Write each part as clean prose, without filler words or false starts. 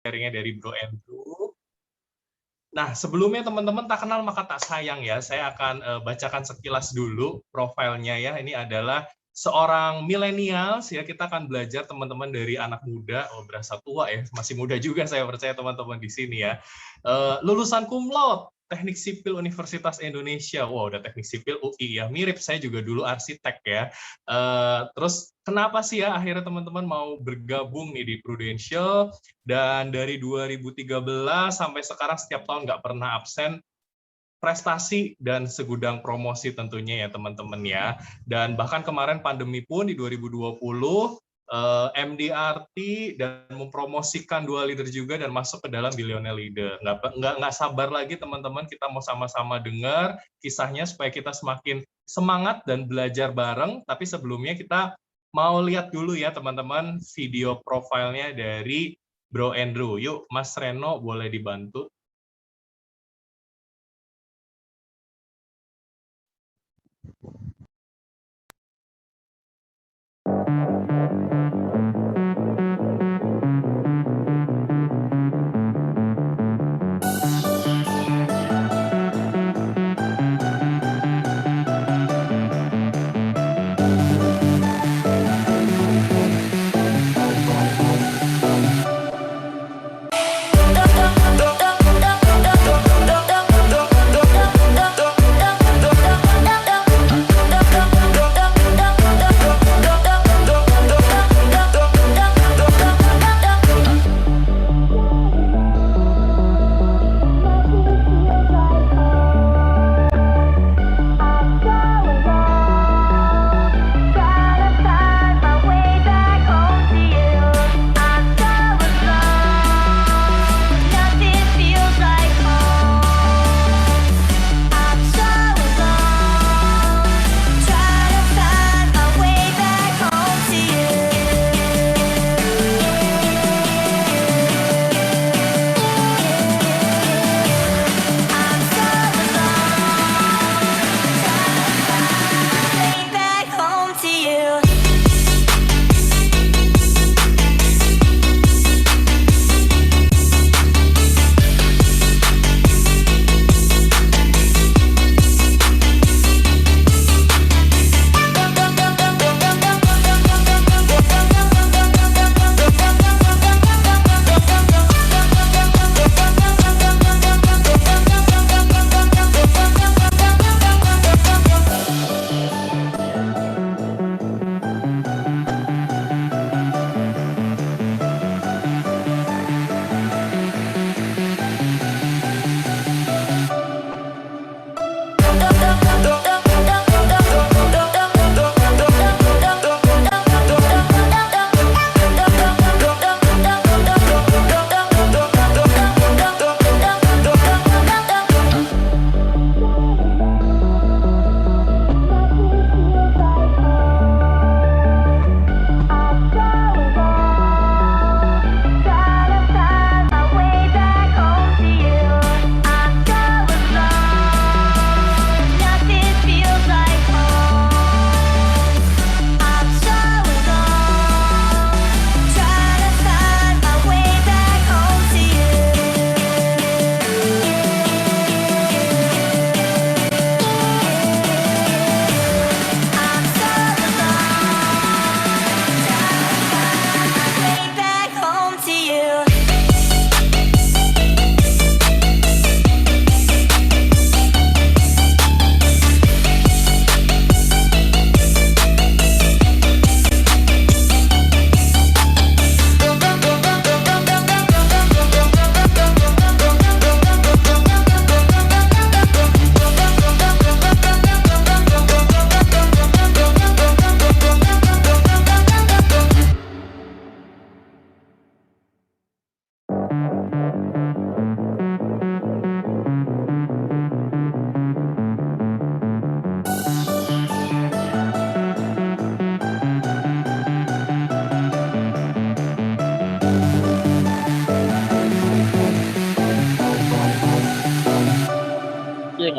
sharingnya dari Bro Andrew. Nah, sebelumnya teman-teman tak kenal maka tak sayang ya. Saya akan bacakan sekilas dulu profilnya ya. Ini adalah seorang milenial ya. Kita akan belajar teman-teman dari anak muda. Oh, berasa tua ya. Masih muda juga saya percaya teman-teman di sini ya. Lulusan cum laude Teknik Sipil Universitas Indonesia. Wow, udah Teknik Sipil UI ya. Mirip, saya juga dulu arsitek ya. Terus kenapa sih ya akhirnya teman-teman mau bergabung nih di Prudential? Dan dari 2013 sampai sekarang setiap tahun nggak pernah absen prestasi dan segudang promosi tentunya ya teman-teman ya. Dan bahkan kemarin pandemi pun di 2020 MDRT dan mempromosikan 2 leader juga dan masuk ke dalam Billionaire Leader. Nggak sabar lagi teman-teman, kita mau sama-sama dengar kisahnya supaya kita semakin semangat dan belajar bareng. Tapi sebelumnya kita mau lihat dulu ya teman-teman video profilnya dari Bro Andrew. Yuk Mas Reno boleh dibantu.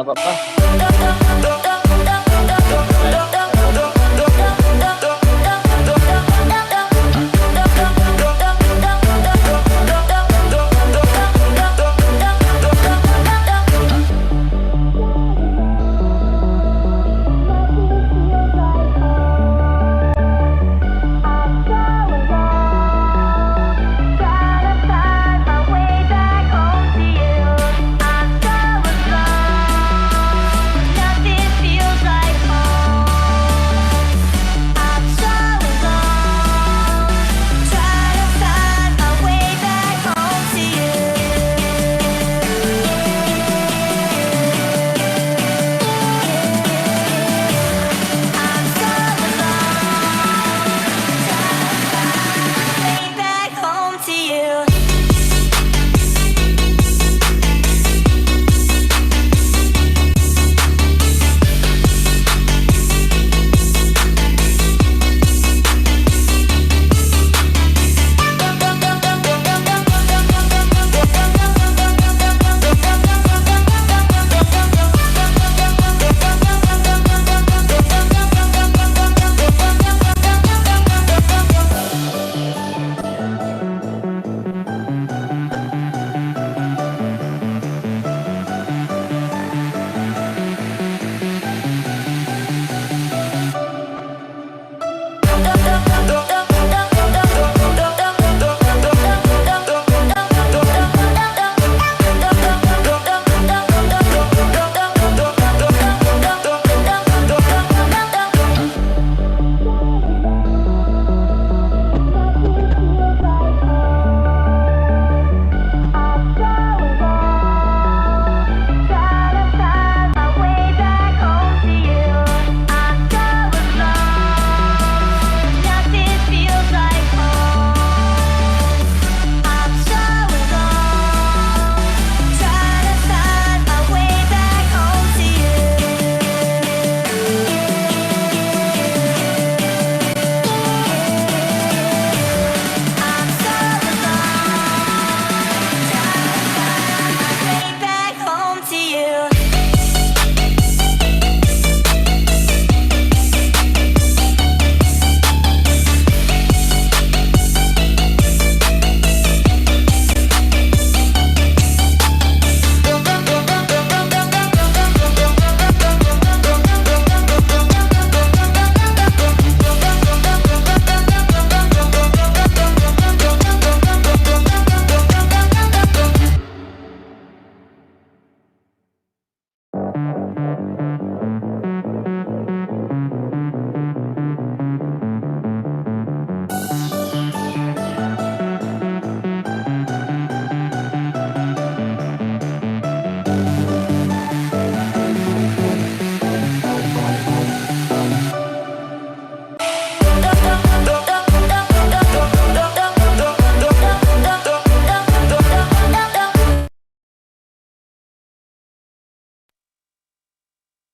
nggak apa-apa.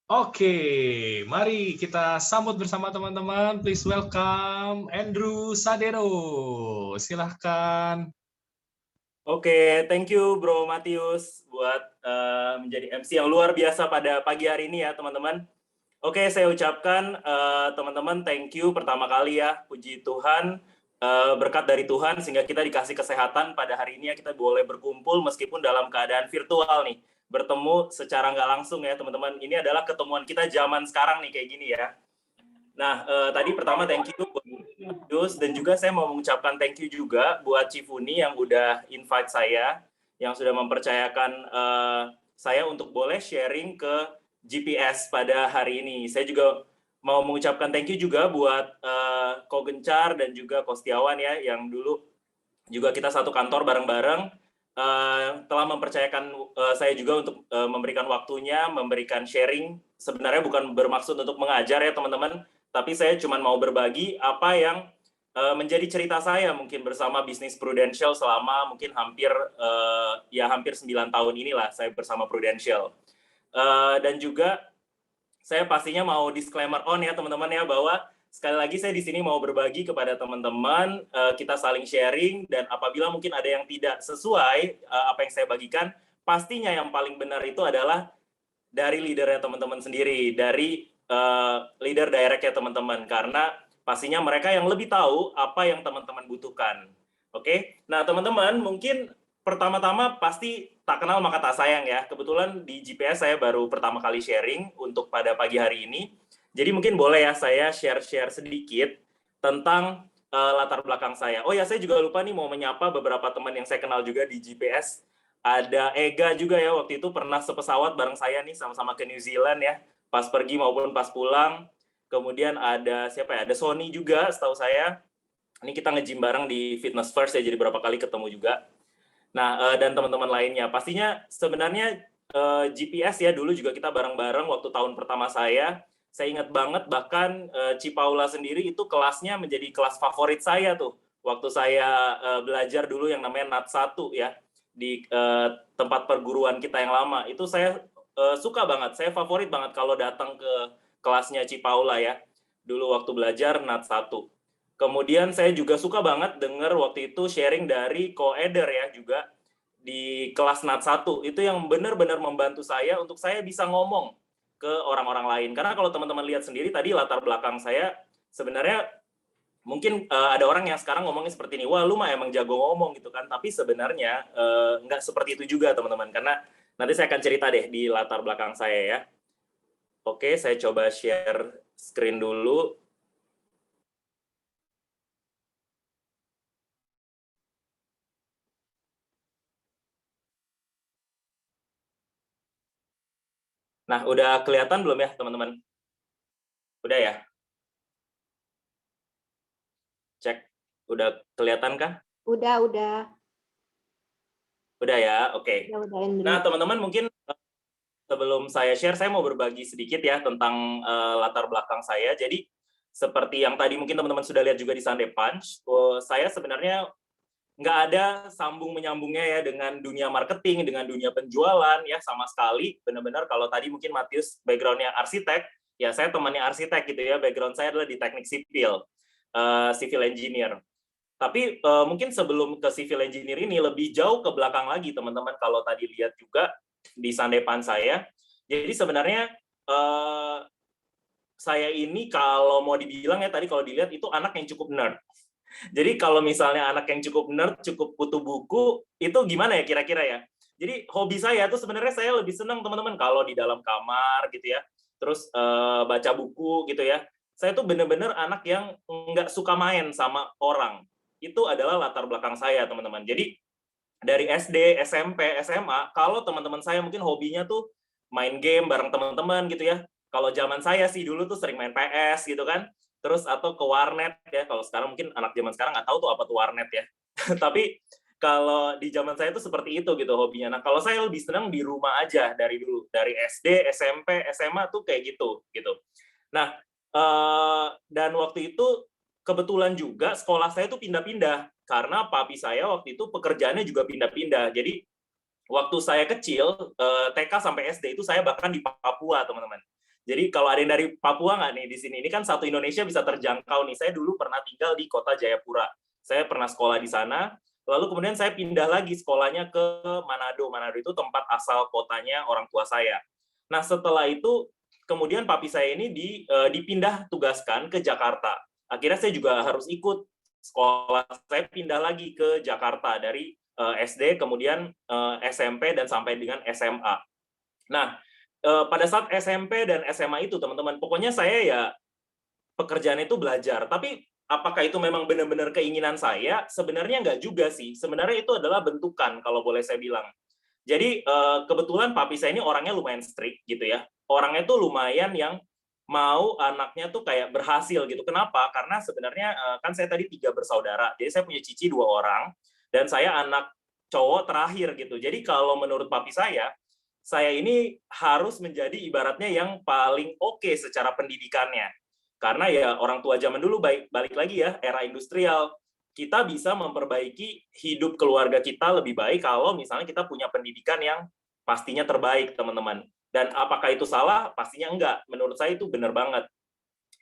Oke, mari kita sambut bersama teman-teman. Please welcome Andrew Sadero. Silahkan. Oke, thank you Bro Matius buat menjadi MC yang luar biasa pada pagi hari ini ya teman-teman. Oke, saya ucapkan teman-teman thank you pertama kali ya, puji Tuhan, berkat dari Tuhan sehingga kita dikasih kesehatan pada hari ini ya, kita boleh berkumpul meskipun dalam keadaan virtual nih, bertemu secara nggak langsung ya teman-teman. Ini adalah ketemuan kita zaman sekarang nih kayak gini ya. Nah, tadi pertama thank you buat Yus, dan juga saya mau mengucapkan thank you juga buat Cifuni yang udah invite saya, yang sudah mempercayakan saya untuk boleh sharing ke GPS pada hari ini. Saya juga mau mengucapkan thank you juga buat Ko Gencar dan juga Ko Setiawan ya, yang dulu juga kita satu kantor bareng-bareng, telah mempercayakan saya juga untuk memberikan waktunya, memberikan sharing. Sebenarnya bukan bermaksud untuk mengajar ya teman-teman, tapi saya cuma mau berbagi apa yang menjadi cerita saya mungkin bersama bisnis Prudential selama mungkin hampir 9 tahun inilah saya bersama Prudential. Dan juga saya pastinya mau disclaimer on ya teman-teman ya, bahwa sekali lagi saya di sini mau berbagi kepada teman-teman, kita saling sharing, dan apabila mungkin ada yang tidak sesuai apa yang saya bagikan, pastinya yang paling benar itu adalah dari leadernya teman-teman sendiri, dari leader directnya teman-teman, karena pastinya mereka yang lebih tahu apa yang teman-teman butuhkan. Oke, nah teman-teman mungkin pertama-tama pasti tak kenal maka tak sayang ya. Kebetulan di GPS saya baru pertama kali sharing untuk pada pagi hari ini. Jadi mungkin boleh ya saya share-share sedikit tentang latar belakang saya. Oh ya, saya juga lupa nih mau menyapa beberapa teman yang saya kenal juga di GPS. Ada Ega juga ya, waktu itu pernah sepesawat bareng saya nih sama-sama ke New Zealand ya, pas pergi maupun pas pulang. Kemudian ada siapa ya? Ada Sony juga setahu saya. Ini kita nge-gym bareng di Fitness First ya, jadi berapa kali ketemu juga. Nah, dan teman-teman lainnya. Pastinya sebenarnya GPS ya, dulu juga kita bareng-bareng waktu tahun pertama saya. Saya ingat banget bahkan Cipaula sendiri itu kelasnya menjadi kelas favorit saya tuh. Waktu saya belajar dulu yang namanya NAT 1 ya, di tempat perguruan kita yang lama. Itu saya suka banget, saya favorit banget kalau datang ke kelasnya Cipaula ya. Dulu waktu belajar NAT 1. Kemudian saya juga suka banget dengar waktu itu sharing dari Ko-Eder ya juga di kelas NAT 1. Itu yang benar-benar membantu saya untuk saya bisa ngomong ke orang-orang lain. Karena kalau teman-teman lihat sendiri tadi latar belakang saya, sebenarnya mungkin ada orang yang sekarang ngomongnya seperti ini, wah lu mah emang jago ngomong gitu kan. Tapi sebenarnya nggak seperti itu juga teman-teman. Karena nanti saya akan cerita deh di latar belakang saya ya. Oke, saya coba share screen dulu. Nah, udah kelihatan belum ya, teman-teman? Udah ya? Cek. Udah kelihatan kah? Udah. Udah ya? Oke. Udah, Andrew. Nah, teman-teman mungkin sebelum saya share, saya mau berbagi sedikit ya tentang latar belakang saya. Jadi, seperti yang tadi mungkin teman-teman sudah lihat juga di Sunday Punch, saya sebenarnya nggak ada sambung menyambungnya ya dengan dunia marketing, dengan dunia penjualan ya sama sekali. Benar-benar kalau tadi mungkin Matius background-nya arsitek, ya saya temannya arsitek gitu ya. Background saya adalah di teknik sipil, civil engineer. Tapi mungkin sebelum ke civil engineer ini lebih jauh ke belakang lagi teman-teman, kalau tadi lihat juga di sandepan saya. Jadi sebenarnya saya ini kalau mau dibilang ya tadi kalau dilihat itu anak yang cukup nerd. Jadi kalau misalnya anak yang cukup nerd, cukup kutu buku, itu gimana ya kira-kira ya? Jadi hobi saya tuh sebenarnya saya lebih senang teman-teman kalau di dalam kamar gitu ya, terus baca buku gitu ya. Saya tuh bener-bener anak yang nggak suka main sama orang. Itu adalah latar belakang saya teman-teman. Jadi dari SD, SMP, SMA, kalau teman-teman saya mungkin hobinya tuh main game bareng teman-teman gitu ya. Kalau zaman saya sih dulu tuh sering main PS gitu kan. Terus atau ke warnet ya. Kalau sekarang mungkin anak zaman sekarang nggak tahu tuh apa tuh warnet ya. Tapi kalau di zaman saya tuh seperti itu gitu hobinya. Nah, kalau saya lebih senang di rumah aja dari dulu. Dari SD, SMP, SMA tuh kayak gitu gitu. Nah, dan waktu itu kebetulan juga sekolah saya tuh pindah-pindah karena papi saya waktu itu pekerjaannya juga pindah-pindah. Jadi waktu saya kecil, TK sampai SD itu saya bahkan di Papua, teman-teman. Jadi kalau ada yang dari Papua nggak nih di sini? Ini kan satu Indonesia bisa terjangkau nih. Saya dulu pernah tinggal di kota Jayapura. Saya pernah sekolah di sana. Lalu kemudian saya pindah lagi sekolahnya ke Manado. Manado itu tempat asal kotanya orang tua saya. Nah setelah itu kemudian papi saya ini dipindah tugaskan ke Jakarta. Akhirnya saya juga harus ikut sekolah. Saya pindah lagi ke Jakarta dari SD, kemudian SMP dan sampai dengan SMA. Nah pada saat SMP dan SMA itu teman-teman, pokoknya saya ya pekerjaan itu belajar. Tapi apakah itu memang benar-benar keinginan saya? Sebenarnya nggak juga sih. Sebenarnya itu adalah bentukan kalau boleh saya bilang. Jadi kebetulan papi saya ini orangnya lumayan strict gitu ya. Orangnya tuh lumayan yang mau anaknya tuh kayak berhasil gitu. Kenapa? Karena sebenarnya kan saya tadi 3 bersaudara. Jadi saya punya cici 2 orang dan saya anak cowok terakhir gitu. Jadi kalau menurut papi saya ini harus menjadi ibaratnya yang paling oke secara pendidikannya. Karena ya orang tua zaman dulu balik lagi ya, era industrial. Kita bisa memperbaiki hidup keluarga kita lebih baik kalau misalnya kita punya pendidikan yang pastinya terbaik, teman-teman. Dan apakah itu salah? Pastinya enggak. Menurut saya itu benar banget.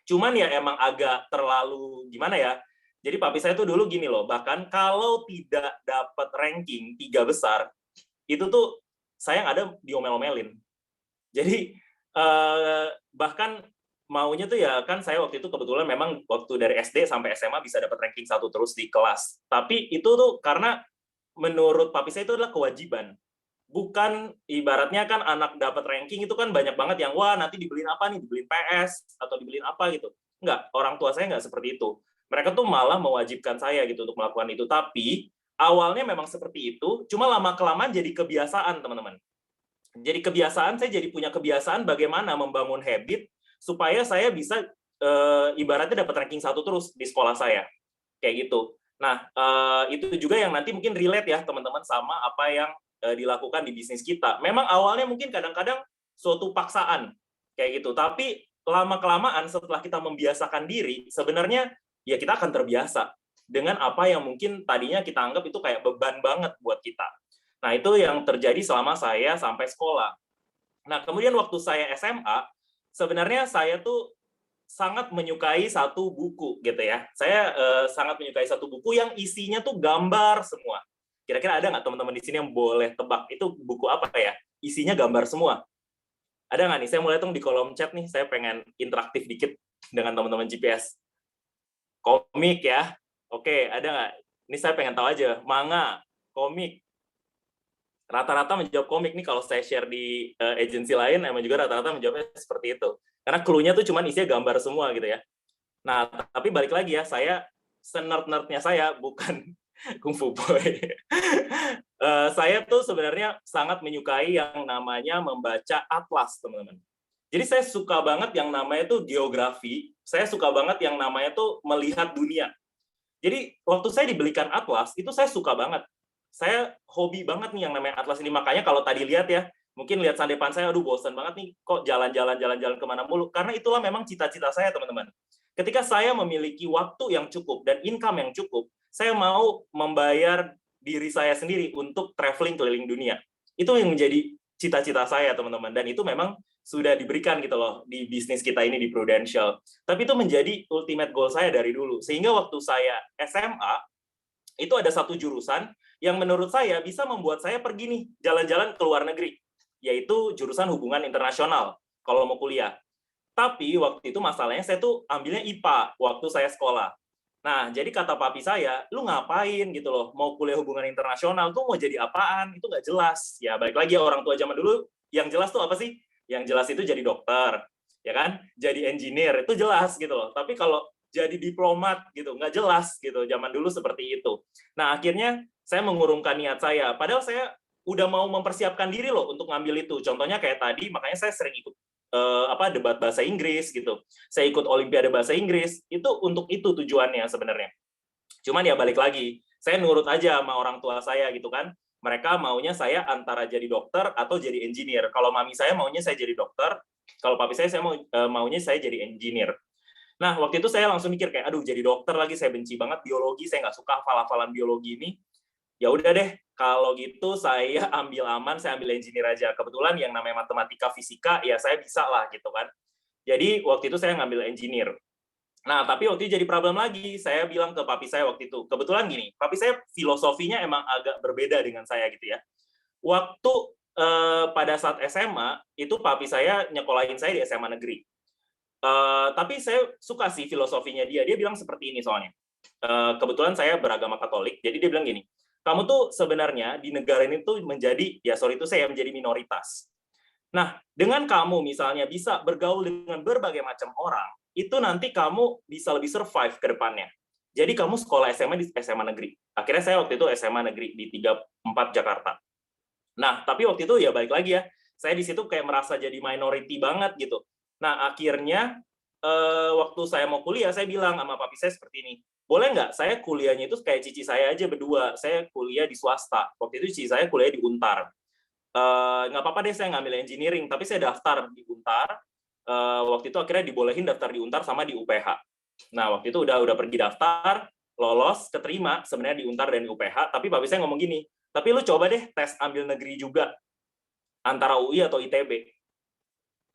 Cuman ya emang agak terlalu gimana ya. Jadi papi saya tuh dulu gini loh, bahkan kalau tidak dapat ranking 3 besar, itu tuh saya yang ada diomel-omelin. Jadi bahkan maunya tuh ya kan saya waktu itu kebetulan memang waktu dari SD sampai SMA bisa dapat ranking 1 terus di kelas. Tapi itu tuh karena menurut papi saya itu adalah kewajiban. Bukan ibaratnya kan anak dapat ranking itu kan banyak banget yang wah nanti dibeliin apa nih, dibeliin PS atau dibeliin apa gitu. Enggak, orang tua saya enggak seperti itu. Mereka tuh malah mewajibkan saya gitu untuk melakukan itu. Tapi awalnya memang seperti itu, cuma lama-kelamaan jadi kebiasaan, teman-teman. Jadi kebiasaan, saya jadi punya kebiasaan bagaimana membangun habit supaya saya bisa ibaratnya dapat ranking 1 terus di sekolah saya. Kayak gitu. Nah, itu juga yang nanti mungkin relate ya, teman-teman, sama apa yang dilakukan di bisnis kita. Memang awalnya mungkin kadang-kadang suatu paksaan, kayak gitu. Tapi lama-kelamaan setelah kita membiasakan diri, sebenarnya ya kita akan terbiasa dengan apa yang mungkin tadinya kita anggap itu kayak beban banget buat kita. Nah, itu yang terjadi selama saya sampai sekolah. Nah, kemudian waktu saya SMA, sebenarnya saya tuh sangat menyukai satu buku gitu ya. Saya sangat menyukai satu buku yang isinya tuh gambar semua. Kira-kira ada nggak teman-teman di sini yang boleh tebak itu buku apa ya? Isinya gambar semua. Ada nggak nih? Saya mulai hitung di kolom chat nih. Saya pengen interaktif dikit dengan teman-teman GPS. Komik ya. Oke, ada nggak? Ini saya pengen tahu aja. Manga, komik. Rata-rata menjawab komik nih kalau saya share di agensi lain, emang juga rata-rata menjawabnya seperti itu. Karena clue-nya tuh cuma isinya gambar semua gitu ya. Nah, tapi balik lagi ya, saya senerd-nerdnya saya bukan Kung Fu Boy. Saya tuh sebenarnya sangat menyukai yang namanya membaca atlas, teman-teman. Jadi saya suka banget yang namanya tuh geografi, saya suka banget yang namanya tuh melihat dunia. Jadi waktu saya dibelikan atlas, itu saya suka banget. Saya hobi banget nih yang namanya atlas ini. Makanya kalau tadi lihat ya, mungkin lihat sandepan saya, aduh bosan banget nih, kok jalan-jalan kemana mulu. Karena itulah memang cita-cita saya, teman-teman. Ketika saya memiliki waktu yang cukup dan income yang cukup, saya mau membayar diri saya sendiri untuk traveling keliling dunia. Itu yang menjadi cita-cita saya, teman-teman. Dan itu memang sudah diberikan gitu loh di bisnis kita ini di Prudential. Tapi itu menjadi ultimate goal saya dari dulu. Sehingga waktu saya SMA, itu ada satu jurusan yang menurut saya bisa membuat saya pergi nih jalan-jalan ke luar negeri, yaitu jurusan hubungan internasional kalau mau kuliah. Tapi waktu itu masalahnya saya tuh ambilnya IPA waktu saya sekolah. Nah, jadi kata papi saya, lu ngapain gitu loh, mau kuliah hubungan internasional tuh mau jadi apaan, itu nggak jelas. Ya balik lagi orang tua zaman dulu, yang jelas tuh apa sih? Yang jelas itu jadi dokter, ya kan? Jadi engineer, itu jelas gitu loh. Tapi kalau jadi diplomat gitu, nggak jelas gitu, zaman dulu seperti itu. Nah, akhirnya saya mengurungkan niat saya, padahal saya udah mau mempersiapkan diri loh untuk ngambil itu. Contohnya kayak tadi, makanya saya sering ikut debat bahasa Inggris gitu. Saya ikut Olimpiade bahasa Inggris, itu untuk itu tujuannya sebenarnya. Cuman ya balik lagi, saya nurut aja sama orang tua saya gitu kan. Mereka maunya saya antara jadi dokter atau jadi engineer. Kalau mami saya maunya saya jadi dokter, kalau papi saya maunya saya jadi engineer. Nah, waktu itu saya langsung mikir kayak, aduh jadi dokter lagi, saya benci banget biologi, saya nggak suka hafal-hafalan biologi ini. Ya udah deh, kalau gitu saya ambil aman, saya ambil engineer aja. Kebetulan yang namanya matematika, fisika, ya saya bisa lah gitu kan. Jadi waktu itu saya ngambil engineer. Nah, tapi waktu itu jadi problem lagi. Saya bilang ke papi saya waktu itu, kebetulan gini, papi saya filosofinya emang agak berbeda dengan saya gitu ya. Waktu pada saat SMA, itu papi saya nyekolahin saya di SMA negeri. Tapi saya suka sih filosofinya dia. Dia bilang seperti ini soalnya. Kebetulan saya beragama Katolik, jadi dia bilang gini, kamu tuh sebenarnya di negara ini tuh menjadi, ya sorry itu saya menjadi minoritas. Nah, dengan kamu misalnya bisa bergaul dengan berbagai macam orang, itu nanti kamu bisa lebih survive ke depannya. Jadi kamu sekolah SMA di SMA negeri. Akhirnya saya waktu itu SMA negeri di 34 Jakarta. Nah, tapi waktu itu ya balik lagi ya, saya di situ kayak merasa jadi minority banget gitu. Nah, akhirnya waktu saya mau kuliah, saya bilang sama papi saya seperti ini, boleh nggak saya kuliahnya itu kayak cici saya aja berdua, saya kuliah di swasta. Waktu itu cici saya kuliah di Untar. Nggak apa-apa deh saya ngambil engineering, tapi saya daftar di Untar. Waktu itu akhirnya dibolehin daftar di Untar sama di UPH. Nah, waktu itu udah pergi daftar, lolos, keterima sebenarnya di Untar dan di UPH, tapi papi saya ngomong gini, tapi lu coba deh tes ambil negeri juga, antara UI atau ITB.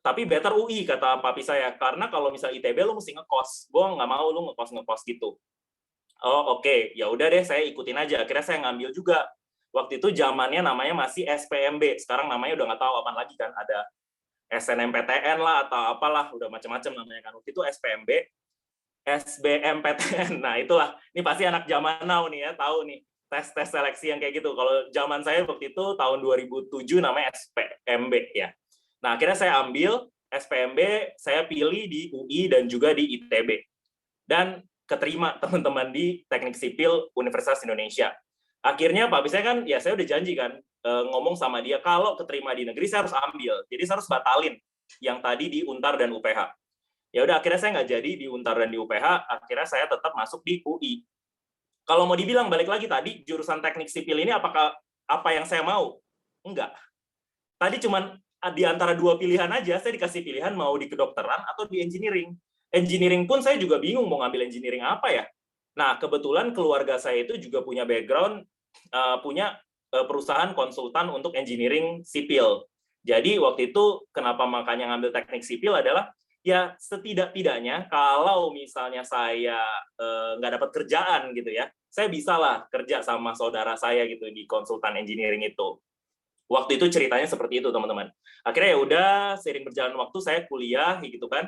Tapi better UI, kata papi saya, karena kalau misal ITB lu mesti ngekos. Gue nggak mau lu ngekos gitu. Oh oke, ya udah deh saya ikutin aja. Akhirnya saya ngambil juga. Waktu itu zamannya namanya masih SPMB. Sekarang namanya udah nggak tahu apaan lagi kan. Ada SNMPTN lah atau apalah, udah macam-macam namanya kan. Waktu itu SPMB, SBMPTN. Nah itulah, ini pasti anak zaman now nih ya, tahu nih tes-tes seleksi yang kayak gitu. Kalau zaman saya waktu itu tahun 2007 namanya SPMB ya. Nah akhirnya saya ambil SPMB, saya pilih di UI dan juga di ITB. Dan keterima teman-teman di Teknik Sipil Universitas Indonesia. Akhirnya Pak saya kan, ya saya udah janji kan, ngomong sama dia, kalau keterima di negeri saya harus ambil. Jadi saya harus batalin yang tadi di Untar dan UPH. Ya udah akhirnya saya nggak jadi di Untar dan di UPH, akhirnya saya tetap masuk di UI. Kalau mau dibilang balik lagi tadi, jurusan Teknik Sipil ini apakah apa yang saya mau? Enggak. Tadi cuman di antara dua pilihan aja, saya dikasih pilihan mau di kedokteran atau di engineering. Engineering pun saya juga bingung mau ngambil engineering apa ya. Nah, kebetulan keluarga saya itu juga punya background, punya perusahaan konsultan untuk engineering sipil. Jadi waktu itu kenapa makanya ngambil teknik sipil adalah, ya setidak-tidaknya kalau misalnya saya nggak dapat kerjaan gitu ya, saya bisa lah kerja sama saudara saya gitu di konsultan engineering itu. Waktu itu ceritanya seperti itu teman-teman. Akhirnya ya udah seiring berjalan waktu saya kuliah gitu kan.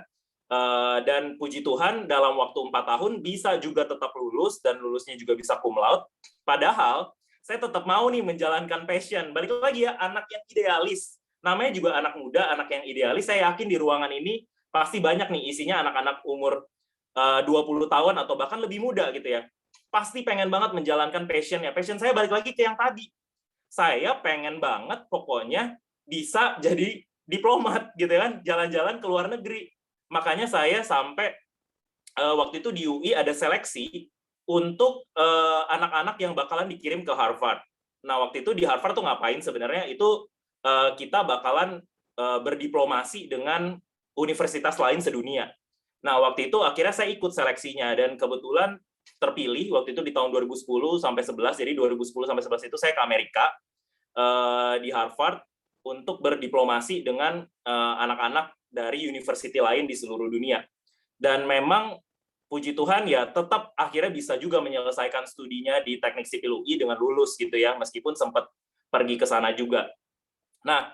Dan puji Tuhan dalam waktu 4 tahun bisa juga tetap lulus dan lulusnya juga bisa cum laude. Padahal saya tetap mau nih menjalankan passion. Balik lagi ya, anak yang idealis. Namanya juga anak muda, anak yang idealis. Saya yakin di ruangan ini pasti banyak nih isinya anak-anak umur 20 tahun atau bahkan lebih muda gitu ya. Pasti pengen banget menjalankan passion-nya. Passion saya balik lagi ke yang tadi. Saya pengen banget pokoknya bisa jadi diplomat gitu kan, jalan-jalan ke luar negeri. Makanya saya sampai waktu itu di UI ada seleksi untuk anak-anak yang bakalan dikirim ke Harvard. Nah, waktu itu di Harvard tuh ngapain sebenarnya? Itu kita bakalan berdiplomasi dengan universitas lain sedunia. Nah, waktu itu akhirnya saya ikut seleksinya dan kebetulan terpilih waktu itu di tahun 2010 sampai 11. Jadi 2010 sampai 11 itu saya ke Amerika di Harvard untuk berdiplomasi dengan anak-anak dari university lain di seluruh dunia. Dan memang puji Tuhan ya tetap akhirnya bisa juga menyelesaikan studinya di Teknik Sipil UI dengan lulus gitu ya, meskipun sempat pergi ke sana juga. Nah,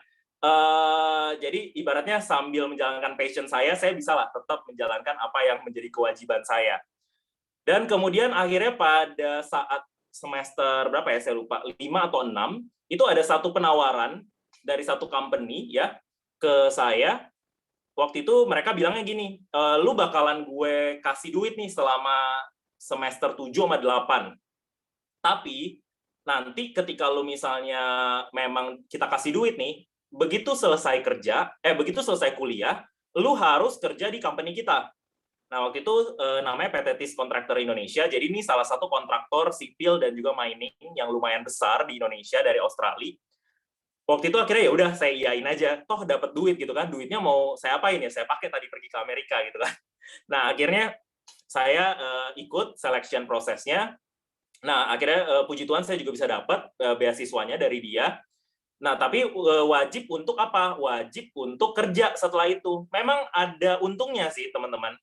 jadi ibaratnya sambil menjalankan passion saya bisa lah tetap menjalankan apa yang menjadi kewajiban saya. Dan kemudian akhirnya pada saat semester berapa ya, saya lupa, 5 atau 6, itu ada satu penawaran dari satu company ya ke saya. Waktu itu mereka bilangnya gini, lu bakalan gue kasih duit nih selama semester 7 sama 8. Tapi nanti ketika lu misalnya memang kita kasih duit nih, begitu selesai kuliah, lu harus kerja di company kita. Nah, waktu itu namanya PT TIS Kontraktor Indonesia. Jadi ini salah satu kontraktor sipil dan juga mining yang lumayan besar di Indonesia dari Australia. Waktu itu akhirnya ya udah saya iyain aja, toh dapat duit gitu kan, duitnya mau saya apain ya, saya pakai tadi pergi ke Amerika gitu kan. Nah akhirnya saya ikut selection prosesnya. Nah akhirnya puji Tuhan saya juga bisa dapat beasiswanya dari dia. Nah, tapi wajib untuk apa? Wajib untuk kerja setelah itu. Memang ada untungnya sih, teman-teman.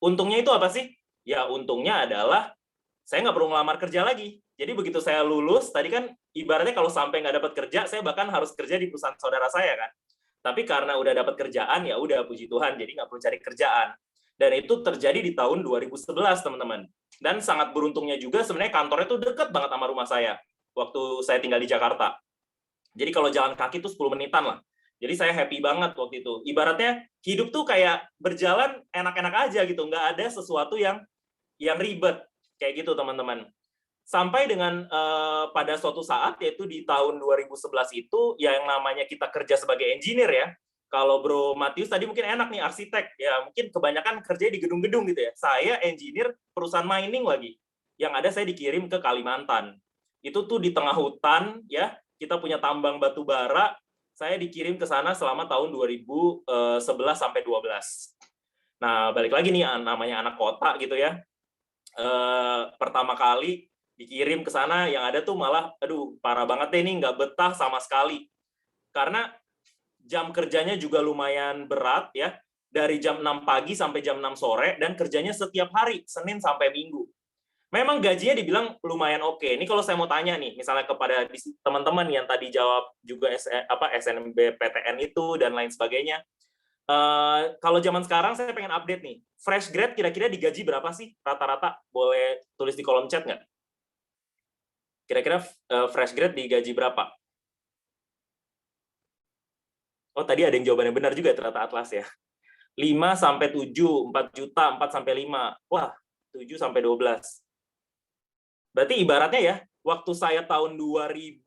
Untungnya itu apa sih? Ya, untungnya adalah saya nggak perlu ngelamar kerja lagi. Jadi begitu saya lulus, tadi kan ibaratnya kalau sampai nggak dapat kerja, saya bahkan harus kerja di perusahaan saudara saya kan. Tapi karena udah dapat kerjaan, ya udah puji Tuhan, jadi nggak perlu cari kerjaan. Dan itu terjadi di tahun 2011, teman-teman. Dan sangat beruntungnya juga sebenarnya kantornya tuh deket banget sama rumah saya, waktu saya tinggal di Jakarta. Jadi kalau jalan kaki tuh 10 menitan lah. Jadi saya happy banget waktu itu. Ibaratnya hidup tuh kayak berjalan enak-enak aja gitu, nggak ada sesuatu yang ribet kayak gitu teman-teman. Sampai dengan pada suatu saat yaitu di tahun 2011 itu yang namanya kita kerja sebagai engineer ya. Kalau Bro Matius tadi mungkin enak nih arsitek ya, mungkin kebanyakan kerja di gedung-gedung gitu ya. Saya engineer perusahaan mining lagi. Yang ada saya dikirim ke Kalimantan. Itu tuh di tengah hutan ya. Kita punya tambang batu bara, saya dikirim ke sana selama tahun 2011 sampai 12. Nah, balik lagi nih namanya anak kota gitu ya. Pertama kali dikirim ke sana yang ada tuh malah aduh parah banget deh, ini nggak betah sama sekali. Karena jam kerjanya juga lumayan berat ya. Dari jam 6 pagi sampai jam 6 sore dan kerjanya setiap hari, Senin sampai Minggu. Memang gajinya dibilang lumayan oke. Ini kalau saya mau tanya nih, misalnya kepada teman-teman yang tadi jawab juga SNMPTN itu dan lain sebagainya. Kalau zaman sekarang saya pengen update nih. Fresh grad kira-kira digaji berapa sih rata-rata? Boleh tulis di kolom chat nggak? Kira-kira fresh grad digaji berapa? Oh, tadi ada yang jawabannya benar juga ternyata Atlas ya. 5 sampai 7, 4 juta, 4 sampai 5. Wah, 7 sampai 12. Berarti ibaratnya ya, waktu saya tahun 2011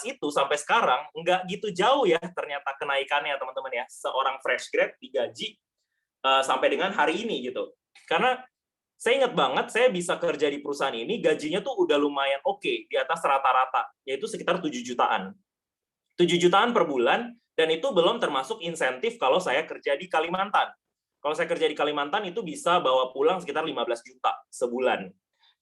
itu sampai sekarang, nggak gitu jauh ya ternyata kenaikannya teman-teman ya. Seorang fresh grad digaji sampai dengan hari ini gitu. Karena saya ingat banget, saya bisa kerja di perusahaan ini, gajinya tuh udah lumayan oke, di atas rata-rata, yaitu sekitar 7 jutaan. 7 jutaan per bulan, dan itu belum termasuk insentif kalau saya kerja di Kalimantan. Kalau saya kerja di Kalimantan, itu bisa bawa pulang sekitar 15 juta sebulan.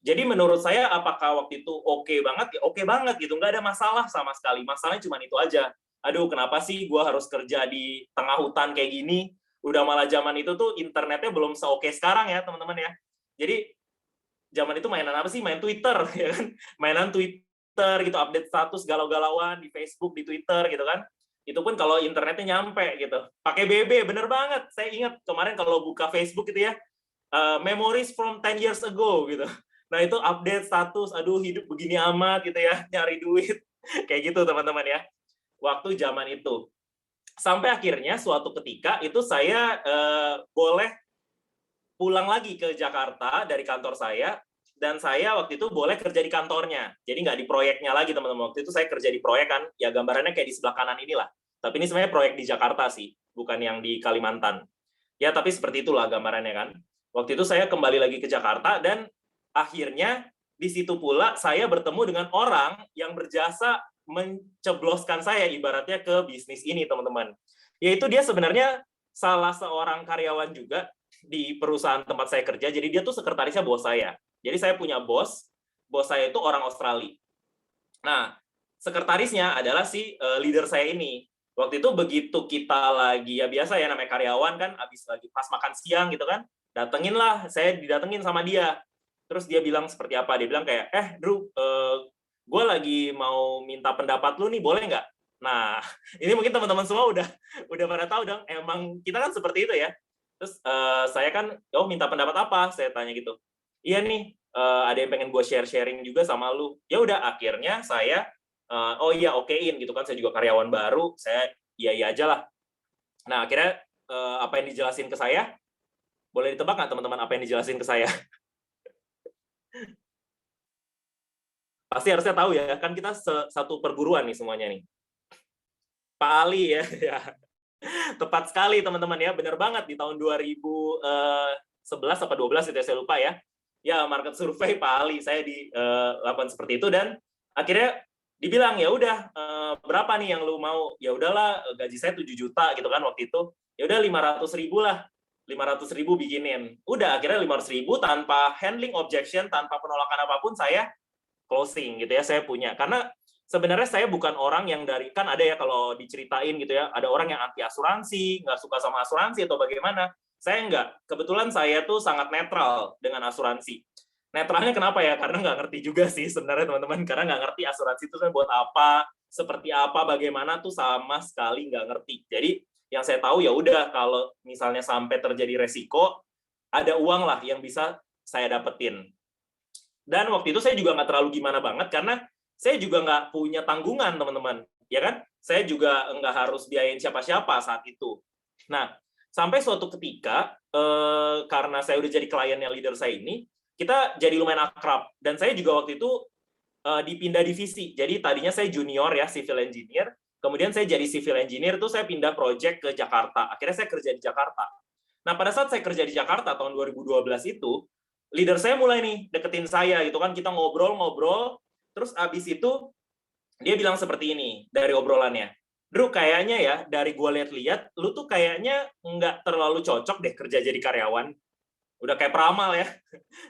Jadi menurut saya apakah waktu itu oke banget? Ya oke banget gitu, nggak ada masalah sama sekali. Masalahnya cuma itu aja. Aduh, kenapa sih gue harus kerja di tengah hutan kayak gini? Udah malah zaman itu tuh internetnya belum seoke sekarang ya teman-teman ya. Jadi zaman itu mainan apa sih? Main Twitter ya kan? Mainan Twitter gitu, update status galau-galauan di Facebook, di Twitter gitu kan. Itu pun kalau internetnya nyampe gitu. Pakai BB, bener banget. Saya ingat kemarin kalau buka Facebook gitu ya, memories from 10 years ago gitu. Nah, itu update status, aduh hidup begini amat gitu ya, nyari duit. Kayak gitu teman-teman ya. Waktu zaman itu. Sampai akhirnya suatu ketika itu saya boleh pulang lagi ke Jakarta dari kantor saya, dan saya waktu itu boleh kerja di kantornya. Jadi nggak di proyeknya lagi teman-teman. Waktu itu saya kerja di proyek kan, ya gambarannya kayak di sebelah kanan inilah. Tapi ini sebenarnya proyek di Jakarta sih, bukan yang di Kalimantan. Ya, tapi seperti itulah gambarannya kan. Waktu itu saya kembali lagi ke Jakarta, dan akhirnya di situ pula saya bertemu dengan orang yang berjasa mencebloskan saya ibaratnya ke bisnis ini, teman-teman. Yaitu dia sebenarnya salah seorang karyawan juga di perusahaan tempat saya kerja, jadi dia tuh sekretarisnya bos saya. Jadi saya punya bos saya itu orang Australia. Nah, sekretarisnya adalah si leader saya ini. Waktu itu begitu kita lagi, ya biasa ya namanya karyawan kan, habis lagi pas makan siang gitu kan, datengin lah, saya didatengin sama dia. Terus dia bilang seperti apa? Dia bilang kayak, Drew, gue lagi mau minta pendapat lu nih, boleh nggak? Nah, ini mungkin teman-teman semua udah pada tahu dong, emang kita kan seperti itu ya. Terus saya kan, oh minta pendapat apa? Saya tanya gitu. Iya nih, ada yang pengen gue sharing juga sama lu. Ya udah, akhirnya saya, oh iya okein gitu kan, saya juga karyawan baru, saya iya aja lah. Nah, akhirnya apa yang dijelasin ke saya? Boleh ditebak nggak teman-teman apa yang dijelasin ke saya? Pasti harusnya tahu ya, kan kita satu perguruan nih semuanya nih. Pak Ali ya, ya. Tepat sekali teman-teman ya, benar banget di tahun 2011 atau 12 itu saya lupa ya. Ya, market survey Pak Ali, saya dilakukan seperti itu, dan akhirnya dibilang ya udah berapa nih yang lu mau? Ya udahlah, gaji saya 7 juta gitu kan waktu itu. Ya udah 500.000 lah. 500.000 bikinin. Udah akhirnya 500.000 tanpa handling objection, tanpa penolakan apapun, saya closing gitu ya, saya punya. Karena sebenarnya saya bukan orang yang kan ada ya kalau diceritain gitu ya, ada orang yang anti asuransi, nggak suka sama asuransi atau bagaimana. Saya nggak. Kebetulan saya tuh sangat netral dengan asuransi. Netralnya kenapa ya? Karena nggak ngerti juga sih sebenarnya teman-teman. Karena nggak ngerti asuransi itu kan buat apa, seperti apa, bagaimana tuh sama sekali nggak ngerti. Jadi yang saya tahu ya udah kalau misalnya sampai terjadi resiko, ada uang lah yang bisa saya dapetin. Dan waktu itu saya juga nggak terlalu gimana banget karena saya juga nggak punya tanggungan teman-teman, ya kan? Saya juga nggak harus biayain siapa-siapa saat itu. Nah, sampai suatu ketika karena saya udah jadi kliennya leader saya ini, kita jadi lumayan akrab. Dan saya juga waktu itu dipindah divisi. Jadi tadinya saya junior ya, civil engineer. Kemudian saya jadi civil engineer, itu saya pindah project ke Jakarta. Akhirnya saya kerja di Jakarta. Nah, pada saat saya kerja di Jakarta tahun 2012 itu, leader saya mulai nih deketin saya gitu kan, kita ngobrol-ngobrol, terus abis itu dia bilang seperti ini dari obrolannya. Drew, kayaknya ya dari gue lihat-lihat, lu tuh kayaknya nggak terlalu cocok deh kerja jadi karyawan. Udah kayak peramal ya,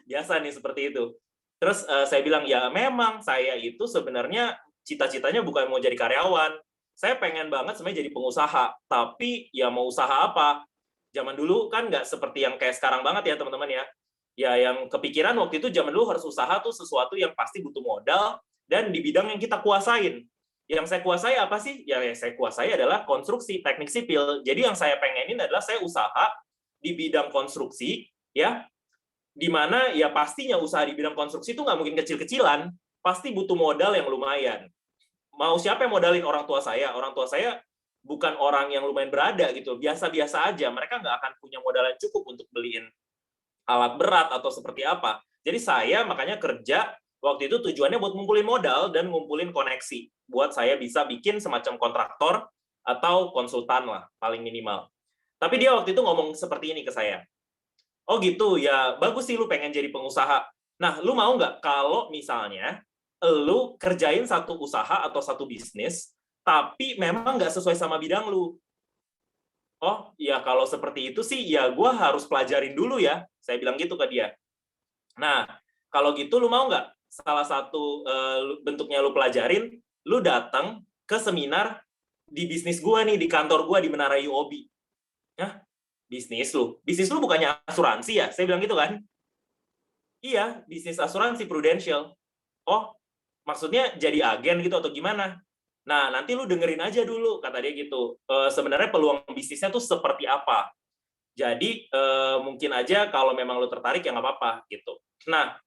biasa nih seperti itu. Terus saya bilang, ya memang saya itu sebenarnya cita-citanya bukan mau jadi karyawan. Saya pengen banget sebenarnya jadi pengusaha, tapi ya mau usaha apa? Zaman dulu kan nggak seperti yang kayak sekarang banget ya teman-teman ya. Ya yang kepikiran waktu itu zaman dulu harus usaha tuh sesuatu yang pasti butuh modal dan di bidang yang kita kuasain. Yang saya kuasai apa sih? Ya yang saya kuasai adalah konstruksi, teknik sipil. Jadi yang saya pengenin adalah saya usaha di bidang konstruksi, ya, di mana ya pastinya usaha di bidang konstruksi itu nggak mungkin kecil-kecilan, pasti butuh modal yang lumayan. Mau siapa yang modalin orang tua saya? Orang tua saya bukan orang yang lumayan berada gitu, biasa-biasa aja. Mereka nggak akan punya modal yang cukup untuk beliin alat berat atau seperti apa. Jadi saya makanya kerja waktu itu tujuannya buat ngumpulin modal dan ngumpulin koneksi buat saya bisa bikin semacam kontraktor atau konsultan lah paling minimal. Tapi dia waktu itu ngomong seperti ini ke saya. Oh gitu, ya bagus sih lu pengen jadi pengusaha. Nah, lu mau nggak kalau misalnya lu kerjain satu usaha atau satu bisnis, tapi memang nggak sesuai sama bidang lu. Oh, ya kalau seperti itu sih, ya gue harus pelajarin dulu ya. Saya bilang gitu ke dia. Nah, kalau gitu lu mau nggak salah satu bentuknya lu pelajarin, lu datang ke seminar di bisnis gue nih, di kantor gue di Menara UOB. Hah? Bisnis lu? Bisnis lu bukannya asuransi ya? Saya bilang gitu kan. Iya, bisnis asuransi Prudential. Oh, maksudnya jadi agen gitu atau gimana? Nah, nanti lu dengerin aja dulu, kata dia gitu. Sebenarnya peluang bisnisnya tuh seperti apa. Jadi, mungkin aja kalau memang lu tertarik, ya nggak apa-apa, gitu. Nah,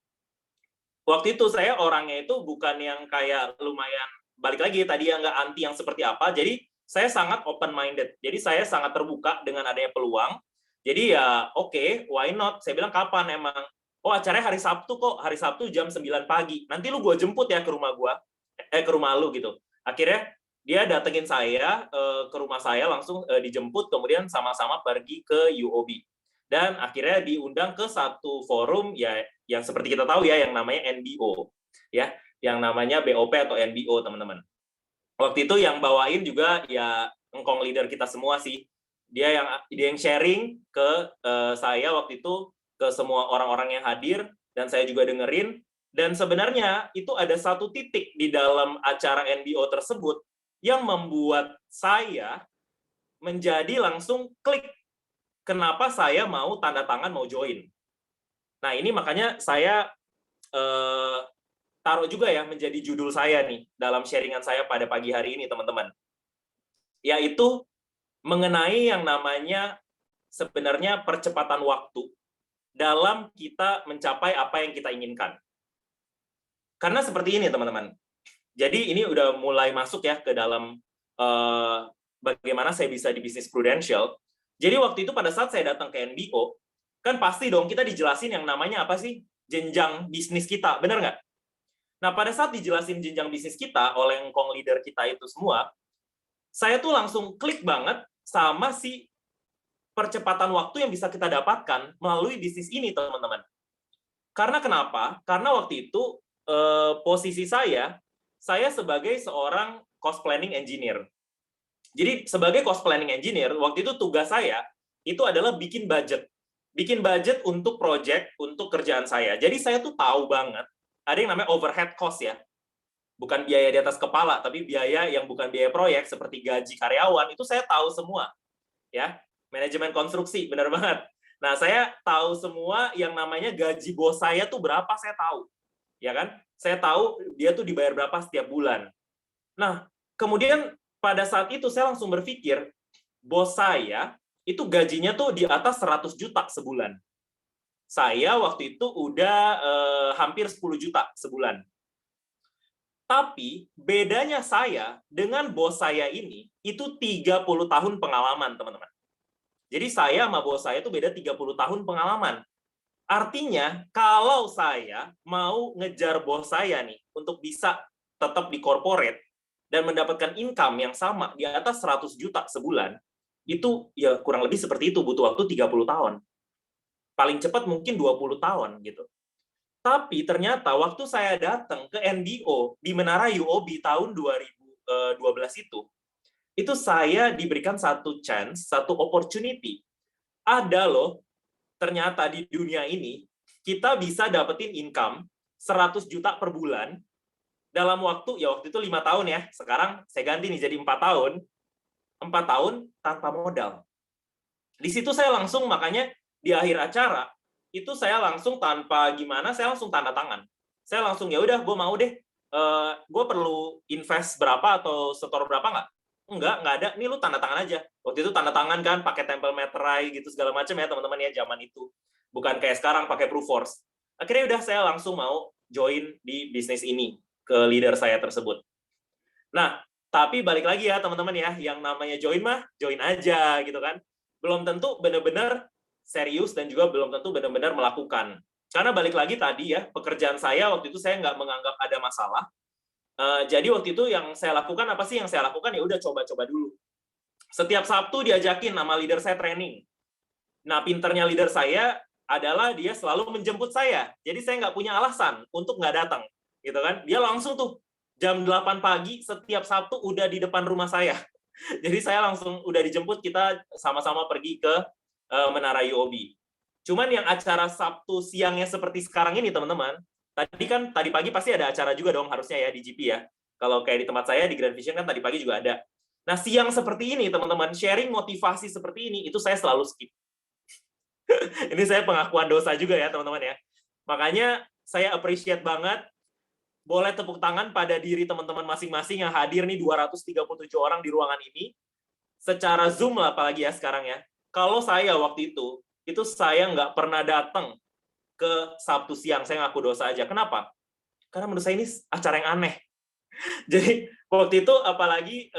waktu itu saya orangnya itu bukan yang kayak lumayan, balik lagi tadi yang nggak anti yang seperti apa, jadi saya sangat open-minded. Jadi saya sangat terbuka dengan adanya peluang. Jadi ya, oke, why not? Saya bilang, kapan emang? Oh, acaranya hari Sabtu kok, hari Sabtu jam 9 pagi. Nanti lu gue jemput ya ke rumah gue, ke rumah lu gitu. Akhirnya dia datengin saya ke rumah saya, langsung dijemput, kemudian sama-sama pergi ke UOB. Dan akhirnya diundang ke satu forum ya yang seperti kita tahu ya, yang namanya NBO, ya, yang namanya BOP atau NBO, teman-teman. Waktu itu yang bawain juga ya engkong leader kita semua sih. Dia yang sharing ke saya waktu itu, ke semua orang-orang yang hadir, dan saya juga dengerin. Dan sebenarnya itu ada satu titik di dalam acara NBO tersebut yang membuat saya menjadi langsung klik kenapa saya mau tanda tangan mau join. Nah, ini makanya saya taruh juga ya menjadi judul saya nih dalam sharingan saya pada pagi hari ini, teman-teman. Yaitu mengenai yang namanya sebenarnya percepatan waktu dalam kita mencapai apa yang kita inginkan. Karena seperti ini, teman-teman. Jadi ini udah mulai masuk ya ke dalam bagaimana saya bisa di bisnis Prudential. Jadi waktu itu pada saat saya datang ke NBO, kan pasti dong kita dijelasin yang namanya apa sih? Jenjang bisnis kita, benar nggak? Nah, pada saat dijelasin jenjang bisnis kita oleh engkong leader kita itu semua, saya tuh langsung klik banget sama si percepatan waktu yang bisa kita dapatkan melalui bisnis ini, teman-teman. Karena kenapa? Karena waktu itu posisi saya sebagai seorang cost planning engineer. Jadi sebagai cost planning engineer, waktu itu tugas saya itu adalah bikin budget. Bikin budget untuk project, untuk kerjaan saya. Jadi saya tuh tahu banget, ada yang namanya overhead cost ya. bukan biaya di atas kepala, tapi biaya yang bukan biaya proyek seperti gaji karyawan, itu saya tahu semua. Ya, manajemen konstruksi, benar banget. Nah, saya tahu semua yang namanya gaji bos saya tuh berapa, saya tahu. Ya kan? Saya tahu dia tuh dibayar berapa setiap bulan. Nah, kemudian pada saat itu saya langsung berpikir, bos saya itu gajinya tuh di atas 100 juta sebulan. Saya waktu itu udah hampir 10 juta sebulan. Tapi bedanya saya dengan bos saya ini itu 30 tahun pengalaman, teman-teman. Jadi saya sama bos saya itu beda 30 tahun pengalaman. Artinya, kalau saya mau ngejar bos saya nih untuk bisa tetap di corporate dan mendapatkan income yang sama di atas 100 juta sebulan, itu ya kurang lebih seperti itu, butuh waktu 30 tahun. Paling cepat mungkin 20 tahun gitu. Tapi ternyata waktu saya datang ke NDO di Menara UOB tahun 2012 itu saya diberikan satu chance, satu opportunity. Ada loh, ternyata di dunia ini, kita bisa dapetin income 100 juta per bulan dalam waktu, ya waktu itu 5 tahun ya, sekarang saya ganti nih jadi 4 tahun, 4 tahun tanpa modal. Di situ saya langsung, makanya di akhir acara, itu saya langsung tanpa gimana, saya langsung tanda tangan. Saya langsung, ya udah, gue mau deh, gue perlu invest berapa atau setor berapa nggak? Nggak ada. Nih lu tanda tangan aja. Waktu itu tanda tangan kan, pakai tempel materai gitu segala macam ya teman-teman ya zaman itu. Bukan kayak sekarang pakai proof force. Akhirnya udah saya langsung mau join di bisnis ini ke leader saya tersebut. Nah, tapi balik lagi ya teman-teman ya, yang namanya join mah join aja gitu kan. Belum tentu benar-benar serius dan juga belum tentu benar-benar melakukan. Karena balik lagi tadi ya, pekerjaan saya waktu itu saya nggak menganggap ada masalah. Jadi waktu itu yang saya lakukan apa sih? Yang saya lakukan ya udah coba-coba dulu. Setiap Sabtu diajakin nama leader saya training. Nah, pinternya leader saya adalah dia selalu menjemput saya. Jadi saya nggak punya alasan untuk nggak datang. Gitu kan? Dia langsung tuh jam 8 pagi setiap Sabtu udah di depan rumah saya. Jadi saya langsung udah dijemput, kita sama-sama pergi ke Menara UOB. Cuman yang acara Sabtu siangnya seperti sekarang ini, teman-teman, tadi pagi pasti ada acara juga dong harusnya ya di GP ya. Kalau kayak di tempat saya di Grand Vision kan tadi pagi juga ada. Nah, siang seperti ini, teman-teman, sharing motivasi seperti ini, itu saya selalu skip. Ini saya pengakuan dosa juga ya, teman-teman ya. Makanya saya appreciate banget, boleh tepuk tangan pada diri teman-teman masing-masing yang hadir nih 237 orang di ruangan ini. Secara Zoom lah apalagi ya sekarang ya. Kalau saya waktu itu saya nggak pernah datang ke Sabtu siang, saya ngaku dosa aja. Kenapa? Karena menurut saya ini acara yang aneh. Jadi waktu itu apalagi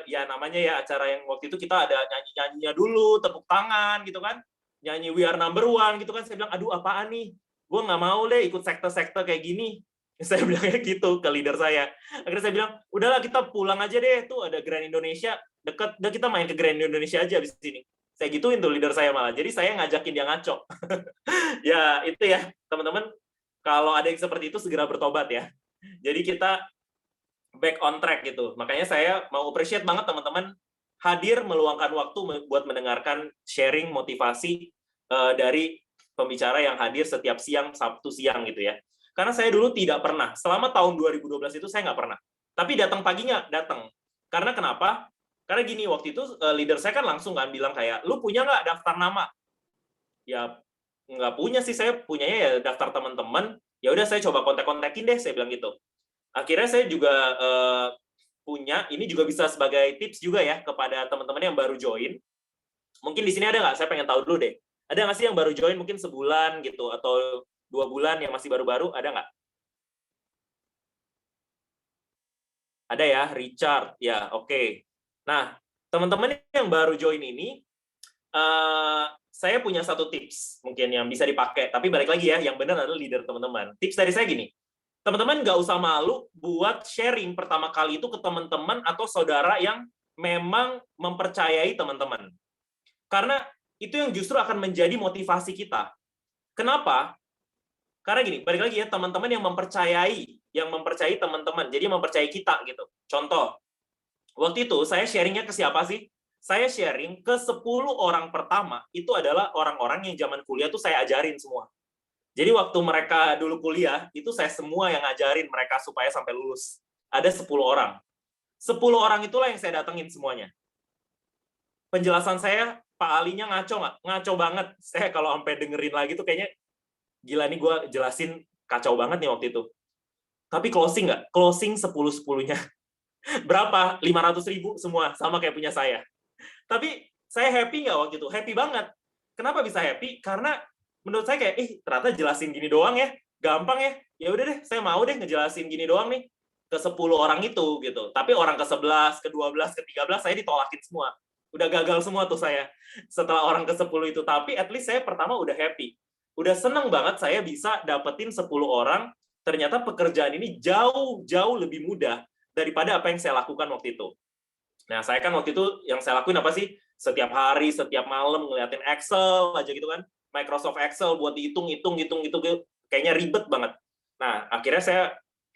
ya namanya ya acara yang waktu itu kita ada nyanyi-nyanyinya dulu, tepuk tangan gitu kan, nyanyi We Are Number One gitu kan. Saya bilang, aduh apaan nih? Gue nggak mau deh ikut sekte-sekte kayak gini. Saya bilangnya gitu ke leader saya. Akhirnya saya bilang, udahlah kita pulang aja deh, tuh ada Grand Indonesia deket, udah kita main ke Grand Indonesia aja abis sini. Saya gituin tuh leader saya malah. Jadi saya ngajakin dia ngaco. Ya itu ya teman-teman, kalau ada yang seperti itu segera bertobat ya. Jadi kita back on track gitu. Makanya saya mau appreciate banget teman-teman hadir meluangkan waktu buat mendengarkan sharing motivasi dari pembicara yang hadir setiap siang, Sabtu siang gitu ya. Karena saya dulu tidak pernah, selama tahun 2012 itu saya nggak pernah. Tapi datang paginya, datang. Karena kenapa? Karena gini, waktu itu leader saya kan langsung kan bilang kayak, lu punya nggak daftar nama? Ya, nggak punya sih, saya punyanya ya daftar teman-teman. Ya udah saya coba kontak-kontakin deh, saya bilang gitu. Akhirnya saya juga punya, ini juga bisa sebagai tips juga ya kepada teman-teman yang baru join. Mungkin di sini ada nggak? Saya pengen tahu dulu deh. Ada nggak sih yang baru join mungkin sebulan gitu atau 2 bulan yang masih baru-baru? Ada nggak? Ada ya, Richard. Ya, oke. Nah, teman-teman yang baru join ini, saya punya satu tips mungkin yang bisa dipakai. Tapi balik lagi ya, yang benar adalah leader teman-teman. Tips dari saya gini, teman-teman nggak usah malu buat sharing pertama kali itu ke teman-teman atau saudara yang memang mempercayai teman-teman. Karena itu yang justru akan menjadi motivasi kita. Kenapa? Karena gini, balik lagi ya, teman-teman yang mempercayai teman-teman, jadi mempercayai kita gitu. Contoh, waktu itu saya sharingnya ke siapa sih? Saya sharing ke 10 orang pertama, itu adalah orang-orang yang zaman kuliah tuh saya ajarin semua. Jadi waktu mereka dulu kuliah, itu saya semua yang ngajarin mereka supaya sampai lulus. ada 10 orang. 10 orang itulah yang saya datengin semuanya. Penjelasan saya, Pak Alinya ngaco nggak? Ngaco banget. Saya kalau sampai dengerin lagi tuh kayaknya, gila nih gue jelasin kacau banget nih waktu itu. Tapi closing nggak? Closing 10-10-nya. Berapa? 500.000 semua, sama kayak punya saya. Tapi saya happy nggak waktu itu? Happy banget. Kenapa bisa happy? Karena menurut saya kayak, ternyata jelasin gini doang ya, gampang ya. Ya udah deh, saya mau deh ngejelasin gini doang nih ke 10 orang itu gitu. Tapi orang ke-11, ke-12, ke-13 saya ditolakin semua. Udah gagal semua tuh saya setelah orang ke-10 itu. Tapi at least saya pertama udah happy. Udah seneng banget saya bisa dapetin 10 orang. Ternyata pekerjaan ini jauh lebih mudah daripada apa yang saya lakukan waktu itu. Nah, saya kan waktu itu yang saya lakuin apa sih? Setiap hari, setiap malam ngeliatin Excel aja gitu kan. Microsoft Excel buat hitung, kayaknya ribet banget. Nah, akhirnya saya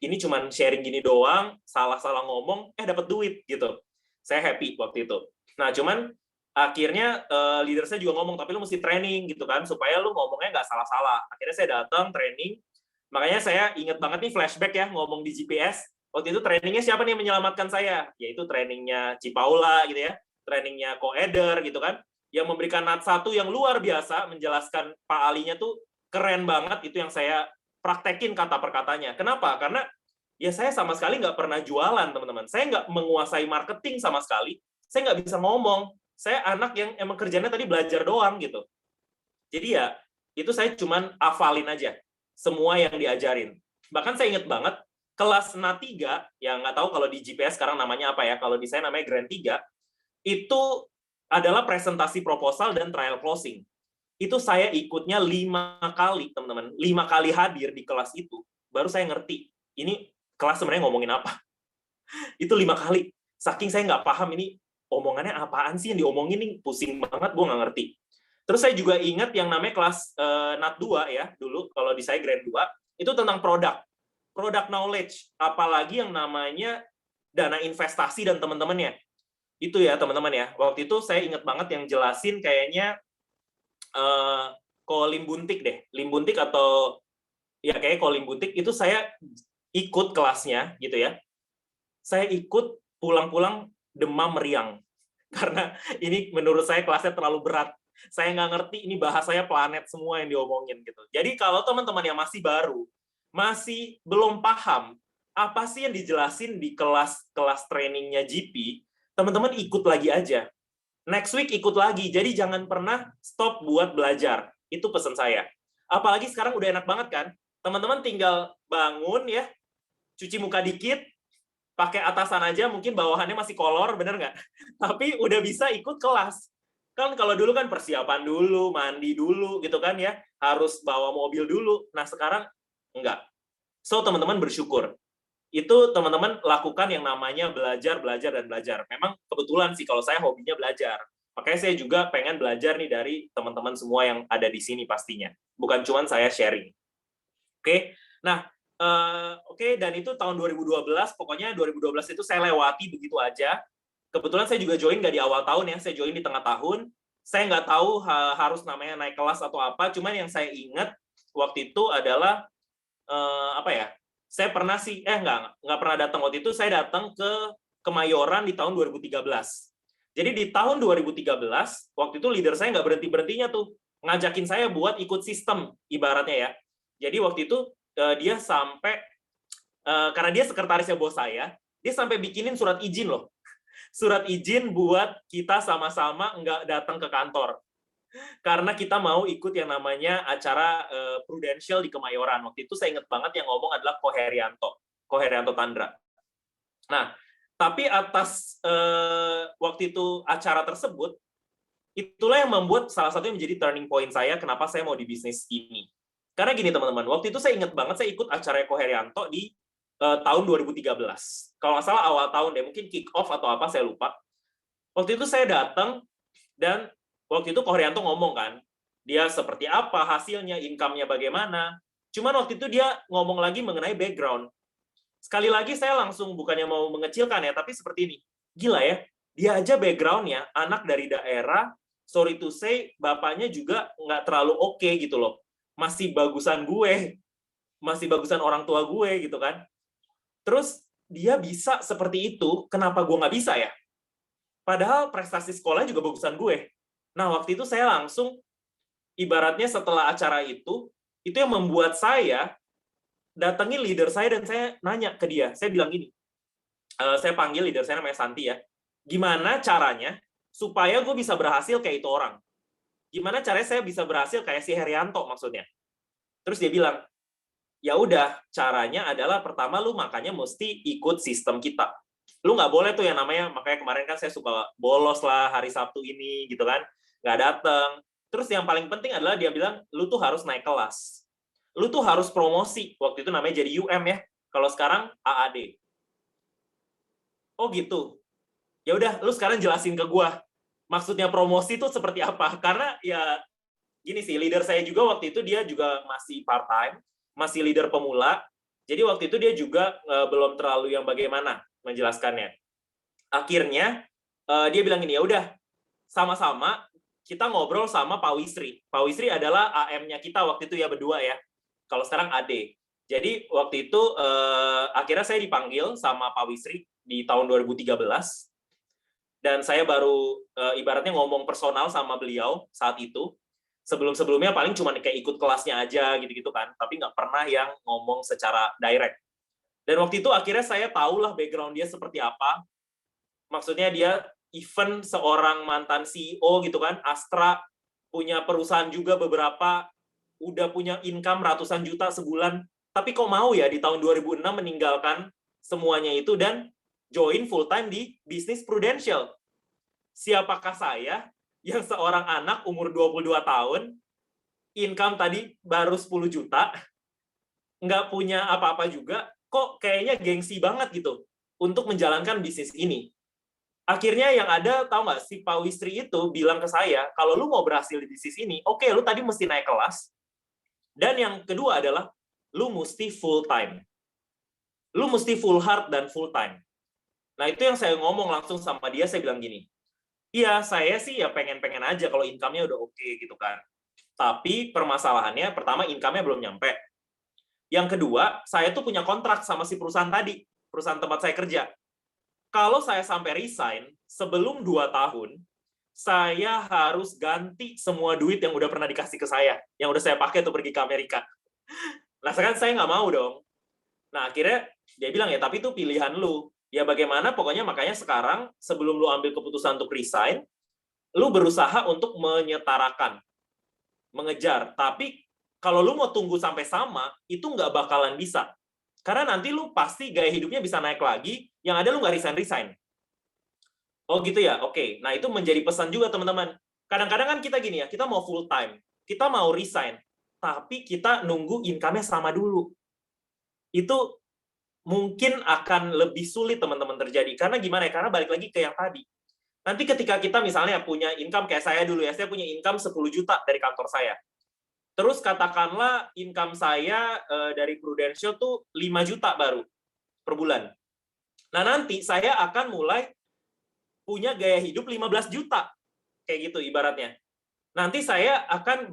ini cuman sharing gini doang, salah-salah ngomong, dapat duit gitu. Saya happy waktu itu. Nah, cuman akhirnya leader saya juga ngomong, tapi lu mesti training gitu kan, supaya lu ngomongnya nggak salah-salah. Akhirnya saya datang training, makanya saya inget banget nih flashback ya, ngomong di GPS. Waktu itu trainingnya siapa nih yang menyelamatkan saya? Yaitu trainingnya Cipaula gitu ya, trainingnya Ko Eder gitu kan, yang memberikan nat 1 yang luar biasa, menjelaskan Pak Alinya tuh keren banget, itu yang saya praktekin kata per katanya. Kenapa? Karena ya saya sama sekali nggak pernah jualan, teman-teman. Saya nggak menguasai marketing sama sekali. Saya nggak bisa ngomong. Saya anak yang emang kerjanya tadi belajar doang gitu. Jadi ya, itu saya cuman hafalin aja semua yang diajarin. Bahkan saya inget banget, kelas NAT 3, yang nggak tahu kalau di GPS sekarang namanya apa ya, kalau di saya namanya Grand 3, itu adalah presentasi proposal dan trial closing. Itu saya ikutnya 5 kali, teman-teman. 5 kali hadir di kelas itu, baru saya ngerti, ini kelas sebenarnya ngomongin apa. Itu 5 kali. Saking saya nggak paham ini, omongannya apaan sih yang diomongin nih, pusing banget, gue nggak ngerti. Terus saya juga ingat yang namanya kelas NAT 2 ya, dulu kalau di saya grade 2, itu tentang product knowledge, apalagi yang namanya dana investasi dan teman-temannya. Itu ya teman-teman ya, waktu itu saya ingat banget yang jelasin kayaknya Ko Limbuntik deh, Limbuntik atau ya kayak Ko Limbuntik, itu saya ikut kelasnya gitu ya. Saya ikut pulang-pulang demam meriang. Karena ini menurut saya kelasnya terlalu berat. Saya nggak ngerti ini bahasanya planet semua yang diomongin gitu. Jadi kalau teman-teman yang masih baru, masih belum paham apa sih yang dijelasin di kelas trainingnya GP, teman-teman ikut lagi aja. Next week ikut lagi. Jadi jangan pernah stop buat belajar. Itu pesan saya. Apalagi sekarang udah enak banget kan. Teman-teman tinggal bangun ya, cuci muka dikit, pakai atasan aja, mungkin bawahannya masih kolor, bener nggak? Tapi udah bisa ikut kelas. Kan kalau dulu kan persiapan dulu, mandi dulu, gitu kan ya, harus bawa mobil dulu. Nah sekarang enggak. So teman-teman bersyukur. Itu teman-teman lakukan yang namanya belajar, dan belajar. Memang kebetulan sih kalau saya hobinya belajar. Makanya saya juga pengen belajar nih dari teman-teman semua yang ada di sini pastinya. Bukan cuma saya sharing. Oke, nah dan itu tahun 2012, pokoknya 2012 itu saya lewati begitu aja. Kebetulan saya juga join nggak di awal tahun ya, saya join di tengah tahun. Saya nggak tahu harus namanya naik kelas atau apa, cuman yang saya ingat waktu itu adalah saya pernah sih, nggak pernah datang waktu itu, saya datang ke Kemayoran di tahun 2013. Jadi di tahun 2013, waktu itu leader saya nggak berhenti-berhentinya tuh, ngajakin saya buat ikut sistem, ibaratnya ya. Jadi waktu itu dia sampai, karena dia sekretarisnya bos saya, dia sampai bikinin surat izin loh. Surat izin buat kita sama-sama nggak datang ke kantor. Karena kita mau ikut yang namanya acara Prudential di Kemayoran. Waktu itu saya ingat banget yang ngomong adalah Ko Herianto Tandra. Nah, tapi atas waktu itu acara tersebut, itulah yang membuat salah satunya menjadi turning point saya kenapa saya mau di bisnis ini. Karena gini teman-teman, waktu itu saya ingat banget saya ikut acara Ko Herianto di tahun 2013. Kalau nggak salah awal tahun deh, mungkin kick off atau apa, saya lupa. Waktu itu saya datang, dan waktu itu Ko Herianto ngomong kan, dia seperti apa hasilnya, income-nya bagaimana. Cuman waktu itu dia ngomong lagi mengenai background. Sekali lagi saya langsung bukannya mau mengecilkan ya, tapi seperti ini. Gila ya, dia aja background-nya, anak dari daerah, sorry to say, bapaknya juga nggak terlalu oke gitu loh. Masih bagusan gue, masih bagusan orang tua gue gitu kan. Terus dia bisa seperti itu, kenapa gue nggak bisa ya? Padahal prestasi sekolah juga bagusan gue. Nah, waktu itu saya langsung, ibaratnya setelah acara itu yang membuat saya datengin leader saya dan saya nanya ke dia. Saya bilang gini, saya panggil leader saya namanya Santi ya. Gimana caranya supaya gue bisa berhasil kayak itu orang? Gimana caranya saya bisa berhasil kayak si Herianto maksudnya? Terus dia bilang, ya udah, caranya adalah pertama lu makanya mesti ikut sistem kita. Lu nggak boleh tuh yang namanya, makanya kemarin kan saya suka bolos lah hari Sabtu ini gitu kan, nggak datang. Terus yang paling penting adalah dia bilang, lu tuh harus naik kelas. Lu tuh harus promosi. Waktu itu namanya jadi UM ya. Kalau sekarang AAD. Oh gitu. Ya udah, lu sekarang jelasin ke gua. Maksudnya promosi itu seperti apa? Karena ya gini sih, leader saya juga waktu itu dia juga masih part time, masih leader pemula. Jadi waktu itu dia juga belum terlalu yang bagaimana menjelaskannya. Akhirnya dia bilang gini, ya udah sama-sama kita ngobrol sama Pak Wisri. Pak Wisri adalah AM-nya kita waktu itu ya berdua ya. Kalau sekarang AD. Jadi waktu itu akhirnya saya dipanggil sama Pak Wisri di tahun 2013. Dan saya baru ibaratnya ngomong personal sama beliau saat itu. Sebelum-sebelumnya paling cuma kayak ikut kelasnya aja gitu-gitu kan, tapi nggak pernah yang ngomong secara direct. Dan waktu itu akhirnya saya tahulah background dia seperti apa. Maksudnya dia even seorang mantan CEO gitu kan, Astra, punya perusahaan juga beberapa, udah punya income ratusan juta sebulan, tapi kok mau ya di tahun 2006 meninggalkan semuanya itu dan join full time di bisnis Prudential. Siapakah saya yang seorang anak umur 22 tahun, income tadi baru 10 juta, nggak punya apa-apa juga, kok kayaknya gengsi banget gitu untuk menjalankan bisnis ini. Akhirnya yang ada, tahu nggak, si Pak Wisri itu bilang ke saya, kalau lu mau berhasil di bisnis ini, oke, lu tadi mesti naik kelas, dan yang kedua adalah, lu mesti full time. Lu mesti full heart dan full time. Nah, itu yang saya ngomong langsung sama dia, saya bilang gini, iya, saya sih ya pengen-pengen aja kalau income-nya udah oke gitu kan. Tapi permasalahannya, pertama income-nya belum nyampe. Yang kedua, saya tuh punya kontrak sama si perusahaan tadi, perusahaan tempat saya kerja. Kalau saya sampai resign sebelum 2 tahun, saya harus ganti semua duit yang udah pernah dikasih ke saya, yang udah saya pakai tuh pergi ke Amerika. Nah, sekarang saya nggak mau dong. Nah, akhirnya dia bilang, ya tapi itu pilihan lu. Ya bagaimana, pokoknya makanya sekarang sebelum lu ambil keputusan untuk resign, lu berusaha untuk menyetarakan, mengejar. Tapi kalau lu mau tunggu sampai sama, itu nggak bakalan bisa. Karena nanti lu pasti gaya hidupnya bisa naik lagi, yang ada lu nggak resign-resign. Oh gitu ya, oke. Nah itu menjadi pesan juga teman-teman. Kadang-kadang kan kita gini ya, kita mau full time, kita mau resign, tapi kita nunggu income-nya sama dulu. Itu mungkin akan lebih sulit teman-teman terjadi. Karena gimana ya? Karena balik lagi ke yang tadi. Nanti ketika kita misalnya punya income kayak saya dulu ya, saya punya income 10 juta dari kantor saya. Terus katakanlah income saya dari Prudential tuh 5 juta baru per bulan. Nah nanti saya akan mulai punya gaya hidup 15 juta. Kayak gitu ibaratnya. Nanti saya akan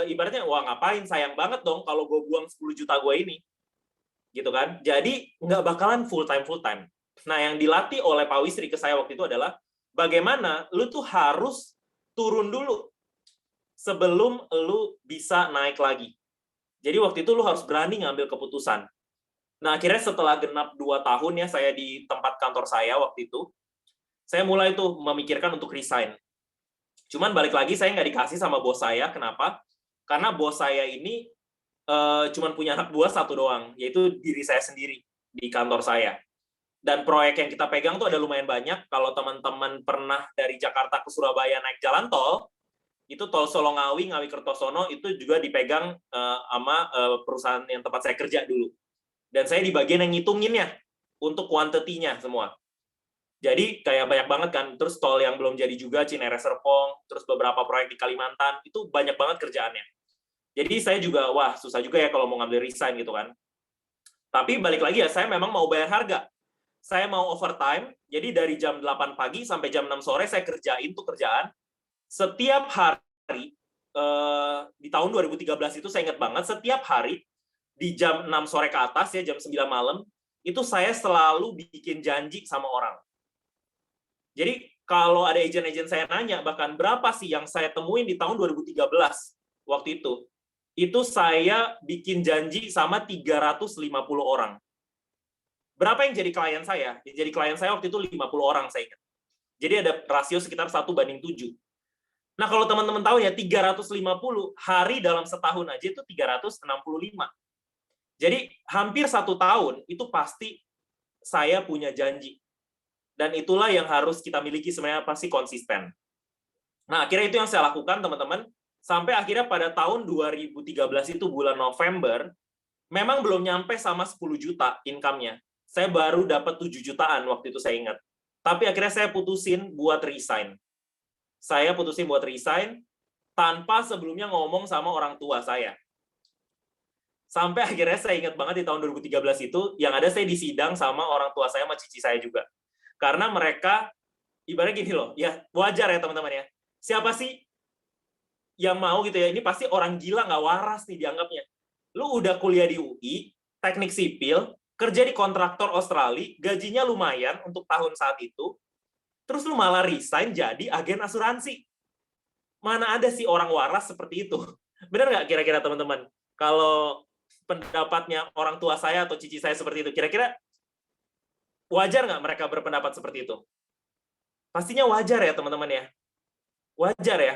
ibaratnya, wah ngapain, sayang banget dong kalau gue buang 10 juta gue ini. Gitu kan. Jadi nggak bakalan full time. Nah, yang dilatih oleh Pak Wisri ke saya waktu itu adalah bagaimana lu tuh harus turun dulu sebelum lu bisa naik lagi. Jadi waktu itu lu harus berani ngambil keputusan. Nah, akhirnya setelah genap 2 tahun ya saya di tempat kantor saya waktu itu, saya mulai tuh memikirkan untuk resign. Cuman balik lagi saya nggak dikasih sama bos saya. Kenapa? Karena bos saya ini cuman punya anak buah 1 doang, yaitu diri saya sendiri di kantor saya. Dan proyek yang kita pegang tuh ada lumayan banyak. Kalau teman-teman pernah dari Jakarta ke Surabaya naik jalan tol, itu tol Solongawi, Ngawi Kertosono, itu juga dipegang sama perusahaan yang tempat saya kerja dulu. Dan saya di bagian yang ngitunginnya, untuk kuantitinya semua. Jadi kayak banyak banget kan, terus tol yang belum jadi juga, Cinere Serpong, terus beberapa proyek di Kalimantan, itu banyak banget kerjaannya. Jadi saya juga, wah susah juga ya kalau mau ngambil resign gitu kan. Tapi balik lagi ya, saya memang mau bayar harga. Saya mau overtime, jadi dari jam 8 pagi sampai jam 6 sore saya kerjain tuh kerjaan. Setiap hari, di tahun 2013 itu saya ingat banget, setiap hari di jam 6 sore ke atas ya, jam 9 malam, itu saya selalu bikin janji sama orang. Jadi kalau ada agent-agent saya nanya, bahkan berapa sih yang saya temuin di tahun 2013 waktu itu saya bikin janji sama 350 orang. Berapa yang jadi klien saya? Yang jadi klien saya waktu itu 50 orang, saya ingat. Jadi ada rasio sekitar 1:7. Nah, kalau teman-teman tahu ya, 350 hari dalam setahun aja itu 365. Jadi hampir 1 tahun itu pasti saya punya janji. Dan itulah yang harus kita miliki sebenarnya, pasti konsisten. Nah, akhirnya itu yang saya lakukan, teman-teman. Sampai akhirnya pada tahun 2013 itu bulan November, memang belum nyampe sama 10 juta income-nya. Saya baru dapat 7 jutaan waktu itu, saya ingat. Tapi akhirnya saya putusin buat resign. Tanpa sebelumnya ngomong sama orang tua saya. Sampai akhirnya saya ingat banget di tahun 2013 itu, yang ada saya disidang sama orang tua saya sama cici saya juga. Karena mereka, ibaratnya gini loh, ya wajar ya teman-teman ya. Siapa sih yang mau gitu ya, ini pasti orang gila nggak waras nih dianggapnya. Lu udah kuliah di UI, teknik sipil, kerja di kontraktor Australia, gajinya lumayan untuk tahun saat itu, terus lu malah resign jadi agen asuransi. Mana ada sih orang waras seperti itu? Benar nggak kira-kira teman-teman? Kalau pendapatnya orang tua saya atau cici saya seperti itu, kira-kira wajar nggak mereka berpendapat seperti itu? Pastinya wajar ya teman-teman ya. Wajar ya.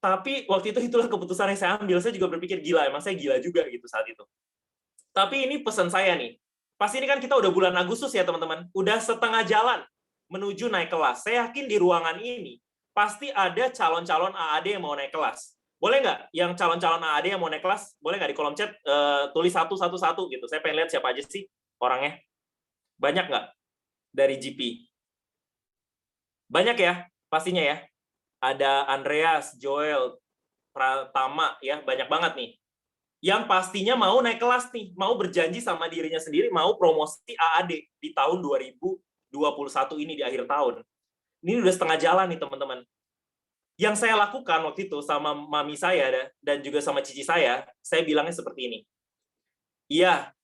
Tapi waktu itu itulah keputusan yang saya ambil. Saya juga berpikir, gila, emang saya gila juga gitu saat itu. Tapi ini pesan saya nih. Pasti ini kan kita udah bulan Agustus ya teman-teman. Udah setengah jalan menuju naik kelas. Saya yakin di ruangan ini pasti ada calon-calon AAD yang mau naik kelas. Boleh nggak yang calon-calon AAD yang mau naik kelas? Boleh nggak di kolom chat tulis satu-satu gitu. Saya pengen lihat siapa aja sih orangnya. Banyak nggak dari GP? Banyak ya, pastinya ya. Ada Andreas, Joel, Pratama, ya banyak banget nih. Yang pastinya mau naik kelas nih, mau berjanji sama dirinya sendiri, mau promosi AAD di tahun 2021 ini, di akhir tahun. Ini udah setengah jalan nih, teman-teman. Yang saya lakukan waktu itu sama mami saya dan juga sama cici saya bilangnya seperti ini. Iya,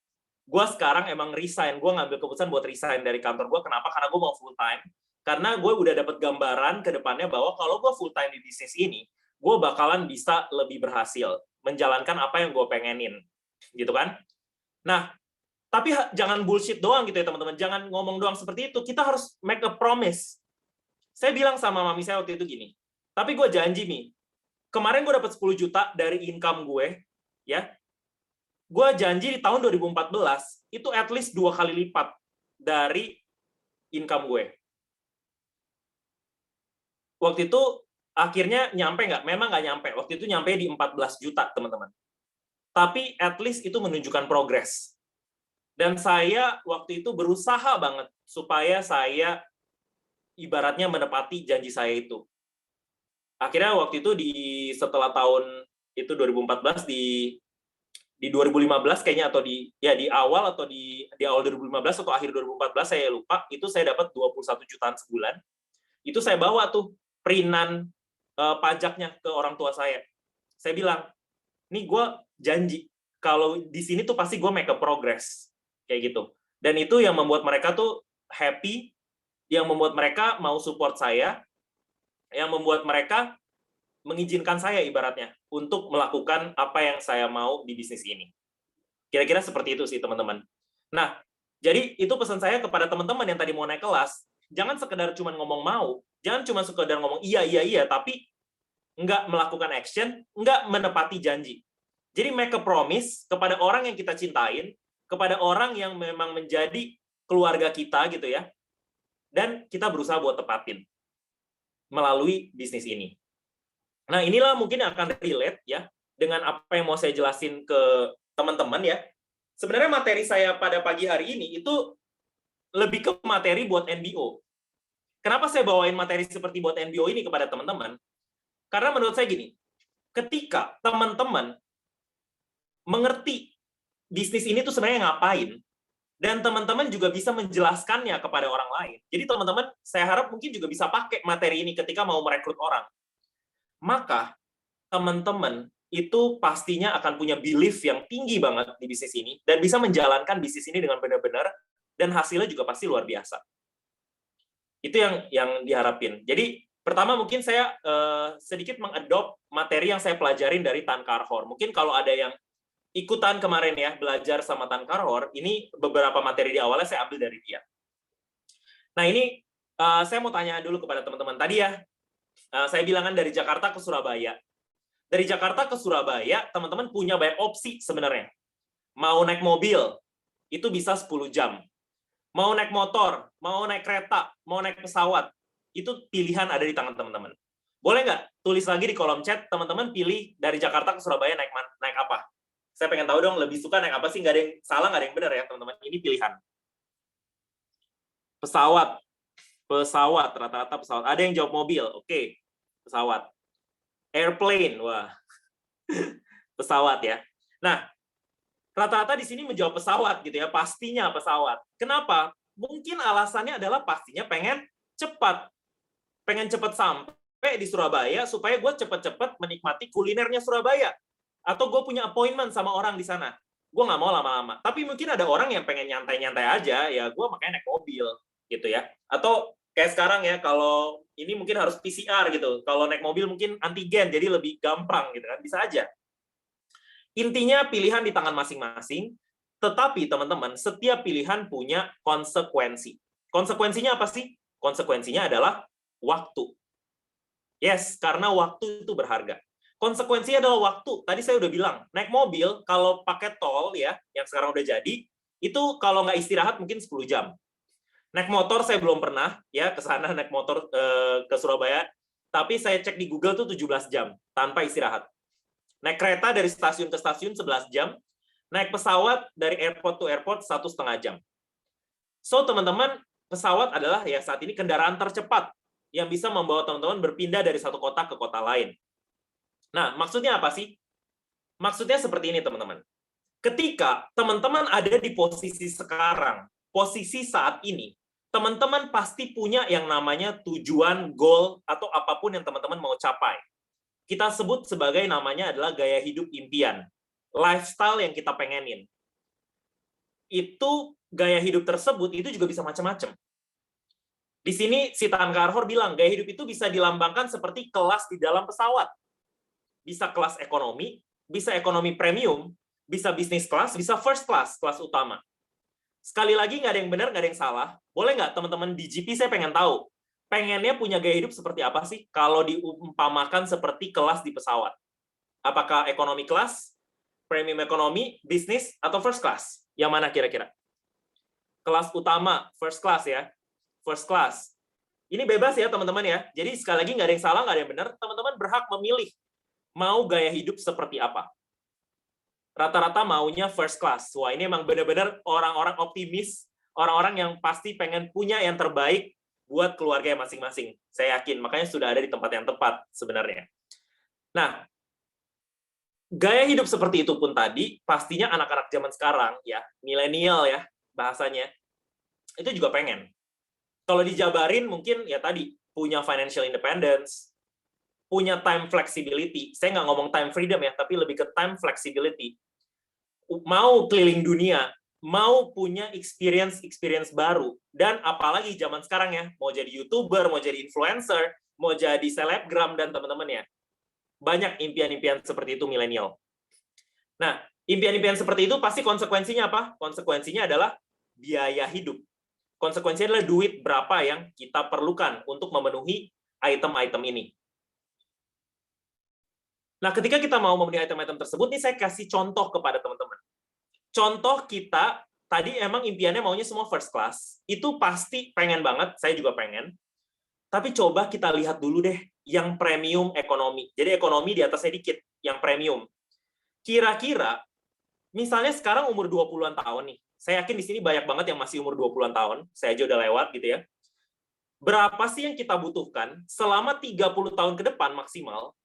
gue sekarang emang resign, gue ngambil keputusan buat resign dari kantor gue. Kenapa? Karena gue mau full time. Karena gue udah dapat gambaran ke depannya bahwa kalau gue full time di bisnis ini, gue bakalan bisa lebih berhasil menjalankan apa yang gue pengenin, gitu kan? Nah, tapi jangan bullshit doang gitu ya teman-teman, jangan ngomong doang seperti itu. Kita harus make a promise. Saya bilang sama mami saya waktu itu gini, tapi gue janji nih, kemarin gue dapat 10 juta dari income gue, ya. Gue janji di tahun 2014 itu at least 2 kali lipat dari income gue. Waktu itu akhirnya nyampe nggak? Memang nggak nyampe. Waktu itu nyampe di 14 juta, teman-teman. Tapi at least itu menunjukkan progres. Dan saya waktu itu berusaha banget supaya saya ibaratnya menepati janji saya itu. Akhirnya waktu itu setelah tahun itu 2014 di 2015 kayaknya, atau di awal atau di awal 2015 atau akhir 2014 saya lupa, itu saya dapat 21 jutaan sebulan. Itu saya bawa tuh perinan pajaknya ke orang tua saya. Saya bilang, nih gue janji kalau di sini tuh pasti gue make a progress kayak gitu. Dan itu yang membuat mereka tuh happy, yang membuat mereka mau support saya, yang membuat mereka mengizinkan saya ibaratnya untuk melakukan apa yang saya mau di bisnis ini. Kira-kira seperti itu sih teman-teman. Nah, jadi itu pesan saya kepada teman-teman yang tadi mau naik kelas, jangan sekedar cuma ngomong mau, jangan cuma sekedar ngomong iya, tapi nggak melakukan action, nggak menepati janji. Jadi make a promise kepada orang yang kita cintain, kepada orang yang memang menjadi keluarga kita gitu ya, dan kita berusaha buat tepatin melalui bisnis ini. Nah, inilah mungkin yang akan relate ya dengan apa yang mau saya jelasin ke teman-teman ya. Sebenarnya materi saya pada pagi hari ini itu lebih ke materi buat NBO. Kenapa saya bawain materi seperti buat NBO ini kepada teman-teman? Karena menurut saya gini, ketika teman-teman mengerti bisnis ini tuh sebenarnya ngapain, dan teman-teman juga bisa menjelaskannya kepada orang lain. Jadi teman-teman, saya harap mungkin juga bisa pakai materi ini ketika mau merekrut orang. Maka teman-teman itu pastinya akan punya belief yang tinggi banget di bisnis ini dan bisa menjalankan bisnis ini dengan benar-benar dan hasilnya juga pasti luar biasa. Itu yang diharapin. Jadi pertama mungkin saya sedikit mengadop materi yang saya pelajarin dari Tan Carhor. Mungkin kalau ada yang ikutan kemarin ya belajar sama Tan Carhor, ini beberapa materi di awalnya saya ambil dari dia. Nah ini saya mau tanya dulu kepada teman-teman tadi ya. Saya bilangan dari Jakarta ke Surabaya. Dari Jakarta ke Surabaya, teman-teman punya banyak opsi sebenarnya. Mau naik mobil, itu bisa 10 jam. Mau naik motor, mau naik kereta, mau naik pesawat, itu pilihan ada di tangan teman-teman. Boleh nggak tulis lagi di kolom chat, teman-teman pilih dari Jakarta ke Surabaya naik apa? Saya pengen tahu dong, lebih suka naik apa sih? Nggak ada yang salah, nggak ada yang benar ya, teman-teman. Ini pilihan. Pesawat, rata-rata pesawat. Ada yang jawab mobil, oke. Pesawat. Airplane, wah. Pesawat ya. Nah, rata-rata di sini menjawab pesawat gitu ya, pastinya pesawat. Kenapa? Mungkin alasannya adalah pastinya pengen cepat sampai di Surabaya supaya gue cepat-cepat menikmati kulinernya Surabaya. Atau gue punya appointment sama orang di sana. Gue nggak mau lama-lama. Tapi mungkin ada orang yang pengen nyantai-nyantai aja, ya gue makanya naik mobil gitu ya. Atau kayak sekarang ya, kalau ini mungkin harus PCR gitu. Kalau naik mobil mungkin antigen, jadi lebih gampang gitu kan, bisa aja. Intinya pilihan di tangan masing-masing, tetapi teman-teman, setiap pilihan punya konsekuensi. Konsekuensinya apa sih? Konsekuensinya adalah waktu. Yes, karena waktu itu berharga. Konsekuensinya adalah waktu. Tadi saya udah bilang, naik mobil, kalau pakai tol ya, yang sekarang udah jadi, itu kalau nggak istirahat mungkin 10 jam. Naik motor saya belum pernah ya ke sana naik motor ke Surabaya, tapi saya cek di Google tuh 17 jam tanpa istirahat. Naik kereta dari stasiun ke stasiun 11 jam, naik pesawat dari airport to airport 1,5 jam. So teman-teman, pesawat adalah ya saat ini kendaraan tercepat yang bisa membawa teman-teman berpindah dari satu kota ke kota lain. Nah, maksudnya apa sih? Maksudnya seperti ini teman-teman. Ketika teman-teman ada di posisi sekarang, posisi saat ini, teman-teman pasti punya yang namanya tujuan, goal, atau apapun yang teman-teman mau capai. Kita sebut sebagai namanya adalah gaya hidup impian. Lifestyle yang kita pengenin. Itu gaya hidup tersebut itu juga bisa macam-macam. Di sini si Tan Carhor bilang, gaya hidup itu bisa dilambangkan seperti kelas di dalam pesawat. Bisa kelas ekonomi, bisa ekonomi premium, bisa bisnis kelas, bisa first class, kelas utama. Sekali lagi, nggak ada yang benar, nggak ada yang salah. Boleh nggak teman-teman di GP, saya pengen tahu, pengennya punya gaya hidup seperti apa sih kalau diumpamakan seperti kelas di pesawat? Apakah ekonomi kelas, premium ekonomi, bisnis, atau first class? Yang mana kira-kira? Kelas utama, first class ya. First class. Ini bebas ya teman-teman ya. Jadi sekali lagi nggak ada yang salah, nggak ada yang benar. Teman-teman berhak memilih mau gaya hidup seperti apa. Rata-rata maunya first class. Wah, ini emang benar-benar orang-orang optimis, orang-orang yang pasti pengen punya yang terbaik buat keluarga masing-masing. Saya yakin, makanya sudah ada di tempat yang tepat sebenarnya. Nah, gaya hidup seperti itu pun tadi, pastinya anak-anak zaman sekarang, ya, milenial ya, bahasanya, itu juga pengen. Kalau dijabarin mungkin ya tadi, punya financial independence, punya time flexibility. Saya nggak ngomong time freedom ya, tapi lebih ke time flexibility. Mau keliling dunia, mau punya experience baru, dan apalagi zaman sekarang ya, mau jadi YouTuber, mau jadi influencer, mau jadi selebgram dan teman-teman ya. Banyak impian-impian seperti itu milenial. Nah, impian-impian seperti itu pasti konsekuensinya apa? Konsekuensinya adalah biaya hidup. Konsekuensinya adalah duit berapa yang kita perlukan untuk memenuhi item-item ini. Nah, ketika kita mau memenuhi item-item tersebut, nih saya kasih contoh kepada teman-teman. Contoh kita, tadi emang impiannya maunya semua first class, itu pasti pengen banget, saya juga pengen. Tapi coba kita lihat dulu deh, yang premium ekonomi. Jadi ekonomi di atasnya dikit, yang premium. Kira-kira, misalnya sekarang umur 20-an tahun nih, saya yakin di sini banyak banget yang masih umur 20-an tahun, saya aja udah lewat gitu ya. Berapa sih yang kita butuhkan selama 30 tahun ke depan maksimal,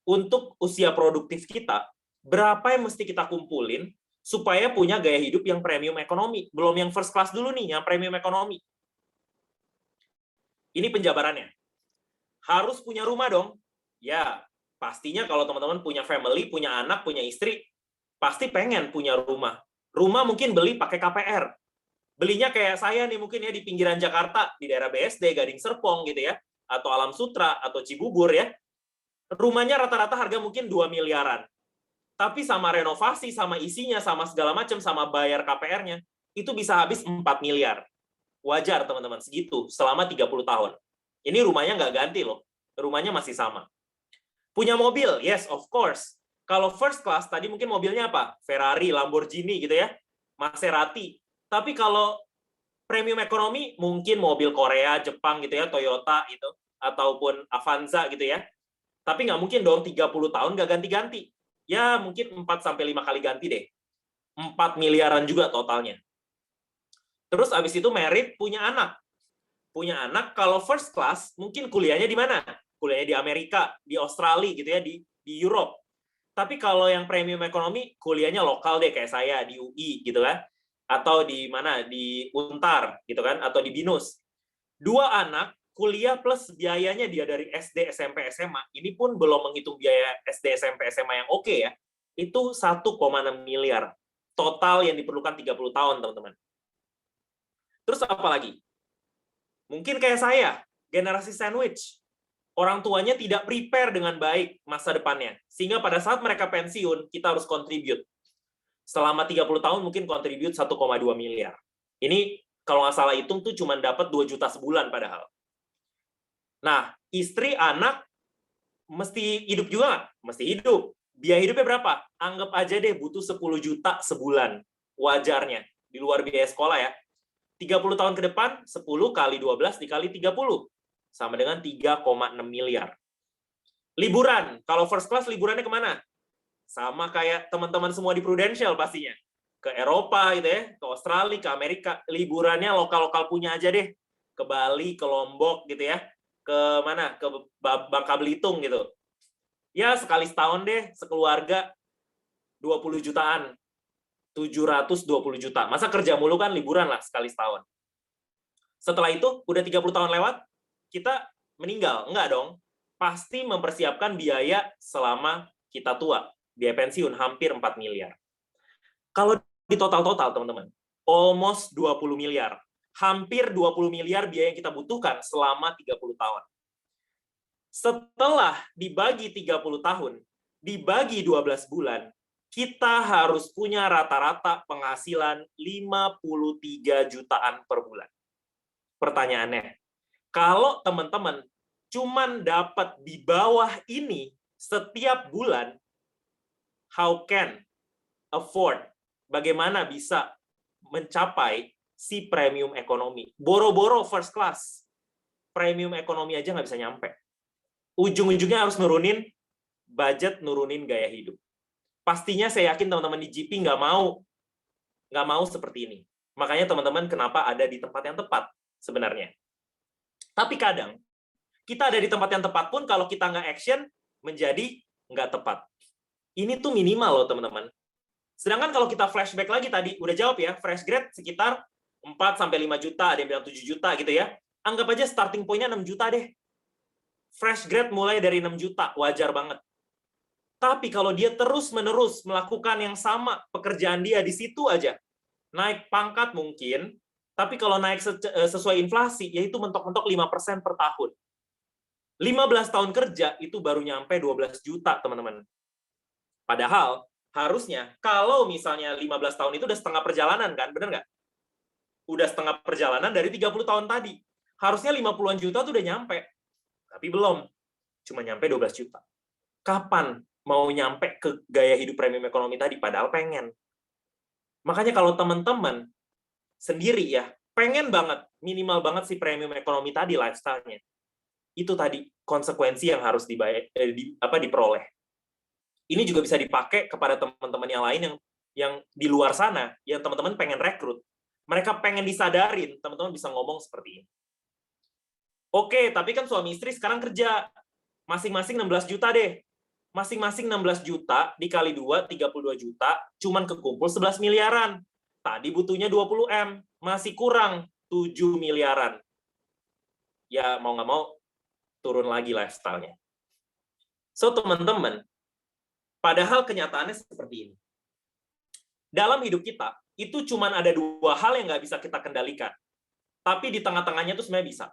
untuk usia produktif kita, berapa yang mesti kita kumpulin supaya punya gaya hidup yang premium ekonomi. Belum yang first class dulu nih, yang premium ekonomi. Ini penjabarannya. Harus punya rumah dong. Ya, pastinya kalau teman-teman punya family, punya anak, punya istri, pasti pengen punya rumah. Rumah mungkin beli pakai KPR. Belinya kayak saya nih mungkin ya di pinggiran Jakarta, di daerah BSD, Gading Serpong gitu ya, atau Alam Sutra, atau Cibubur ya. Rumahnya rata-rata harga mungkin 2 miliaran. Tapi sama renovasi, sama isinya, sama segala macam, sama bayar KPR-nya, itu bisa habis 4 miliar. Wajar teman-teman, segitu, selama 30 tahun. Ini rumahnya nggak ganti loh, rumahnya masih sama. Punya mobil, yes, of course. Kalau first class, tadi mungkin mobilnya apa? Ferrari, Lamborghini gitu ya, Maserati. Tapi kalau premium ekonomi, mungkin mobil Korea, Jepang gitu ya, Toyota itu, ataupun Avanza gitu ya. Tapi nggak mungkin dong 30 tahun nggak ganti-ganti. Ya mungkin 4-5 kali ganti deh. 4 miliaran juga totalnya. Terus abis itu merit, punya anak. Punya anak, kalau first class, mungkin kuliahnya di mana? Kuliahnya di Amerika, di Australia gitu ya, di Europe. Tapi kalau yang premium ekonomi, kuliahnya lokal deh, kayak saya, di UI gitu kan. Atau di mana? Di Untar gitu kan, atau di BINUS. 2 anak, kuliah plus biayanya dia dari SD, SMP, SMA, ini pun belum menghitung biaya SD, SMP, SMA yang oke ya, itu 1,6 miliar. Total yang diperlukan 30 tahun, teman-teman. Terus apa lagi? Mungkin kayak saya, generasi sandwich. Orang tuanya tidak prepare dengan baik masa depannya. Sehingga pada saat mereka pensiun, kita harus contribute. Selama 30 tahun mungkin contribute 1,2 miliar. Ini kalau nggak salah hitung tuh cuma dapat 2 juta sebulan padahal. Nah, istri, anak, mesti hidup juga nggak? Mesti hidup. Biaya hidupnya berapa? Anggap aja deh butuh 10 juta sebulan. Wajarnya. Di luar biaya sekolah ya. 30 tahun ke depan, 10 kali 12 dikali 30. Sama dengan 3,6 miliar. Liburan. Kalau first class, liburannya kemana? Sama kayak teman-teman semua di Prudential pastinya. Ke Eropa gitu ya, ke Australia, ke Amerika. Liburannya lokal-lokal punya aja deh. Ke Bali, ke Lombok gitu ya. Ke mana? Ke Bangka Belitung gitu. Ya, sekali setahun deh, sekeluarga 20 jutaan. 720 juta. Masa kerja mulu kan liburan lah sekali setahun. Setelah itu, udah 30 tahun lewat, kita meninggal. Enggak dong. Pasti mempersiapkan biaya selama kita tua. Biaya pensiun hampir 4 miliar. Kalau di total-total, teman-teman, almost 20 miliar. Hampir 20 miliar biaya yang kita butuhkan selama 30 tahun. Setelah dibagi 30 tahun, dibagi 12 bulan, kita harus punya rata-rata penghasilan 53 jutaan per bulan. Pertanyaannya, kalau teman-teman cuman dapat di bawah ini setiap bulan, how can afford? Bagaimana bisa mencapai si premium ekonomi? Boro-boro first class, premium ekonomi aja nggak bisa nyampe. Ujung-ujungnya harus nurunin budget, nurunin gaya hidup. Pastinya saya yakin teman-teman di GP nggak mau seperti ini. Makanya teman-teman kenapa ada di tempat yang tepat sebenarnya. Tapi kadang kita ada di tempat yang tepat pun kalau kita nggak action menjadi nggak tepat. Ini tuh minimal loh teman-teman. Sedangkan kalau kita flashback lagi tadi, udah jawab ya, fresh grade sekitar 4-5 juta, ada yang bilang 7 juta gitu ya. Anggap aja starting point-nya 6 juta deh. Fresh grade mulai dari 6 juta, wajar banget. Tapi kalau dia terus-menerus melakukan yang sama, pekerjaan dia di situ aja, naik pangkat mungkin, tapi kalau naik sesuai inflasi, yaitu mentok-mentok 5% per tahun. 15 tahun kerja, itu baru nyampe 12 juta, teman-teman. Padahal, harusnya, kalau misalnya 15 tahun itu udah setengah perjalanan, kan? Bener nggak? Udah setengah perjalanan dari 30 tahun tadi. Harusnya 50-an juta tuh udah nyampe. Tapi belum. Cuma nyampe 12 juta. Kapan mau nyampe ke gaya hidup premium ekonomi tadi? Padahal pengen. Makanya kalau teman-teman sendiri ya, pengen banget, minimal banget si premium ekonomi tadi lifestyle-nya. Itu tadi konsekuensi yang harus diperoleh. Ini juga bisa dipakai kepada teman-teman yang lain yang di luar sana, yang teman-teman pengen rekrut. Mereka pengen disadarin, teman-teman bisa ngomong seperti ini. Oke, tapi kan suami istri sekarang kerja. Masing-masing 16 juta deh. Masing-masing 16 juta dikali 2, 32 juta, cuman kekumpul 11 miliaran. Tadi butuhnya 20 M, masih kurang 7 miliaran. Ya, mau nggak mau, turun lagi lifestyle-nya. So, teman-teman, padahal kenyataannya seperti ini. dalam hidup kita, itu cuma ada dua hal yang nggak bisa kita kendalikan. Tapi di tengah-tengahnya itu sebenarnya bisa.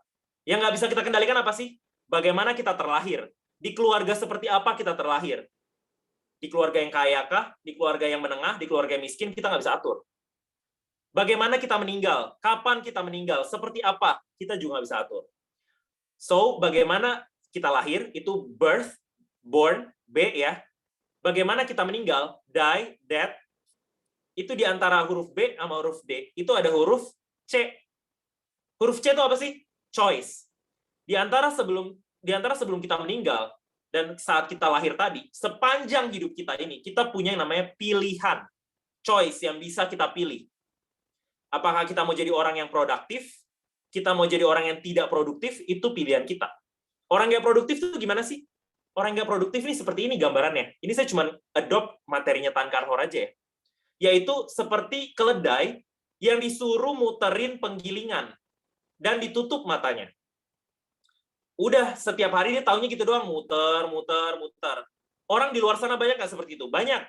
Yang nggak bisa kita kendalikan apa sih? Bagaimana kita terlahir? Di keluarga seperti apa kita terlahir? Di keluarga yang kaya kah? Di keluarga yang menengah? Di keluarga yang miskin? Kita nggak bisa atur. Bagaimana kita meninggal? Kapan kita meninggal? Seperti apa? Kita juga nggak bisa atur. So, bagaimana kita lahir? Itu birth, born, B ya. Bagaimana kita meninggal? Die, death. Itu di antara huruf B sama huruf D. Itu ada huruf C. Huruf C itu apa sih? Choice. Di antara sebelum kita meninggal dan saat kita lahir tadi, sepanjang hidup kita ini, kita punya yang namanya pilihan. Choice yang bisa kita pilih. Apakah kita mau jadi orang yang produktif, kita mau jadi orang yang tidak produktif, itu pilihan kita. Orang nggak produktif itu gimana sih? Orang nggak produktif ini seperti ini gambarannya. Ini saya cuma adopt materinya Tan Karhor aja ya. Yaitu seperti keledai yang disuruh muterin penggilingan dan ditutup matanya. Udah setiap hari dia taunya gitu doang, muter. Orang di luar sana banyak nggak seperti itu? Banyak.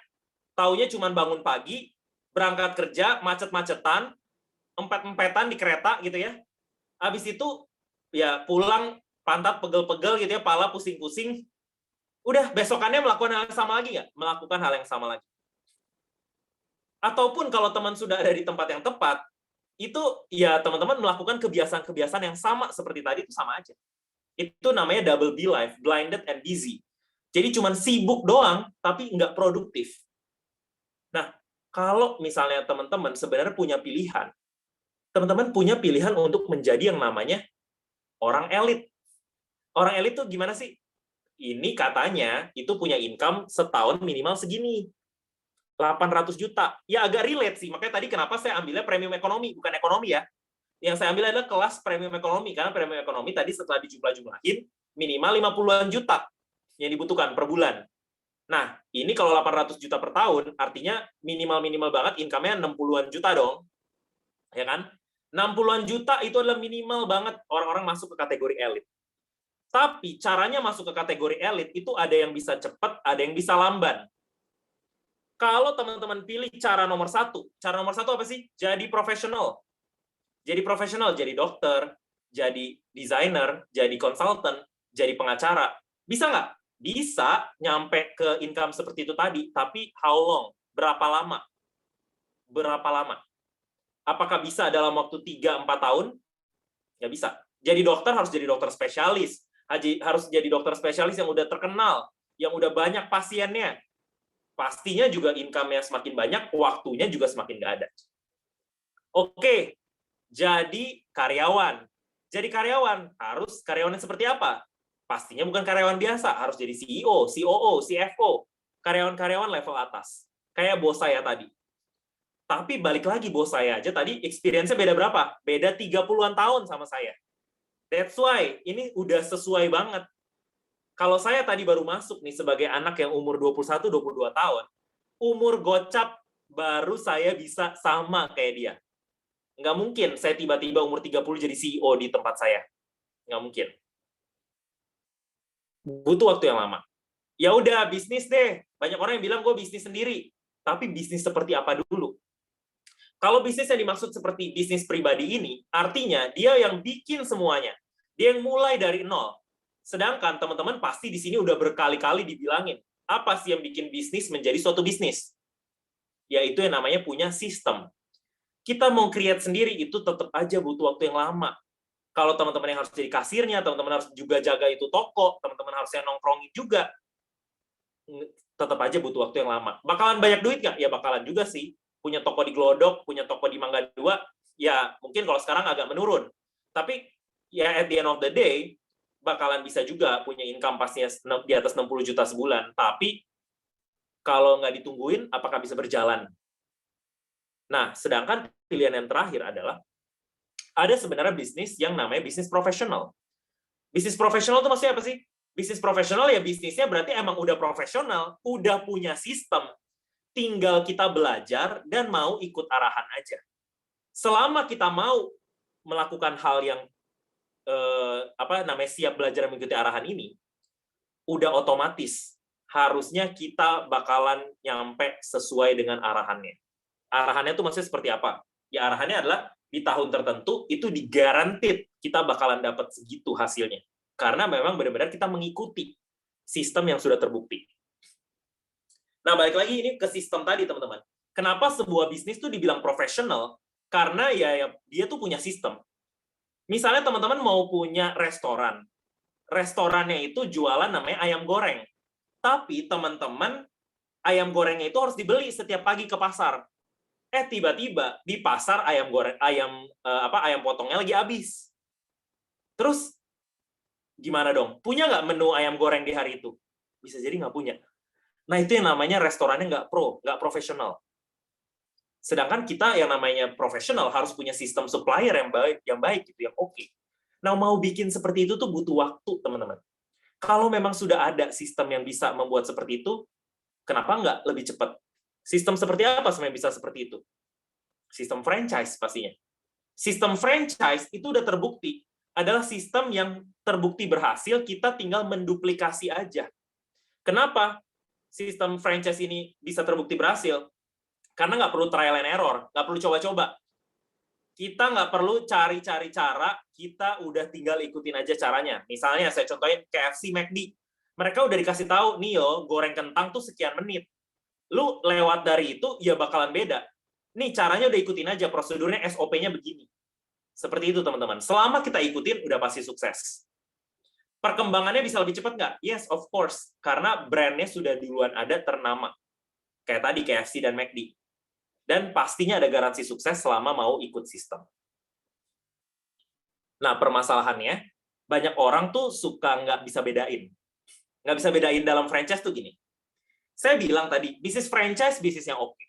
Taunya cuma bangun pagi, berangkat kerja, macet-macetan, empet-empetan di kereta gitu ya. Habis itu ya pulang pantat pegel-pegel gitu ya, pala pusing-pusing. Udah besokannya melakukan hal yang sama lagi nggak? Melakukan hal yang sama lagi. Ataupun kalau teman sudah ada di tempat yang tepat, itu ya teman-teman melakukan kebiasaan-kebiasaan yang sama seperti tadi itu sama aja. Itu namanya double B life, blinded and busy. Jadi cuma sibuk doang, tapi nggak produktif. Nah, kalau misalnya teman-teman sebenarnya punya pilihan, teman-teman punya pilihan untuk menjadi yang namanya orang elit. Orang elit tuh gimana sih? Ini katanya itu punya income setahun minimal segini. 800 juta. Ya agak relate sih. Makanya tadi kenapa saya ambilnya premium ekonomi, bukan ekonomi ya. Yang saya ambil adalah kelas premium ekonomi. Karena premium ekonomi tadi setelah dijumlah-jumlahin, minimal 50-an juta yang dibutuhkan per bulan. Nah, ini kalau 800 juta per tahun, artinya minimal-minimal banget income-nya 60-an juta dong. Ya kan? 60-an juta itu adalah minimal banget orang-orang masuk ke kategori elit. Tapi caranya masuk ke kategori elit itu ada yang bisa cepat, ada yang bisa lamban. Kalau teman-teman pilih cara nomor satu apa sih? Jadi profesional. Jadi profesional, jadi dokter, jadi desainer, jadi konsultan, jadi pengacara. Bisa nggak? Bisa nyampe ke income seperti itu tadi, tapi how long? Berapa lama? Berapa lama? Apakah bisa dalam waktu 3-4 tahun? Nggak bisa. Jadi dokter harus jadi dokter spesialis. Harus jadi dokter spesialis yang udah terkenal, yang udah banyak pasiennya. Pastinya juga income-nya semakin banyak, waktunya juga semakin nggak ada. Oke, jadi karyawan. Jadi karyawan, harus karyawannya seperti apa? Pastinya bukan karyawan biasa, harus jadi CEO, COO, CFO, karyawan-karyawan level atas. Kayak bos saya tadi. Tapi balik lagi bos saya aja tadi, experience-nya beda berapa? Beda 30-an tahun sama saya. That's why, ini udah sesuai banget. Kalau saya tadi baru masuk nih sebagai anak yang umur 21-22 tahun, umur gocap baru saya bisa sama kayak dia. Nggak mungkin saya tiba-tiba umur 30 jadi CEO di tempat saya. Nggak mungkin. Butuh waktu yang lama. Ya udah, bisnis deh. Banyak orang yang bilang gue bisnis sendiri. Tapi bisnis seperti apa dulu? Kalau bisnis yang dimaksud seperti bisnis pribadi ini, artinya dia yang bikin semuanya. Dia yang mulai dari nol. Sedangkan teman-teman pasti di sini udah berkali-kali dibilangin, apa sih yang bikin bisnis menjadi suatu bisnis? Yaitu yang namanya punya sistem. Kita mau create sendiri itu tetap aja butuh waktu yang lama. Kalau teman-teman yang harus jadi kasirnya, teman-teman harus juga jaga itu toko, teman-teman harusnya nongkrongin juga, tetap aja butuh waktu yang lama. Bakalan banyak duit nggak? Ya bakalan juga sih. Punya toko di Glodok, punya toko di Mangga 2, ya mungkin kalau sekarang agak menurun. Tapi ya at the end of the day, bakalan bisa juga punya income pastinya di atas 60 juta sebulan. Tapi kalau nggak ditungguin, apakah bisa berjalan? Nah, sedangkan pilihan yang terakhir adalah ada sebenarnya bisnis yang namanya bisnis profesional. Bisnis profesional itu maksudnya apa sih? Bisnis profesional ya bisnisnya berarti emang udah profesional, udah punya sistem. Tinggal kita belajar dan mau ikut arahan aja. Selama kita mau melakukan hal yang siap belajar mengikuti arahan ini, udah otomatis harusnya kita bakalan nyampe sesuai dengan arahannya. Arahannya tuh maksudnya seperti apa? Ya arahannya adalah di tahun tertentu itu digarantit kita bakalan dapat segitu hasilnya. Karena memang benar-benar kita mengikuti sistem yang sudah terbukti. Nah, balik lagi ini ke sistem tadi, teman-teman. Kenapa sebuah bisnis tuh dibilang profesional? Karena ya dia tuh punya sistem. Misalnya teman-teman mau punya restoran. Restorannya itu jualan namanya ayam goreng. Tapi teman-teman ayam gorengnya itu harus dibeli setiap pagi ke pasar. Tiba-tiba di pasar ayam potongnya lagi habis. Terus gimana dong? Punya nggak menu ayam goreng di hari itu? Bisa jadi nggak punya. Nah, itu yang namanya restorannya nggak profesional. Sedangkan kita yang namanya profesional harus punya sistem supplier yang baik gitu, yang oke. Nah, mau bikin seperti itu tuh butuh waktu, teman-teman. Kalau memang sudah ada sistem yang bisa membuat seperti itu, kenapa nggak lebih cepat? Sistem seperti apa sebenarnya bisa seperti itu? Sistem franchise pastinya. Sistem franchise itu udah terbukti. Adalah sistem yang terbukti berhasil, kita tinggal menduplikasi aja. Kenapa sistem franchise ini bisa terbukti berhasil? Karena nggak perlu trial and error, nggak perlu coba-coba. Kita nggak perlu cari-cari cara, kita udah tinggal ikutin aja caranya. Misalnya, saya contohin KFC, McD. Mereka udah dikasih tahu, nih yo, goreng kentang tuh sekian menit. Lu lewat dari itu, ya bakalan beda. Nih, caranya udah ikutin aja, prosedurnya SOP-nya begini. Seperti itu, teman-teman. Selama kita ikutin, udah pasti sukses. Perkembangannya bisa lebih cepat nggak? Yes, of course. Karena brand-nya sudah duluan ada ternama. Kayak tadi, KFC dan McD. Dan pastinya ada garansi sukses selama mau ikut sistem. Nah, permasalahannya, banyak orang tuh suka nggak bisa bedain. Nggak bisa bedain dalam franchise tuh gini. Saya bilang tadi, bisnis franchise bisnis yang oke.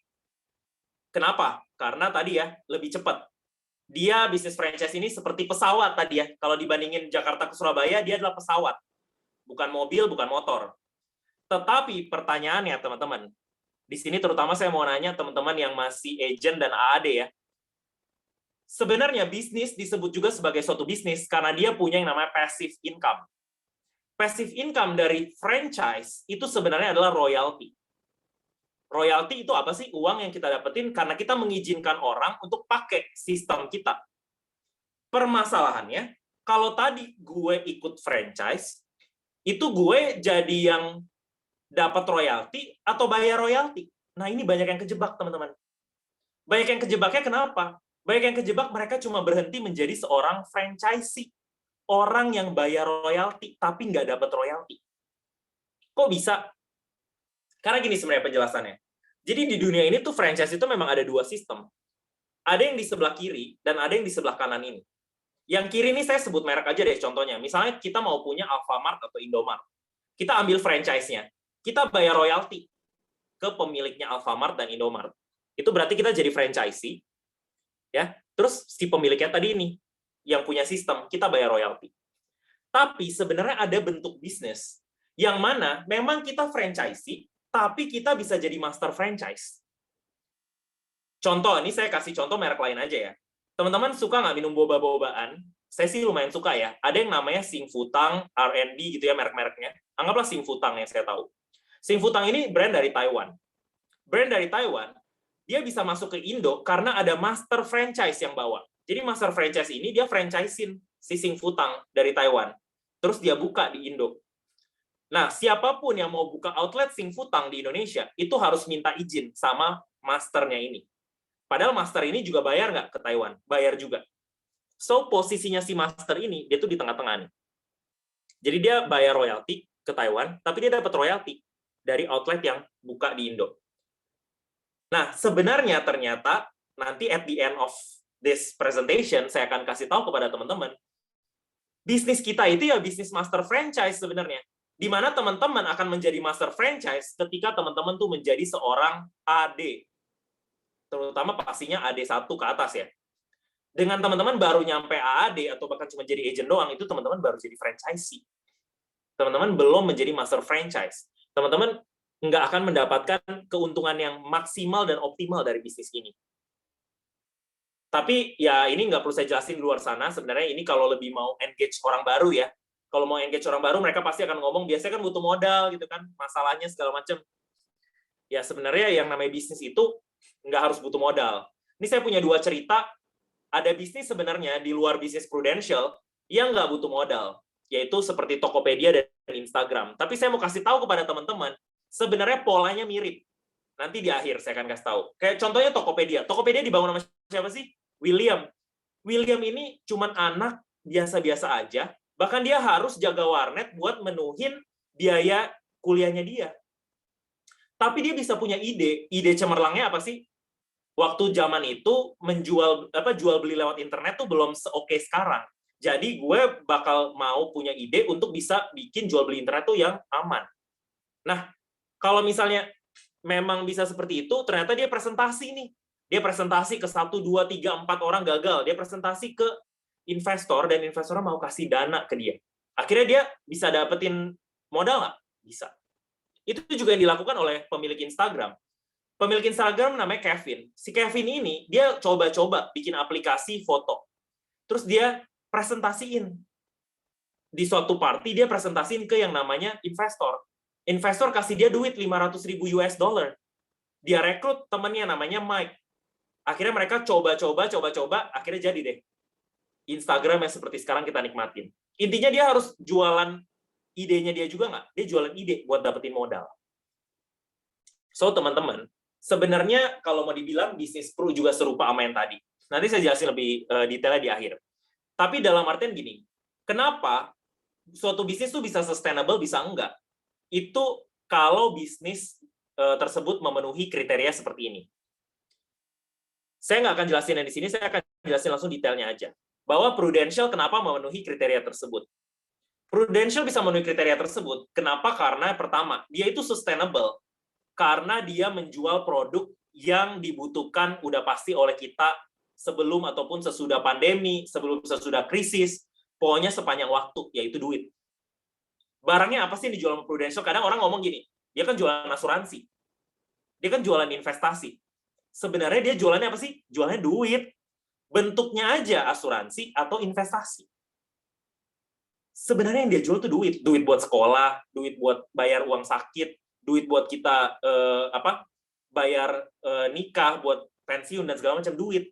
Kenapa? Karena tadi ya, lebih cepat. Dia bisnis franchise ini seperti pesawat tadi ya. Kalau dibandingin Jakarta ke Surabaya, dia adalah pesawat. Bukan mobil, bukan motor. Tetapi pertanyaannya, teman-teman, di sini terutama saya mau nanya teman-teman yang masih agent dan AAD ya. Sebenarnya bisnis disebut juga sebagai suatu bisnis karena dia punya yang namanya passive income. Passive income dari franchise itu sebenarnya adalah royalty. Royalty itu apa sih? Uang yang kita dapetin karena kita mengizinkan orang untuk pakai sistem kita. Permasalahannya, kalau tadi gue ikut franchise, itu gue jadi yang dapat royalti atau bayar royalti. Nah, ini banyak yang kejebak, teman-teman. Banyak yang kejebaknya kenapa? Banyak yang kejebak mereka cuma berhenti menjadi seorang franchisee. Orang yang bayar royalti, tapi nggak dapat royalti. Kok bisa? Karena gini sebenarnya penjelasannya. Jadi di dunia ini tuh franchise itu memang ada dua sistem. Ada yang di sebelah kiri, dan ada yang di sebelah kanan ini. Yang kiri ini saya sebut merek aja deh contohnya. Misalnya kita mau punya Alfamart atau Indomart. Kita ambil franchise-nya. Kita bayar royalti ke pemiliknya Alfamart dan Indomart. Itu berarti kita jadi franchisee, ya. Terus si pemiliknya tadi ini yang punya sistem, kita bayar royalti. Tapi sebenarnya ada bentuk bisnis yang mana memang kita franchisee, tapi kita bisa jadi master franchise. Contoh, ini saya kasih contoh merek lain aja ya. Teman-teman suka nggak minum boba-bobaan? Saya sih lumayan suka ya. Ada yang namanya Sing Futang, R&D gitu ya merek-mereknya. Anggaplah Sing Futang yang saya tahu. Sing Futang ini brand dari Taiwan. Brand dari Taiwan, dia bisa masuk ke Indo karena ada master franchise yang bawa. Jadi master franchise ini dia franchisein si Sing Futang dari Taiwan. Terus dia buka di Indo. Nah, siapapun yang mau buka outlet Sing Futang di Indonesia, itu harus minta izin sama masternya ini. Padahal master ini juga bayar nggak ke Taiwan? Bayar juga. So, posisinya si master ini, dia tuh di tengah-tengah nih. Jadi dia bayar royalti ke Taiwan, tapi dia dapat royalti dari outlet yang buka di Indo. Nah, sebenarnya ternyata nanti at the end of this presentation, saya akan kasih tahu kepada teman-teman, bisnis kita itu ya bisnis master franchise sebenarnya. Di mana teman-teman akan menjadi master franchise ketika teman-teman tuh menjadi seorang AD. Terutama pastinya AD1 ke atas ya. Dengan teman-teman baru nyampe AAD atau bahkan cuma jadi agent doang, itu teman-teman baru jadi franchisee. Teman-teman belum menjadi master franchise. Teman-teman nggak akan mendapatkan keuntungan yang maksimal dan optimal dari bisnis ini. Tapi ya ini nggak perlu saya jelasin di luar sana, sebenarnya ini kalau lebih mau engage orang baru ya. Kalau mau engage orang baru, mereka pasti akan ngomong, biasanya kan butuh modal gitu kan, masalahnya segala macam. Ya sebenarnya yang namanya bisnis itu nggak harus butuh modal. Ini saya punya 2 cerita, ada bisnis sebenarnya di luar bisnis Prudential yang nggak butuh modal, yaitu seperti Tokopedia dan Instagram. Tapi saya mau kasih tahu kepada teman-teman, sebenarnya polanya mirip. Nanti di akhir saya akan kasih tahu. Kayak contohnya Tokopedia. Tokopedia dibangun sama siapa sih? William. William ini cuman anak biasa-biasa aja, bahkan dia harus jaga warnet buat menuhin biaya kuliahnya dia. Tapi dia bisa punya ide cemerlangnya apa sih? Waktu zaman itu jual beli lewat internet tuh belum seoke sekarang. Jadi gue bakal mau punya ide untuk bisa bikin jual beli internet tuh yang aman. Nah, kalau misalnya memang bisa seperti itu, ternyata dia presentasi nih. Dia presentasi ke 1, 2, 3, 4 orang gagal. Dia presentasi ke investor, dan investornya mau kasih dana ke dia. Akhirnya dia bisa dapetin modal nggak? Bisa. Itu juga yang dilakukan oleh pemilik Instagram. Pemilik Instagram namanya Kevin. Si Kevin ini, dia coba-coba bikin aplikasi foto. Terus dia presentasiin. Di suatu party, dia presentasiin ke yang namanya investor. Investor kasih dia duit 500.000 US dollar. Dia rekrut temennya namanya Mike. Akhirnya mereka coba-coba, akhirnya jadi deh. Instagram yang seperti sekarang kita nikmatin. Intinya dia harus jualan idenya dia juga nggak? Dia jualan ide buat dapetin modal. So, teman-teman, sebenarnya kalau mau dibilang bisnis pro juga serupa sama yang tadi. Nanti saya jelasin lebih detailnya di akhir. Tapi dalam artian gini, kenapa suatu bisnis tuh bisa sustainable, bisa enggak? Itu kalau bisnis tersebut memenuhi kriteria seperti ini. Saya nggak akan jelasin yang di sini, saya akan jelasin langsung detailnya aja. Bahwa Prudential kenapa memenuhi kriteria tersebut. Prudential bisa memenuhi kriteria tersebut, kenapa? Karena pertama, dia itu sustainable. Karena dia menjual produk yang dibutuhkan udah pasti oleh kita sebelum ataupun sesudah pandemi, sebelum sesudah krisis, pokoknya sepanjang waktu, yaitu duit. Barangnya apa sih yang dijual sama Prudential? Kadang orang ngomong gini, dia kan jualan asuransi, dia kan jualan investasi. Sebenarnya dia jualannya apa sih? Jualannya duit. Bentuknya aja asuransi atau investasi. Sebenarnya yang dia jual tuh duit. Duit buat sekolah, duit buat bayar uang sakit, duit buat kita bayar nikah, buat pensiun, dan segala macam duit.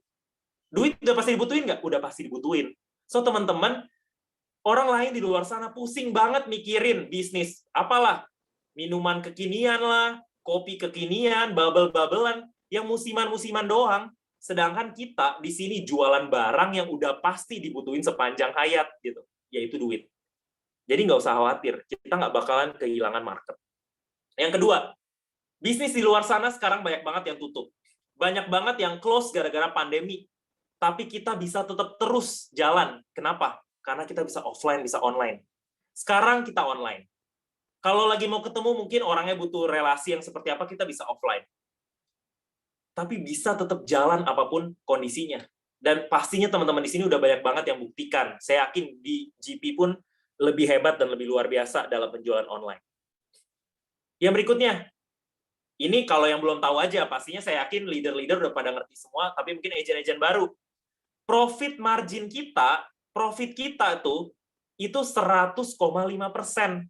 Duit udah pasti dibutuhin nggak? Udah pasti dibutuhin. So, teman-teman, orang lain di luar sana pusing banget mikirin bisnis. Apalah, minuman kekinian lah, kopi kekinian, bubble-bubblean, yang musiman-musiman doang. Sedangkan kita di sini jualan barang yang udah pasti dibutuhin sepanjang hayat, gitu, yaitu duit. Jadi nggak usah khawatir, kita nggak bakalan kehilangan market. Yang kedua, bisnis di luar sana sekarang banyak banget yang tutup. Banyak banget yang close gara-gara pandemi. Tapi kita bisa tetap terus jalan. Kenapa? Karena kita bisa offline, bisa online. Sekarang kita online. Kalau lagi mau ketemu, mungkin orangnya butuh relasi yang seperti apa, kita bisa offline. Tapi bisa tetap jalan apapun kondisinya. Dan pastinya teman-teman di sini udah banyak banget yang buktikan. Saya yakin di GP pun lebih hebat dan lebih luar biasa dalam penjualan online. Yang berikutnya, ini kalau yang belum tahu aja, pastinya saya yakin leader-leader udah pada ngerti semua, tapi mungkin agent-agent baru. Profit margin kita, profit kita tuh, itu 100,5%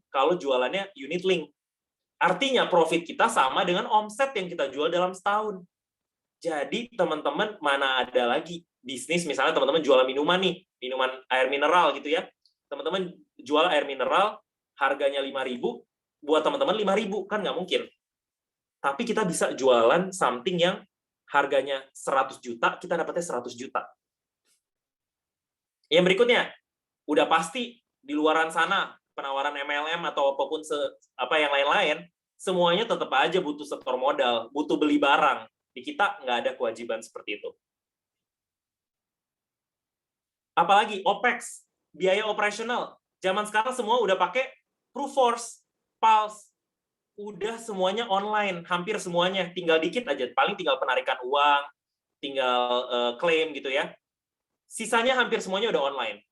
kalau jualannya unit link. Artinya profit kita sama dengan omset yang kita jual dalam setahun. Jadi teman-teman, mana ada lagi bisnis, misalnya teman-teman jualan minuman nih, minuman air mineral gitu ya. Teman-teman jual air mineral, harganya 5.000, buat teman-teman 5.000, kan nggak mungkin. Tapi kita bisa jualan something yang harganya 100 juta, kita dapatnya 100 juta. Yang berikutnya, udah pasti di luaran sana, penawaran MLM atau apapun yang lain-lain, semuanya tetap aja butuh setor modal, butuh beli barang. Di kita nggak ada kewajiban seperti itu. Apalagi OPEX, biaya operasional. Zaman sekarang semua udah pakai Proofforce, Pulse, udah semuanya online, hampir semuanya. Tinggal dikit aja, paling tinggal penarikan uang, tinggal klaim gitu ya. Sisanya hampir semuanya udah online.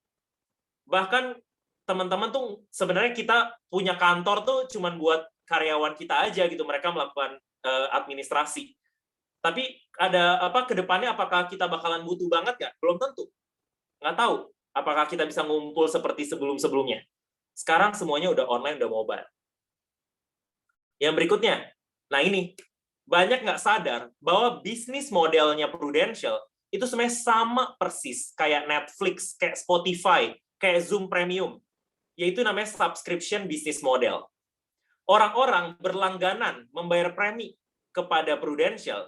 Bahkan teman-teman tuh sebenarnya kita punya kantor tuh cuman buat karyawan kita aja gitu, mereka melakukan administrasi. Tapi ada ke depannya apakah kita bakalan butuh banget nggak? Belum tentu. Nggak tahu apakah kita bisa ngumpul seperti sebelum-sebelumnya. Sekarang semuanya udah online, udah mobile. Yang berikutnya, nah ini, banyak nggak sadar bahwa bisnis modelnya Prudential itu sebenarnya sama persis kayak Netflix, kayak Spotify, kayak Zoom Premium, yaitu namanya subscription business model. Orang-orang berlangganan membayar premi kepada Prudential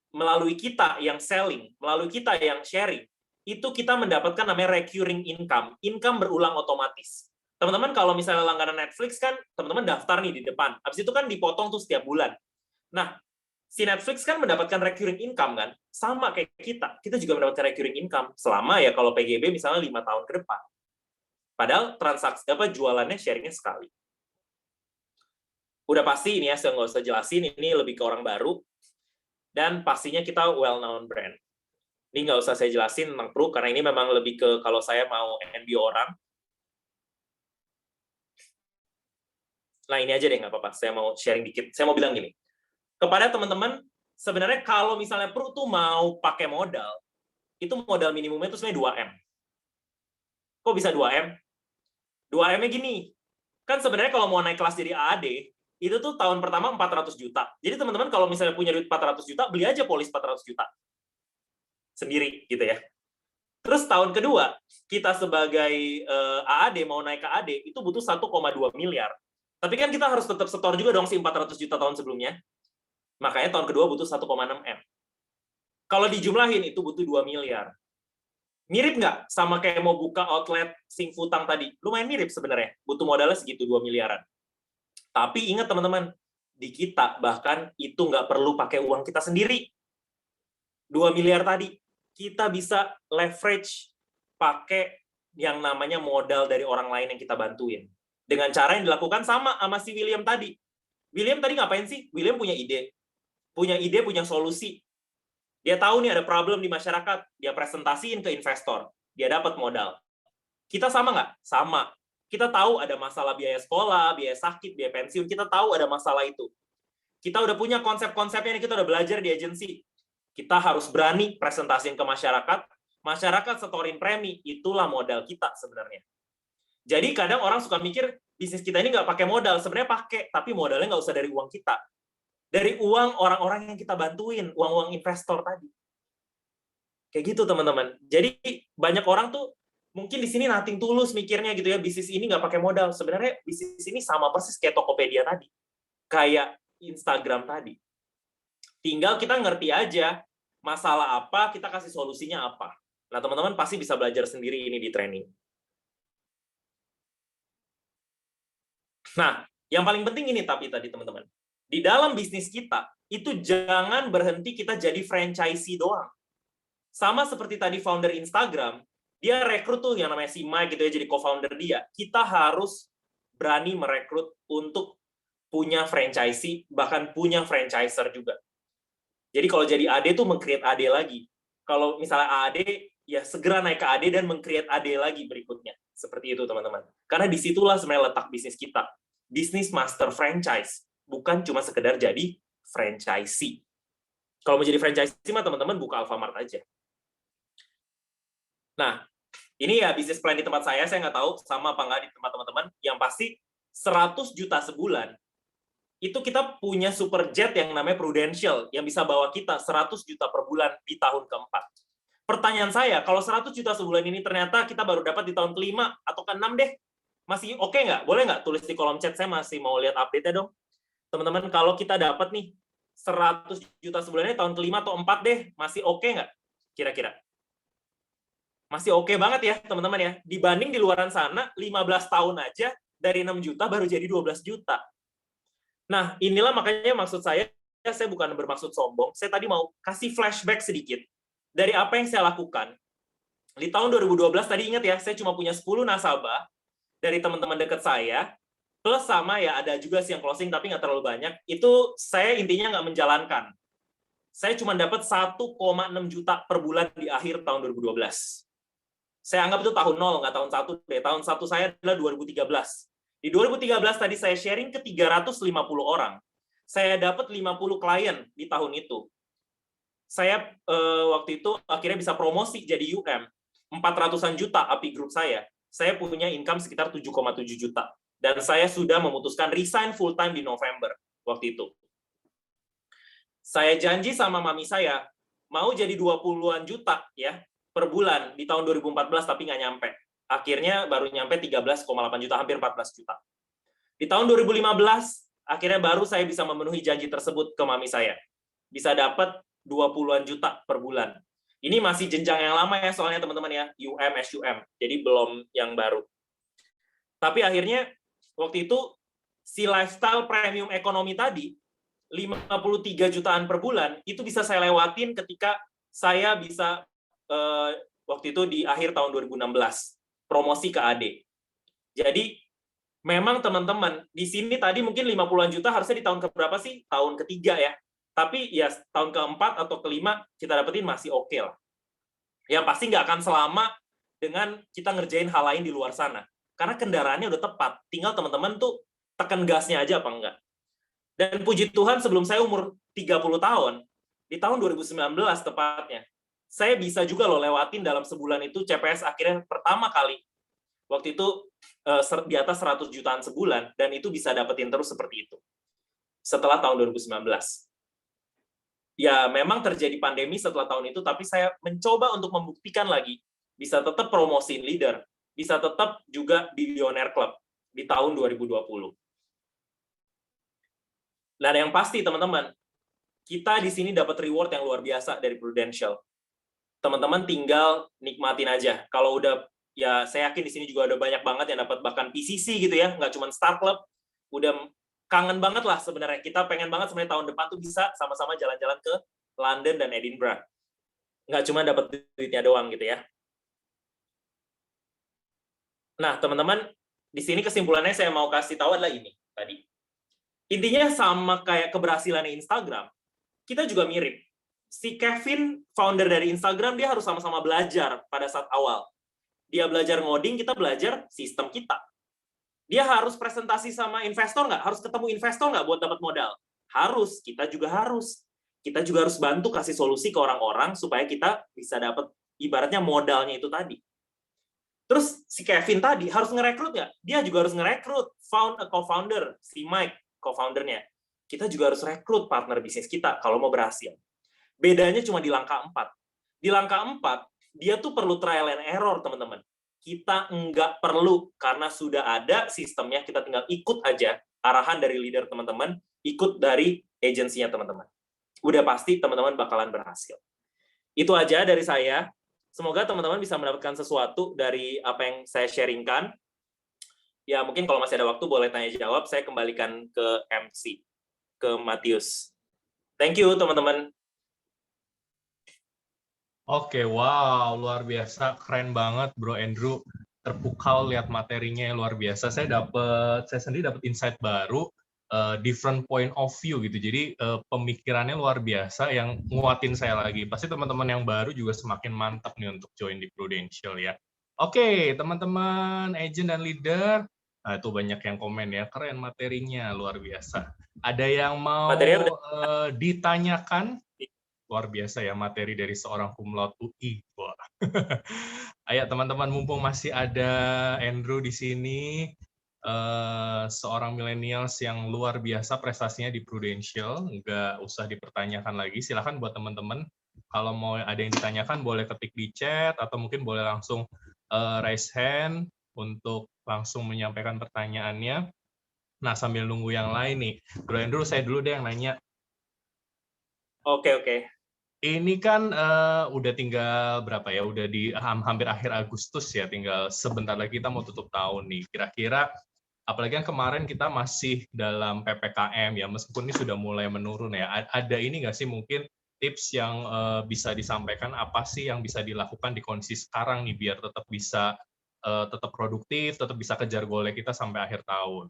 melalui kita yang selling, melalui kita yang sharing, itu kita mendapatkan namanya recurring income, income berulang otomatis. Teman-teman kalau misalnya langganan Netflix kan, teman-teman daftar nih di depan, habis itu kan dipotong tuh setiap bulan. Nah, si Netflix kan mendapatkan recurring income kan, sama kayak kita juga mendapatkan recurring income selama ya kalau PGB misalnya 5 tahun ke depan. Padahal transaksi jualannya sharingnya sekali. Udah pasti ini ya, saya nggak usah jelasin, ini lebih ke orang baru, dan pastinya kita well-known brand. Ini nggak usah saya jelasin tentang Pru, karena ini memang lebih ke kalau saya mau NBO orang. Nah, ini aja deh, nggak apa-apa. Saya mau sharing dikit. Saya mau bilang gini. Kepada teman-teman, sebenarnya kalau misalnya Pru tuh mau pakai modal, itu modal minimumnya itu sebenarnya 2M. Kok bisa 2M? 2M-nya gini. Kan sebenarnya kalau mau naik kelas jadi AAD, itu tuh tahun pertama 400 juta. Jadi teman-teman kalau misalnya punya duit 400 juta, beli aja polis 400 juta. Sendiri, gitu ya. Terus tahun kedua, kita sebagai AAD, mau naik ke AD, itu butuh 1,2 miliar. Tapi kan kita harus tetap setor juga dong si 400 juta tahun sebelumnya. Makanya tahun kedua butuh 1,6 M. Kalau dijumlahin, itu butuh 2 miliar. Mirip nggak sama kayak mau buka outlet Sing Futang tadi? Lumayan mirip sebenarnya. Butuh modalnya segitu, 2 miliaran. Tapi ingat teman-teman, di kita bahkan itu nggak perlu pakai uang kita sendiri. 2 miliar tadi, kita bisa leverage pakai yang namanya modal dari orang lain yang kita bantuin. Dengan cara yang dilakukan sama si William tadi. William tadi ngapain sih? William punya ide, punya solusi. Dia tahu nih ada problem di masyarakat, dia presentasiin ke investor, dia dapat modal. Kita sama nggak? Sama. Kita tahu ada masalah biaya sekolah, biaya sakit, biaya pensiun, kita tahu ada masalah itu. Kita udah punya konsep-konsepnya, kita udah belajar di agensi. Kita harus berani presentasiin ke masyarakat, masyarakat setorin premi, itulah modal kita sebenarnya. Jadi kadang orang suka mikir, bisnis kita ini nggak pakai modal, sebenarnya pakai, tapi modalnya nggak usah dari uang kita. Dari uang orang-orang yang kita bantuin, uang-uang investor tadi. Kayak gitu teman-teman. Jadi banyak orang tuh mungkin di sini nothing tulus mikirnya gitu ya, bisnis ini nggak pakai modal. Sebenarnya bisnis ini sama persis kayak Tokopedia tadi, kayak Instagram tadi. Tinggal kita ngerti aja masalah apa, kita kasih solusinya apa. Nah teman-teman pasti bisa belajar sendiri ini di training. Nah, yang paling penting ini tapi tadi teman-teman. Di dalam bisnis kita, itu jangan berhenti kita jadi franchisee doang. Sama seperti tadi founder Instagram, dia rekrut tuh yang namanya si Mike gitu ya, jadi co-founder dia. Kita harus berani merekrut untuk punya franchisee, bahkan punya franchiser juga. Jadi kalau jadi AD tuh meng-create AD lagi. Kalau misalnya AD, ya segera naik ke AD dan meng-create AD lagi berikutnya. Seperti itu teman-teman. Karena disitulah sebenarnya letak bisnis kita. Bisnis master franchise, bukan cuma sekedar jadi franchisee. Kalau mau jadi franchisee mah teman-teman buka Alfamart aja. Nah, ini ya bisnis plan di tempat saya nggak tahu sama apa nggak di tempat teman-teman. Yang pasti 100 juta sebulan, itu kita punya super jet yang namanya Prudential, yang bisa bawa kita 100 juta per bulan di tahun keempat. Pertanyaan saya, kalau 100 juta sebulan ini ternyata kita baru dapat di tahun kelima atau ke-6 deh, masih oke nggak? Boleh nggak tulis di kolom chat, saya masih mau lihat update-nya dong. Teman-teman, kalau kita dapat nih 100 juta sebulannya tahun kelima atau 4 deh, masih oke nggak? Kira-kira. Masih oke banget ya, teman-teman ya. Dibanding di luaran sana, 15 tahun aja, dari 6 juta baru jadi 12 juta. Nah, inilah makanya maksud saya bukan bermaksud sombong, saya tadi mau kasih flashback sedikit dari apa yang saya lakukan. Di tahun 2012, tadi ingat ya, saya cuma punya 10 nasabah, dari teman-teman dekat saya, plus sama ya ada juga sih yang closing tapi nggak terlalu banyak, itu saya intinya nggak menjalankan. Saya cuma dapat 1,6 juta per bulan di akhir tahun 2012. Saya anggap itu tahun 0, nggak tahun 1 deh. Tahun 1 saya adalah 2013. Di 2013 tadi saya sharing ke 350 orang. Saya dapat 50 klien di tahun itu. Saya waktu itu akhirnya bisa promosi jadi UM. 400-an juta API Group saya punya income sekitar 7,7 juta. Dan saya sudah memutuskan resign full time di November waktu itu. Saya janji sama mami saya, mau jadi 20-an juta ya per bulan di tahun 2014, tapi nggak nyampe. Akhirnya baru nyampe 13,8 juta, hampir 14 juta. Di tahun 2015, akhirnya baru saya bisa memenuhi janji tersebut ke mami saya. Bisa dapat 20-an juta per bulan. Ini masih jenjang yang lama ya, soalnya teman-teman ya, UM, SUM. Jadi belum yang baru. Tapi akhirnya, waktu itu, si lifestyle premium ekonomi tadi, 53 jutaan per bulan, itu bisa saya lewatin ketika saya bisa, waktu itu di akhir tahun 2016, promosi ke AD. Jadi, memang teman-teman, di sini tadi mungkin 50-an juta harusnya di tahun keberapa sih? Tahun ketiga ya. Tapi ya tahun keempat atau kelima kita dapetin masih oke lah. Yang pasti nggak akan selama dengan kita ngerjain hal lain di luar sana. Karena kendaraannya udah tepat. Tinggal teman-teman tuh tekan gasnya aja apa enggak. Dan puji Tuhan sebelum saya umur 30 tahun, di tahun 2019 tepatnya, saya bisa juga loh lewatin dalam sebulan itu CPS akhirnya pertama kali. Waktu itu di atas 100 jutaan sebulan, dan itu bisa dapetin terus seperti itu. Setelah tahun 2019. Ya memang terjadi pandemi setelah tahun itu, tapi saya mencoba untuk membuktikan lagi, bisa tetap promosiin leader, bisa tetap juga di Billionaire Club di tahun 2020. Dan yang pasti teman-teman, kita di sini dapat reward yang luar biasa dari Prudential. Teman-teman tinggal nikmatin aja. Kalau udah, ya saya yakin di sini juga ada banyak banget yang dapat bahkan PCC gitu ya, nggak cuma Star Club. Udah kangen banget lah sebenarnya. Kita pengen banget sebenarnya tahun depan tuh bisa sama-sama jalan-jalan ke London dan Edinburgh. Nggak cuma dapat duitnya doang gitu ya. Nah, teman-teman, di sini kesimpulannya saya mau kasih tahu adalah ini tadi. Intinya sama kayak keberhasilan Instagram, kita juga mirip. Si Kevin, founder dari Instagram, dia harus sama-sama belajar pada saat awal. Dia belajar ngoding, kita belajar sistem kita. Dia harus presentasi sama investor nggak? Harus ketemu investor nggak buat dapat modal? Harus, kita juga harus. Kita juga harus bantu kasih solusi ke orang-orang supaya kita bisa dapat ibaratnya modalnya itu tadi. Terus si Kevin tadi harus ngerekrut nggak? Dia juga harus ngerekrut co-founder, si Mike, co-foundernya. Kita juga harus rekrut partner bisnis kita kalau mau berhasil. Bedanya cuma di langkah 4. Di langkah 4, dia tuh perlu trial and error, teman-teman. Kita nggak perlu, karena sudah ada sistemnya, kita tinggal ikut aja arahan dari leader teman-teman, ikut dari agensinya teman-teman. Udah pasti teman-teman bakalan berhasil. Itu aja dari saya. Semoga teman-teman bisa mendapatkan sesuatu dari apa yang saya sharingkan. Ya, mungkin kalau masih ada waktu boleh tanya jawab, saya kembalikan ke MC, ke Matius. Thank you, teman-teman. Oke, wow, luar biasa, keren banget, Bro Andrew. Terpukau lihat materinya yang luar biasa. Saya sendiri dapat insight baru, different point of view gitu. Jadi pemikirannya luar biasa yang nguatin saya lagi. Pasti teman-teman yang baru juga semakin mantap nih untuk join di Prudential ya. Oke, teman-teman, agent dan leader. Nah, itu banyak yang komen ya, keren materinya, luar biasa. Ada yang mau ditanyakan? Luar biasa ya, materi dari seorang cum laude UI. Wah. Ayo teman-teman, mumpung masih ada Andrew di sini, seorang millennials yang luar biasa prestasinya di Prudential, nggak usah dipertanyakan lagi. Silakan buat teman-teman, kalau mau ada yang ditanyakan boleh ketik di chat, atau mungkin boleh langsung raise hand untuk langsung menyampaikan pertanyaannya. Nah, sambil nunggu yang lain nih, Bro Andrew, saya dulu deh yang nanya. Oke. Ini kan udah tinggal berapa ya? Udah di hampir akhir Agustus ya, tinggal sebentar lagi kita mau tutup tahun nih. Kira-kira, apalagi kan kemarin kita masih dalam PPKM ya, meskipun ini sudah mulai menurun ya. Ada ini nggak sih mungkin tips yang bisa disampaikan, apa sih yang bisa dilakukan di kondisi sekarang nih, biar tetap bisa tetap produktif, tetap bisa kejar goalnya kita sampai akhir tahun?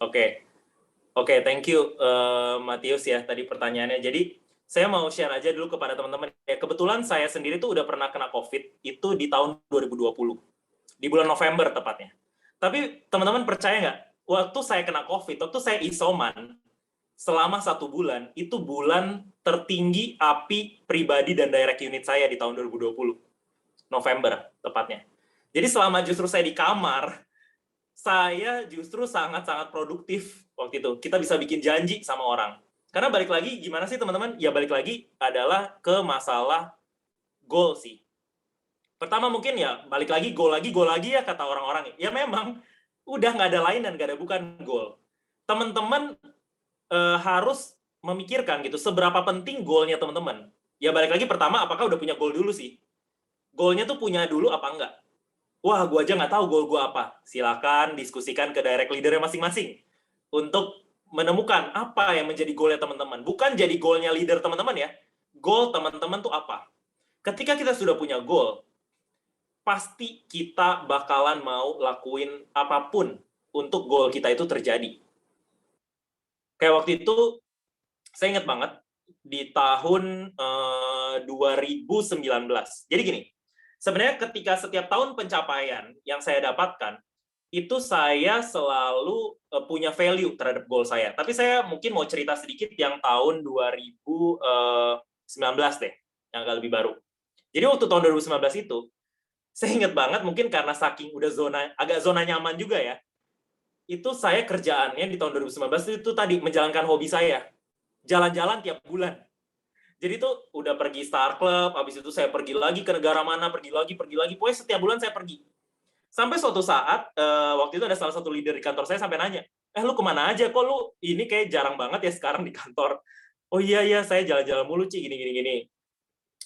Oke, thank you Matius ya tadi pertanyaannya. Jadi saya mau share aja dulu kepada teman-teman. Ya, kebetulan saya sendiri tuh udah pernah kena COVID itu di tahun 2020. Di bulan November tepatnya. Tapi teman-teman percaya nggak? Waktu saya kena COVID, waktu saya isoman, selama 1 bulan, itu bulan tertinggi API pribadi dan direct unit saya di tahun 2020. November tepatnya. Jadi selama justru saya di kamar, saya justru sangat-sangat produktif waktu itu. Kita bisa bikin janji sama orang. Karena balik lagi, gimana sih teman-teman? Ya balik lagi adalah ke masalah goal sih. Pertama mungkin ya balik lagi goal lagi ya kata orang-orang. Ya memang udah nggak ada lain dan nggak ada bukan goal. Teman-teman harus memikirkan gitu seberapa penting goalnya teman-teman. Ya balik lagi pertama apakah udah punya goal dulu sih. Goalnya tuh punya dulu apa enggak? Wah, gue aja nggak tahu goal gue apa. Silakan diskusikan ke direct leader masing-masing untuk menemukan apa yang menjadi goalnya teman-teman. Bukan jadi goalnya leader teman-teman ya. Goal teman-teman tuh apa? Ketika kita sudah punya goal, pasti kita bakalan mau lakuin apapun untuk goal kita itu terjadi. Kayak waktu itu, saya ingat banget, di tahun 2019. Jadi gini, sebenarnya ketika setiap tahun pencapaian yang saya dapatkan, itu saya selalu punya value terhadap goal saya. Tapi saya mungkin mau cerita sedikit yang tahun 2019 deh, yang agak lebih baru. Jadi waktu tahun 2019 itu, saya ingat banget mungkin karena saking udah agak zona nyaman juga ya, itu saya kerjaannya di tahun 2019 itu tadi menjalankan hobi saya, jalan-jalan tiap bulan. Jadi itu udah pergi Star Club, habis itu saya pergi lagi ke negara mana, pergi lagi, pokoknya setiap bulan saya pergi. Sampai suatu saat, waktu itu ada salah satu leader di kantor saya sampai nanya, lu kemana aja, kok lu ini kayak jarang banget ya sekarang di kantor. Oh iya, saya jalan-jalan mulu, Ci, gini.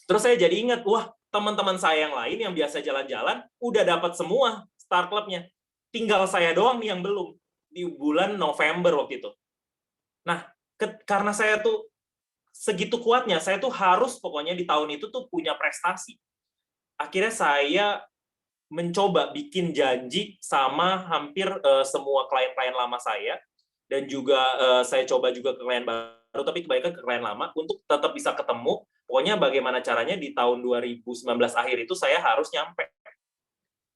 Terus saya jadi ingat, wah, teman-teman saya yang lain yang biasa jalan-jalan udah dapat semua Star Club-nya. Tinggal saya doang nih yang belum di bulan November waktu itu. Nah, karena saya tuh segitu kuatnya, saya tuh harus pokoknya di tahun itu tuh punya prestasi. Akhirnya saya mencoba bikin janji sama hampir semua klien-klien lama saya, dan juga saya coba juga ke klien baru, tapi kebanyakan ke klien lama, untuk tetap bisa ketemu. Pokoknya bagaimana caranya di tahun 2019 akhir itu saya harus nyampe.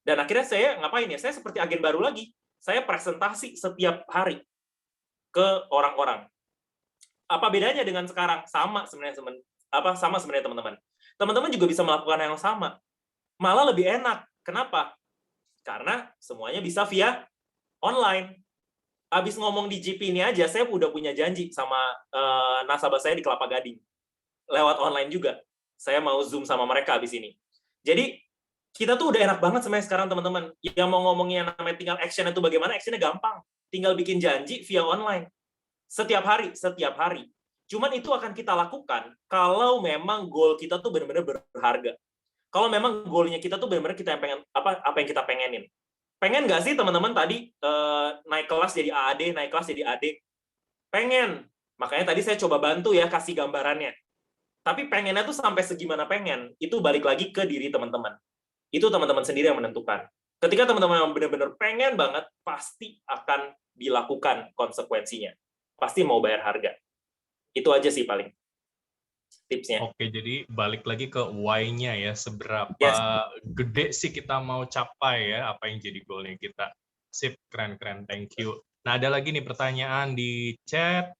Dan akhirnya saya ngapain ya? Saya seperti agen baru lagi. Saya presentasi setiap hari ke orang-orang. Apa bedanya dengan sekarang? Sama sebenarnya teman-teman. Teman-teman juga bisa melakukan yang sama. Malah lebih enak. Kenapa? Karena semuanya bisa via online. Habis ngomong di GP ini aja, saya udah punya janji sama nasabah saya di Kelapa Gading. Lewat online juga. Saya mau Zoom sama mereka habis ini. Jadi, kita tuh udah enak banget sebenarnya sekarang, teman-teman. Yang mau ngomongin namanya tinggal action itu bagaimana, actionnya gampang. Tinggal bikin janji via online. Setiap hari. Cuman itu akan kita lakukan kalau memang goal kita tuh benar-benar berharga. Kalau memang goalnya kita tuh benar-benar kita yang pengen, apa yang kita pengenin. Pengen nggak sih teman-teman tadi naik kelas jadi AAD, naik kelas jadi AD? Pengen. Makanya tadi saya coba bantu ya kasih gambarannya. Tapi pengennya tuh sampai segimana pengen, itu balik lagi ke diri teman-teman. Itu teman-teman sendiri yang menentukan. Ketika teman-teman yang benar-benar pengen banget, pasti akan dilakukan konsekuensinya. Pasti mau bayar harga. Itu aja sih paling tipsnya. Oke, jadi balik lagi ke why-nya ya, seberapa Yes. gede sih kita mau capai ya, apa yang jadi goal-nya kita. Sip, keren, thank you. Nah, ada lagi nih pertanyaan di chat,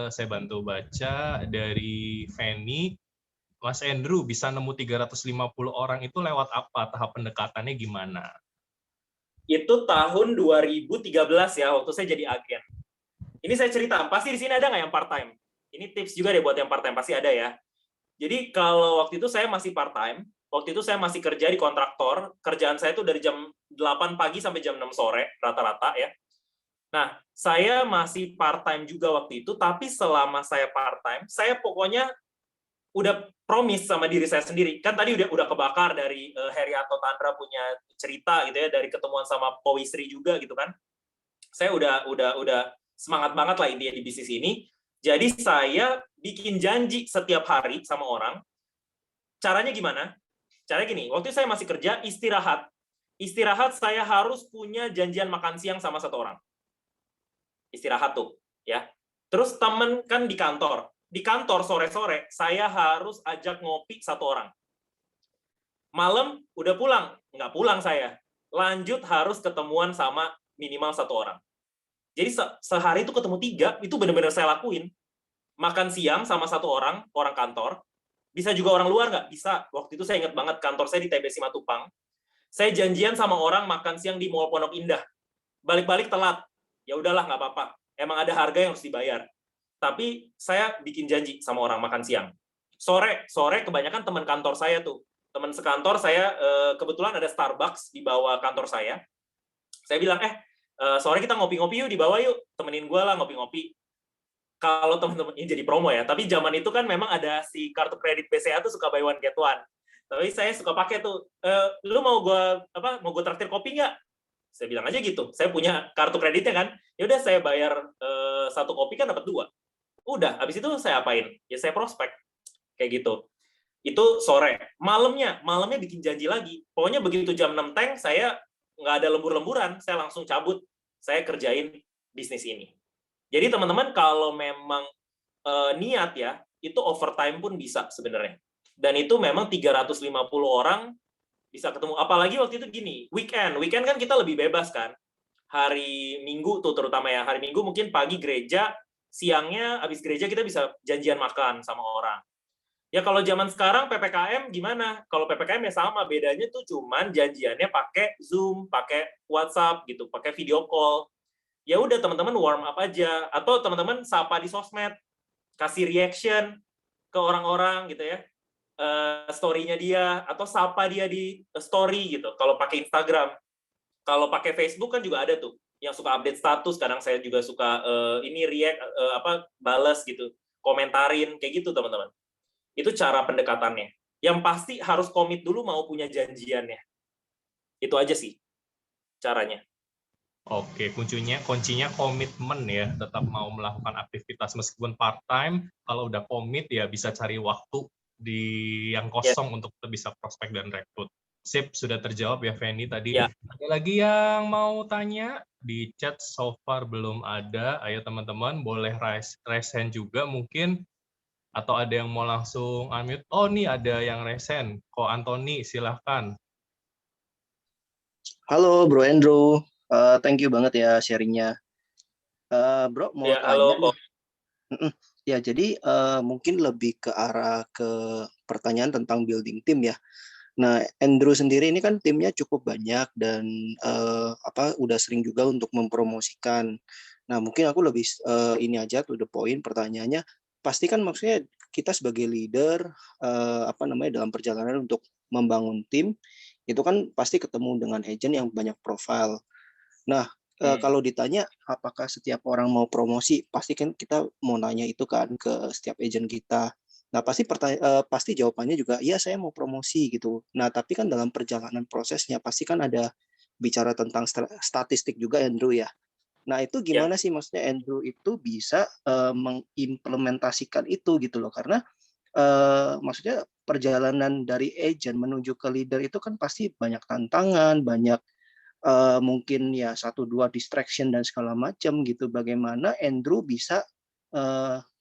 saya bantu baca dari Fanny. Mas Andrew, bisa nemu 350 orang itu lewat apa? Tahap pendekatannya gimana? Itu tahun 2013 ya, waktu saya jadi agen. Ini saya cerita, pasti di sini ada nggak yang part-time? Ini tips juga deh buat yang part-time, pasti ada ya. Jadi kalau waktu itu saya masih part-time, waktu itu saya masih kerja di kontraktor, kerjaan saya itu dari jam 8 pagi sampai jam 6 sore, rata-rata ya. Nah, saya masih part-time juga waktu itu, tapi selama saya part-time, saya pokoknya udah promise sama diri saya sendiri. Kan tadi udah kebakar dari Heri atau Tandra punya cerita gitu ya, dari ketemuan sama Powisri juga gitu kan. Saya udah semangat banget lah intinya di bisnis ini. Jadi saya bikin janji setiap hari sama orang. Caranya gimana? Caranya gini, waktu saya masih kerja, istirahat saya harus punya janjian makan siang sama satu orang. Istirahat tuh, ya. Terus temen kan di kantor sore-sore, saya harus ajak ngopi satu orang. Malam udah pulang, nggak pulang saya. Lanjut harus ketemuan sama minimal satu orang. Jadi sehari itu ketemu 3, itu benar-benar saya lakuin. Makan siang sama satu orang kantor. Bisa juga orang luar nggak? Bisa. Waktu itu saya ingat banget, kantor saya di TB Simatupang. Saya janjian sama orang makan siang di Mall Pondok Indah. Balik-balik telat. Ya udahlah, nggak apa-apa. Emang ada harga yang harus dibayar. tapi saya bikin janji sama orang makan siang. Sore kebanyakan teman kantor saya tuh. Teman sekantor saya, kebetulan ada Starbucks di bawah kantor saya. Saya bilang, sore kita ngopi-ngopi yuk di bawah yuk. Temenin gue lah ngopi-ngopi. Kalau teman-teman, ini jadi promo ya, tapi zaman itu kan memang ada si kartu kredit BCA tuh suka buy one get one. Tapi saya suka pakai tuh, lu mau gue traktir kopi nggak? Saya bilang aja gitu, saya punya kartu kreditnya kan, ya udah saya bayar satu kopi kan dapat 2. Udah, habis itu saya apain? Ya saya prospek, kayak gitu. Itu sore. Malamnya bikin janji lagi. Pokoknya begitu jam 6 teng, saya nggak ada lembur-lemburan, saya langsung cabut, saya kerjain bisnis ini. Jadi teman-teman kalau memang niat ya, itu overtime pun bisa sebenarnya. Dan itu memang 350 orang bisa ketemu. Apalagi waktu itu gini, weekend kan kita lebih bebas kan. Hari Minggu tuh terutama ya, hari Minggu mungkin pagi gereja, siangnya habis gereja kita bisa janjian makan sama orang. Ya kalau zaman sekarang PPKM gimana? Kalau PPKM ya sama, bedanya tuh cuman janjiannya pakai Zoom, pakai WhatsApp gitu, pakai video call. Ya udah teman-teman warm up aja, atau teman-teman sapa di sosmed, kasih reaction ke orang-orang gitu ya, story-nya dia, atau sapa dia di story gitu, kalau pakai Instagram. Kalau pakai Facebook kan juga ada tuh, yang suka update status, kadang saya juga suka ini react, balas gitu, komentarin, kayak gitu teman-teman. Itu cara pendekatannya. Yang pasti harus komit dulu mau punya janjiannya. Itu aja sih caranya. Oke, kuncinya komitmen ya, tetap mau melakukan aktivitas meskipun part-time, kalau udah komit ya bisa cari waktu di yang kosong untuk bisa prospek dan rekrut. Sip, sudah terjawab ya Feni tadi. Ya. Ada lagi yang mau tanya? Di chat so far belum ada. Ayo teman-teman, boleh raise hand juga mungkin. Atau ada yang mau langsung unmute. Oh, nih ada yang raise hand. Ko Antoni, silahkan. Halo Bro Andrew, thank you banget ya sharingnya. Bro mau Ya, tanya halo. nih. Ya jadi mungkin lebih ke arah ke pertanyaan tentang building tim ya. Nah Andrew sendiri ini kan timnya cukup banyak dan udah sering juga untuk mempromosikan. Nah mungkin aku lebih ini aja to the point pertanyaannya. Pasti kan maksudnya kita sebagai leader dalam perjalanan untuk membangun tim itu kan pasti ketemu dengan agent yang banyak profil. Nah, kalau ditanya apakah setiap orang mau promosi, pasti kan kita mau nanya itu kan ke setiap agent kita. Nah, pasti jawabannya juga iya saya mau promosi gitu. Nah, tapi kan dalam perjalanan prosesnya pasti kan ada bicara tentang statistik juga Andrew ya. Nah, itu gimana sih maksudnya Andrew itu bisa mengimplementasikan itu gitu loh. Karena maksudnya perjalanan dari agent menuju ke leader itu kan pasti banyak tantangan, banyak mungkin ya 1-2 distraction dan segala macam gitu. Bagaimana Andrew bisa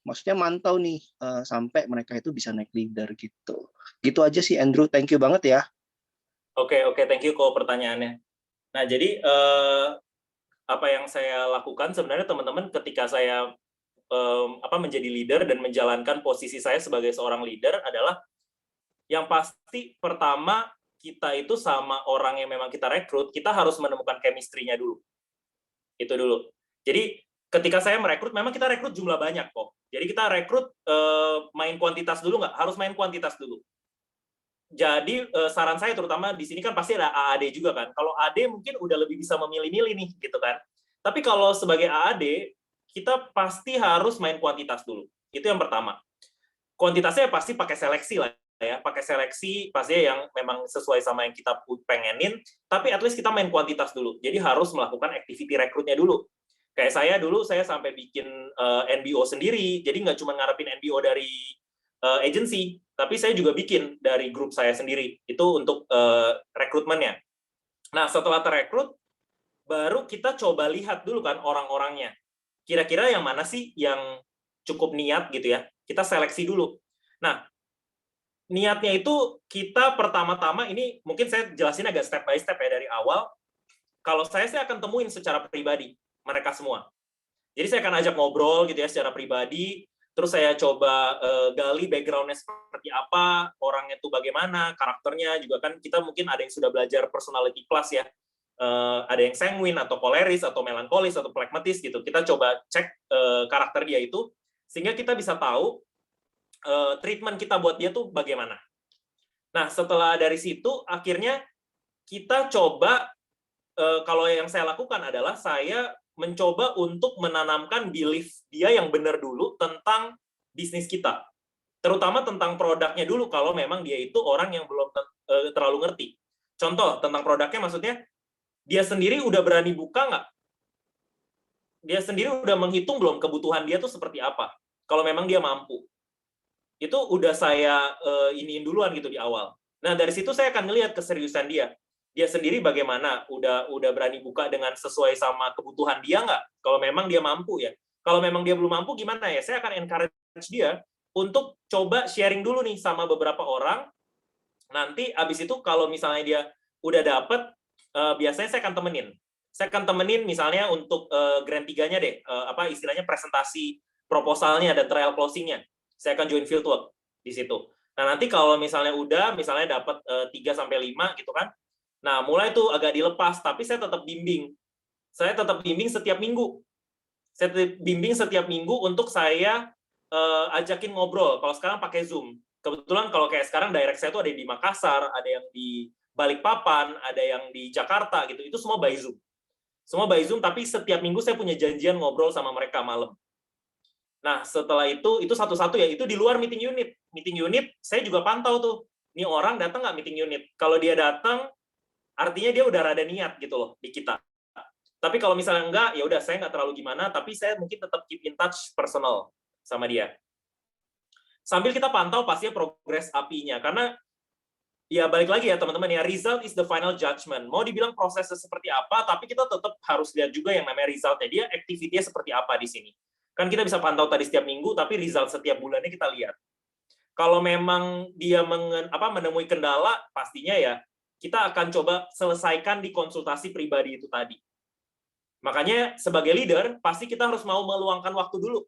maksudnya mantau nih sampai mereka itu bisa naik leader gitu. Gitu aja sih Andrew, thank you banget ya. Oke, thank you kok pertanyaannya. Nah, jadi apa yang saya lakukan sebenarnya teman-teman ketika saya menjadi leader dan menjalankan posisi saya sebagai seorang leader adalah yang pasti pertama kita itu sama orang yang memang kita rekrut, kita harus menemukan chemistry-nya dulu. Itu dulu. Jadi ketika saya merekrut, memang kita rekrut jumlah banyak kok. Jadi kita rekrut main kuantitas dulu nggak? Harus main kuantitas dulu. Jadi saran saya terutama di sini kan pasti ada AAD juga kan. Kalau AD mungkin udah lebih bisa memilih-milih nih gitu kan. Tapi kalau sebagai AAD kita pasti harus main kuantitas dulu. Itu yang pertama. Kuantitasnya pasti pakai seleksi lah ya, pakai seleksi pasti yang memang sesuai sama yang kita pengenin, tapi at least kita main kuantitas dulu. Jadi harus melakukan activity rekrutnya dulu. Kayak saya dulu, saya sampai bikin NBO sendiri, jadi nggak cuma ngarepin NBO dari agency, tapi saya juga bikin dari grup saya sendiri, itu untuk rekrutmennya. Nah, setelah terekrut, baru kita coba lihat dulu kan orang-orangnya. Kira-kira yang mana sih yang cukup niat gitu ya, kita seleksi dulu. Nah, niatnya itu kita pertama-tama ini mungkin saya jelasin agak step by step ya dari awal. Kalau saya akan temuin secara pribadi mereka semua. Jadi saya akan ajak ngobrol gitu ya secara pribadi, terus saya coba gali background-nya seperti apa, orangnya itu bagaimana, karakternya juga kan kita mungkin ada yang sudah belajar personality class ya. Ada yang sanguine atau koleris atau melankolis atau pragmatis gitu. Kita coba cek karakter dia itu sehingga kita bisa tahu treatment kita buat dia tuh bagaimana. Nah, setelah dari situ akhirnya kita coba, kalau yang saya lakukan adalah saya mencoba untuk menanamkan belief dia yang benar dulu tentang bisnis kita. Terutama tentang produknya dulu, kalau memang dia itu orang yang belum terlalu ngerti. Contoh, tentang produknya maksudnya, dia sendiri udah berani buka nggak? Dia sendiri udah menghitung belum kebutuhan dia tuh seperti apa? Kalau memang dia mampu. Itu udah saya iniin duluan gitu di awal. Nah, dari situ saya akan ngelihat keseriusan dia. Dia sendiri bagaimana? Udah berani buka dengan sesuai sama kebutuhan dia nggak? Kalau memang dia mampu ya. Kalau memang dia belum mampu gimana ya? Saya akan encourage dia untuk coba sharing dulu nih sama beberapa orang. Nanti abis itu kalau misalnya dia udah dapet, biasanya saya akan temenin. Saya akan temenin misalnya untuk Grand 3-nya deh, apa istilahnya presentasi proposalnya dan trial closing-nya. Saya akan join fieldwork di situ. Nah, nanti kalau misalnya udah, misalnya dapat 3-5 gitu kan, nah mulai tuh agak dilepas, tapi saya tetap bimbing. Saya tetap bimbing setiap minggu. Saya bimbing setiap minggu untuk saya ajakin ngobrol. Kalau sekarang pakai Zoom. Kebetulan kalau kayak sekarang direct saya tuh ada yang di Makassar, ada yang di Balikpapan, ada yang di Jakarta gitu. Itu semua by Zoom. Semua by Zoom, tapi setiap minggu saya punya janjian ngobrol sama mereka malam. Nah, setelah itu satu-satu ya, itu di luar meeting unit. Meeting unit, saya juga pantau tuh. Ini orang datang nggak meeting unit? Kalau dia datang, artinya dia udah rada niat gitu loh di kita. Tapi kalau misalnya enggak, ya udah saya nggak terlalu gimana, tapi saya mungkin tetap keep in touch personal sama dia. Sambil kita pantau pastinya progres API-nya, karena ya balik lagi ya teman-teman ya, result is the final judgment. Mau dibilang prosesnya seperti apa, tapi kita tetap harus lihat juga yang namanya resultnya. Dia activity-nya seperti apa di sini. Kan kita bisa pantau tadi setiap minggu, tapi result setiap bulannya kita lihat. Kalau memang dia menemui kendala, pastinya ya kita akan coba selesaikan di konsultasi pribadi itu tadi. Makanya sebagai leader, pasti kita harus mau meluangkan waktu dulu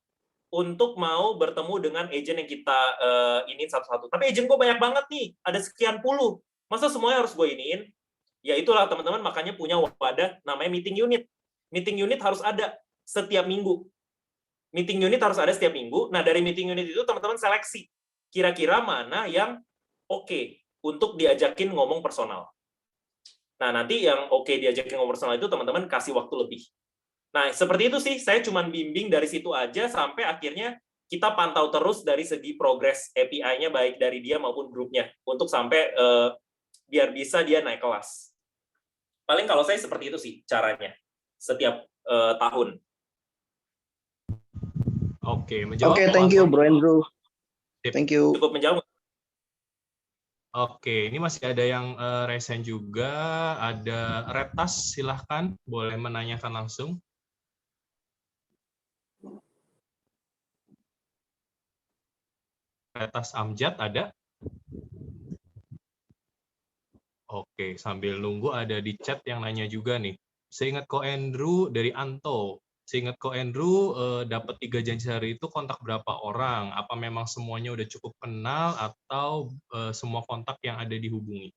untuk mau bertemu dengan agent yang kita iniin satu-satu. Tapi agent gue banyak banget nih, ada sekian puluh. Masa semuanya harus gue iniin? Ya itulah teman-teman, makanya punya wadah namanya meeting unit. Meeting unit harus ada setiap minggu. Meeting unit harus ada setiap minggu. Nah, dari meeting unit itu teman-teman seleksi. Kira-kira mana yang oke untuk diajakin ngomong personal. Nah, nanti yang oke diajakin ngomong personal itu teman-teman kasih waktu lebih. Nah, seperti itu sih. Saya cuma bimbing dari situ aja sampai akhirnya kita pantau terus dari segi progres API-nya baik dari dia maupun grupnya untuk sampai biar bisa dia naik kelas. Paling kalau saya seperti itu sih caranya setiap tahun. Oke, menjawab. Oke, thank you Bro Andrew. Thank you. Cukup menjawab. Oke, ini masih ada yang resen juga, ada Retas, silahkan, boleh menanyakan langsung. Retas Amjad ada? Oke, sambil nunggu ada di chat yang nanya juga nih. Seingat Ko Andrew dari Anto, seingat Ko Andrew dapat 3 janji sehari itu kontak berapa orang? Apa memang semuanya udah cukup kenal atau semua kontak yang ada dihubungi?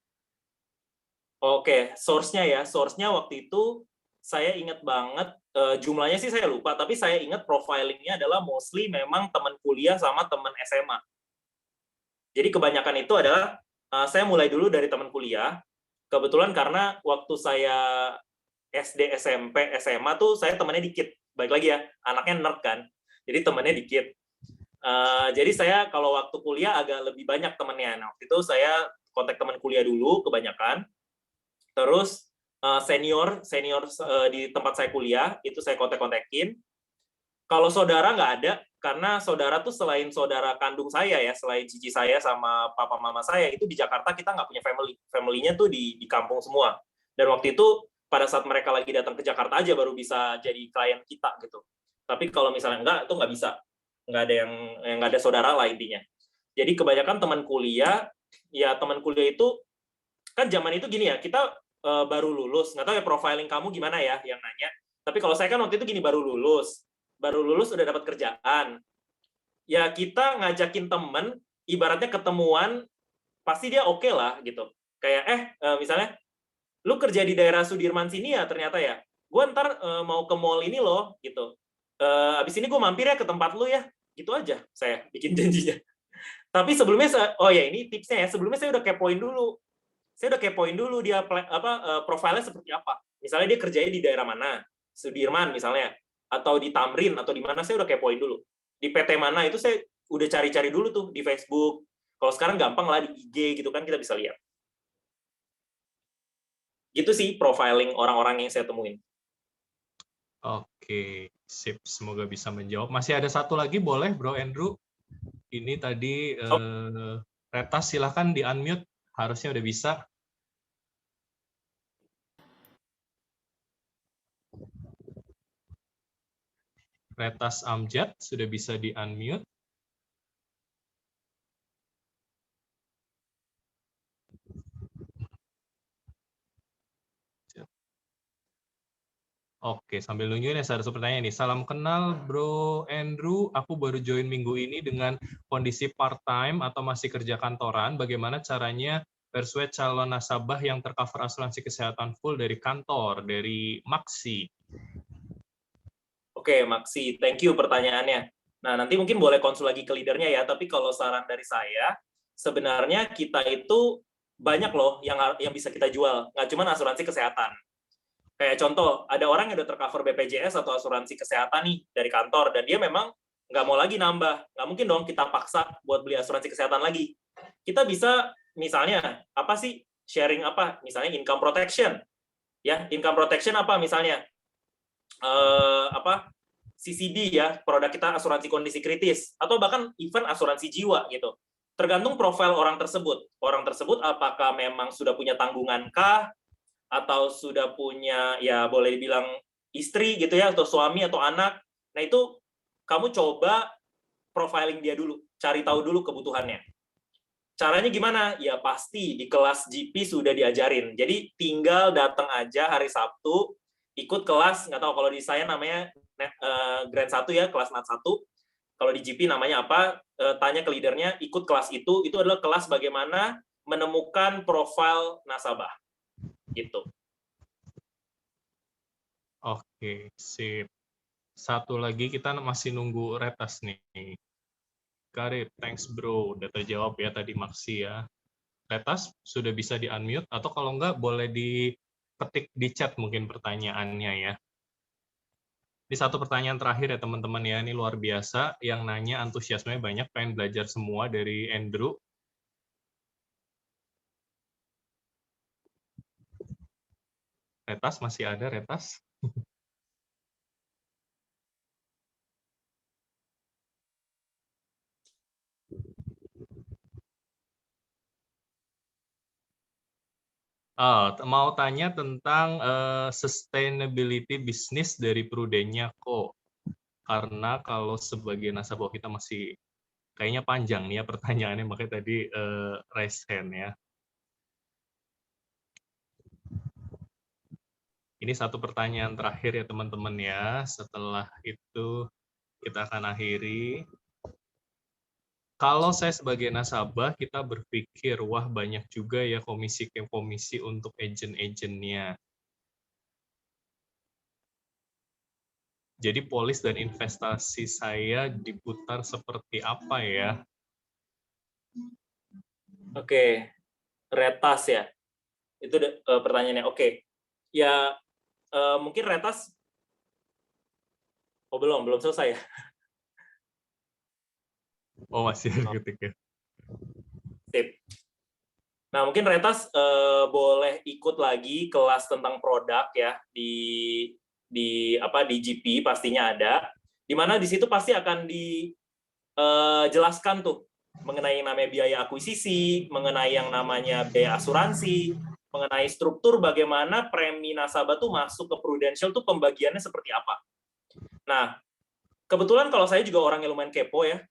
Oke, source-nya ya. Source-nya waktu itu saya ingat banget, jumlahnya sih saya lupa, tapi saya ingat profiling-nya adalah mostly memang teman kuliah sama teman SMA. Jadi kebanyakan itu adalah, saya mulai dulu dari teman kuliah. Kebetulan karena waktu saya SD, SMP, SMA tuh saya temannya dikit. Baik lagi ya, anaknya nerd kan. Jadi temannya dikit. Jadi saya kalau waktu kuliah agak lebih banyak temannya. Nah, waktu itu saya kontak teman kuliah dulu kebanyakan. Terus senior di tempat saya kuliah itu saya kontak-kontakin. Kalau saudara nggak ada, karena saudara tuh selain saudara kandung saya ya, selain cici saya sama papa mama saya, itu di Jakarta kita nggak punya family. Family-nya tuh di kampung semua. Dan waktu itu pada saat mereka lagi datang ke Jakarta aja baru bisa jadi klien kita gitu. Tapi kalau misalnya enggak, itu nggak bisa. Nggak ada saudara lah intinya. Jadi kebanyakan teman kuliah, ya teman kuliah itu, kan zaman itu gini ya, kita baru lulus, nggak tahu ya profiling kamu gimana ya yang nanya. Tapi kalau saya kan waktu itu gini, baru lulus udah dapat kerjaan. Ya kita ngajakin temen, ibaratnya ketemuan, pasti dia oke lah gitu. Kayak misalnya, lu kerja di daerah Sudirman sini ya ternyata ya, gue ntar mau ke mall ini loh gitu. Abis ini gue mampir ya ke tempat lu ya. Gitu aja saya bikin janjinya. Tapi sebelumnya, oh ya ini tipsnya ya, sebelumnya saya udah kepoin dulu. Saya udah kepoin dulu dia profilnya seperti apa. Misalnya dia kerjanya di daerah mana, Sudirman misalnya, atau di Tamrin, atau di mana, saya udah kepoin dulu. Di PT mana itu saya udah cari-cari dulu tuh di Facebook. Kalau sekarang gampang lah di IG gitu kan kita bisa lihat. Gitu sih profiling orang-orang yang saya temuin. Oke, sip. Semoga bisa menjawab. Masih ada satu lagi, boleh Bro Andrew? Ini tadi Retas, silahkan di-unmute. Harusnya udah bisa. Retas Amjad, sudah bisa di-unmute. Oke, sambil nungguin ya, saya ada pertanyaan nih. Salam kenal Bro Andrew, aku baru join minggu ini dengan kondisi part-time atau masih kerja kantoran. Bagaimana caranya persuade calon nasabah yang tercover asuransi kesehatan full dari kantor, dari Maksi? Oke, Maksi, thank you pertanyaannya. Nah, nanti mungkin boleh konsul lagi ke leadernya ya, tapi kalau saran dari saya, sebenarnya kita itu banyak loh yang bisa kita jual, nggak cuma asuransi kesehatan. Kayak contoh, ada orang yang udah tercover BPJS atau asuransi kesehatan nih dari kantor, dan dia memang nggak mau lagi nambah. Nggak mungkin dong kita paksa buat beli asuransi kesehatan lagi. Kita bisa, misalnya, apa sih, sharing apa? Misalnya income protection. Ya, income protection apa misalnya? CCD ya, produk kita asuransi kondisi kritis, atau bahkan even asuransi jiwa gitu. Tergantung profil orang tersebut. Orang tersebut apakah memang sudah punya tanggungan kah, atau sudah punya, ya boleh dibilang istri gitu ya, atau suami atau anak. Nah itu kamu coba profiling dia dulu, cari tahu dulu kebutuhannya. Caranya gimana? Ya pasti di kelas GP sudah diajarin. Jadi tinggal datang aja hari Sabtu, ikut kelas, nggak tahu kalau di saya namanya Grand 1 ya, kelas NAT 1. Kalau di GP namanya apa, tanya ke leadernya, ikut kelas itu adalah kelas bagaimana menemukan profil nasabah. Gitu. Oke, sip. Satu lagi kita masih nunggu Retas nih. Karit, thanks bro. Udah terjawab ya tadi Maksi ya. Retas sudah bisa di-unmute, atau kalau enggak boleh diketik di chat mungkin pertanyaannya ya. Ini satu pertanyaan terakhir ya teman-teman ya, ini luar biasa. Yang nanya antusiasmenya banyak, pengen belajar semua dari Andrew. Retas, masih ada Retas? Mau tanya tentang sustainability bisnis dari Prudenya kok. Karena kalau sebagai nasabah kita masih kayaknya panjang nih ya pertanyaannya, makanya tadi raise hand ya. Ini satu pertanyaan terakhir ya teman-teman ya. Setelah itu kita akan akhiri. Kalau saya sebagai nasabah, kita berpikir, wah banyak juga ya komisi-komisi untuk agent-agentnya. Jadi polis dan investasi saya diputar seperti apa ya? Oke, Retas ya. Itu pertanyaannya. Oke. Ya, mungkin Retas, oh belum selesai ya. Oh masih ketik ya. Sip. Nah, mungkin Retas boleh ikut lagi kelas tentang produk ya di GP pastinya ada. Di mana di situ pasti akan dijelaskan tuh mengenai yang namanya biaya akuisisi, mengenai yang namanya biaya asuransi, mengenai struktur bagaimana premi nasabah tuh masuk ke Prudential tuh pembagiannya seperti apa. Nah, kebetulan kalau saya juga orang yang lumayan kepo ya.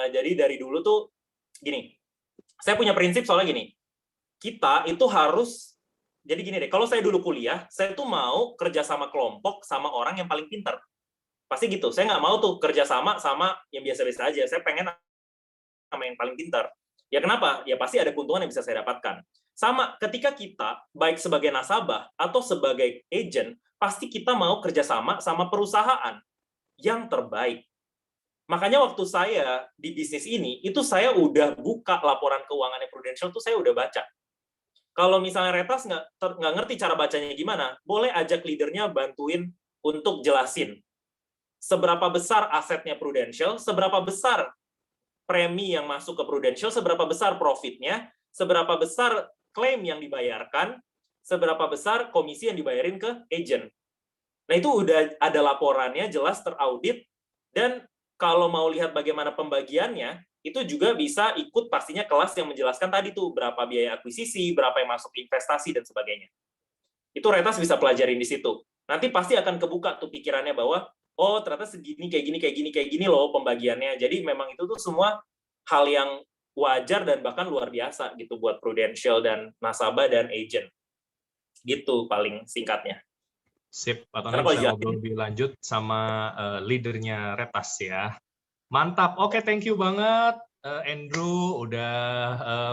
Jadi dari dulu tuh gini, saya punya prinsip soalnya gini. Kita itu harus, jadi gini deh, kalau saya dulu kuliah, saya tuh mau kerja sama kelompok sama orang yang paling pintar. Pasti gitu, saya nggak mau tuh kerja sama yang biasa-biasa aja, saya pengen sama yang paling pintar. Ya kenapa? Ya pasti ada keuntungan yang bisa saya dapatkan. Sama ketika kita, baik sebagai nasabah atau sebagai agent, pasti kita mau kerjasama sama perusahaan yang terbaik. Makanya waktu saya di bisnis ini, itu saya udah buka laporan keuangannya Prudential, tuh saya udah baca. Kalau misalnya Retas nggak ngerti cara bacanya gimana, boleh ajak leadernya bantuin untuk jelasin seberapa besar asetnya Prudential, seberapa besar premi yang masuk ke Prudential, seberapa besar profitnya, seberapa besar klaim yang dibayarkan, seberapa besar komisi yang dibayarin ke agent. Nah, itu udah ada laporannya, jelas teraudit, dan kalau mau lihat bagaimana pembagiannya, itu juga bisa ikut pastinya kelas yang menjelaskan tadi tuh, berapa biaya akuisisi, berapa yang masuk investasi, dan sebagainya. Itu Retas bisa pelajarin di situ. Nanti pasti akan kebuka tuh pikirannya bahwa, oh ternyata segini, kayak gini loh pembagiannya. Jadi memang itu tuh semua hal yang wajar dan bahkan luar biasa gitu buat Prudential dan nasabah dan agent. Gitu paling singkatnya. Sip, Pak Tony bisa ngobrol lebih lanjut sama leadernya Retas ya. Mantap, oke, thank you banget Andrew udah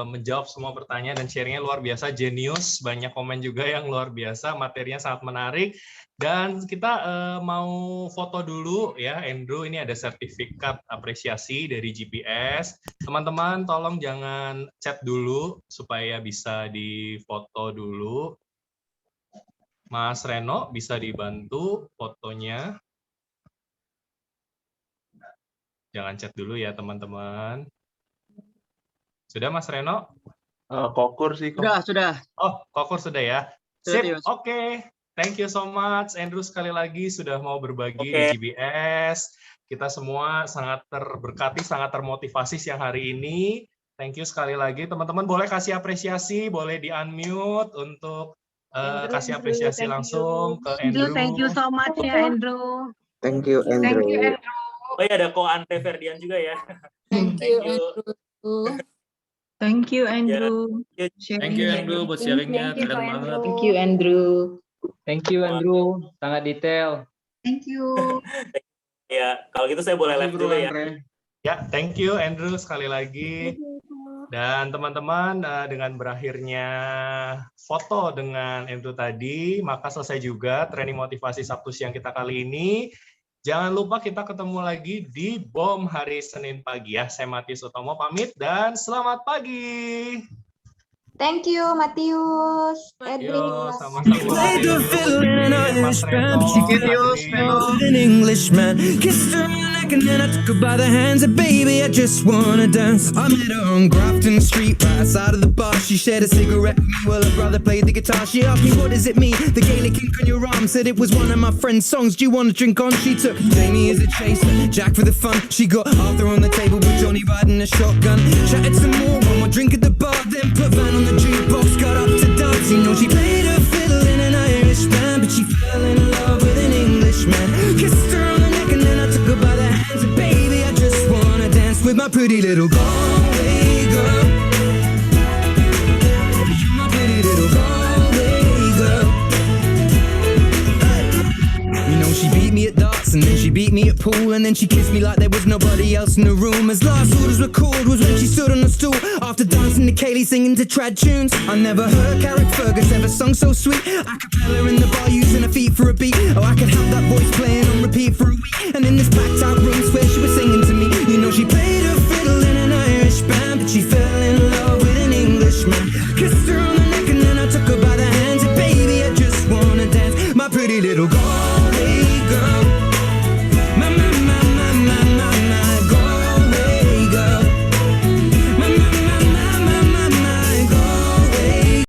menjawab semua pertanyaan dan sharingnya luar biasa, jenius, banyak komen juga yang luar biasa, materinya sangat menarik. Dan kita mau foto dulu ya Andrew, ini ada sertifikat apresiasi dari GPS. Teman-teman tolong jangan chat dulu supaya bisa difoto dulu. Mas Reno, bisa dibantu fotonya. Jangan chat dulu ya, teman-teman. Sudah, Mas Reno? Kokur sih. Sudah. Oh, Kokur sudah ya? Sip, oke. Thank you so much, Andrew, sekali lagi sudah mau berbagi di GBS. Kita semua sangat terberkati, sangat termotivasi siang hari ini. Thank you sekali lagi. Teman-teman boleh kasih apresiasi, boleh di-unmute untuk kasih apresiasi langsung ke Andrew. Thank you so much ya Andrew. Thank you, Andrew. Thank you Andrew. Oh iya, ada Ko Ante Ferdian juga ya. Thank you Andrew. Thank you Andrew. Thank you Andrew buat sharingnya, keren banget. Thank you Andrew. Thank you Andrew, sangat detail. Thank you. Ya, kalau gitu saya boleh live dulu ya. Ya, thank you Andrew sekali lagi. Dan teman-teman, dengan berakhirnya foto dengan Andrew tadi, maka selesai juga training motivasi Sabtu siang kita kali ini. Jangan lupa kita ketemu lagi di BOM hari Senin pagi ya. Saya Matius Utomo pamit dan selamat pagi. Thank you, Matius. Edri. An Englishman kissed her on the neck and then I took her by the hands and baby I just wanna dance. I met her on Grafton Street right outside of the bar. She shared a cigarette with me while her brother played the guitar. She asked me what does it mean, the Gaelic ink on your arm. Said it was one of my friend's songs. Do you want to drink on? She took Jamie as a chaser, Jack for the fun. She got Arthur on the table with Johnny riding a shotgun. Chatted some more, one more drink at the bar, then put Van on the jukebox. Got up to dance, you know she played her fiddle in an Irish band, but she fell in love with an Englishman. Kissed her on the neck and then I took her by the hands and baby I just wanna dance with my pretty little Galway girl. You're my pretty little Galway girl. You know she beat me at darts and then she beat me at pool and then she kissed me like there was nobody else in the room. As last orders were called was when she stood on the stool after dancing to Kaylee singing to trad tunes. I never heard Carrick Fergus ever sung so sweet. A cappella in the bar using her feet for a beat. Oh, I could have that voice playing on repeat for a week. And in this packed out room, swear she was singing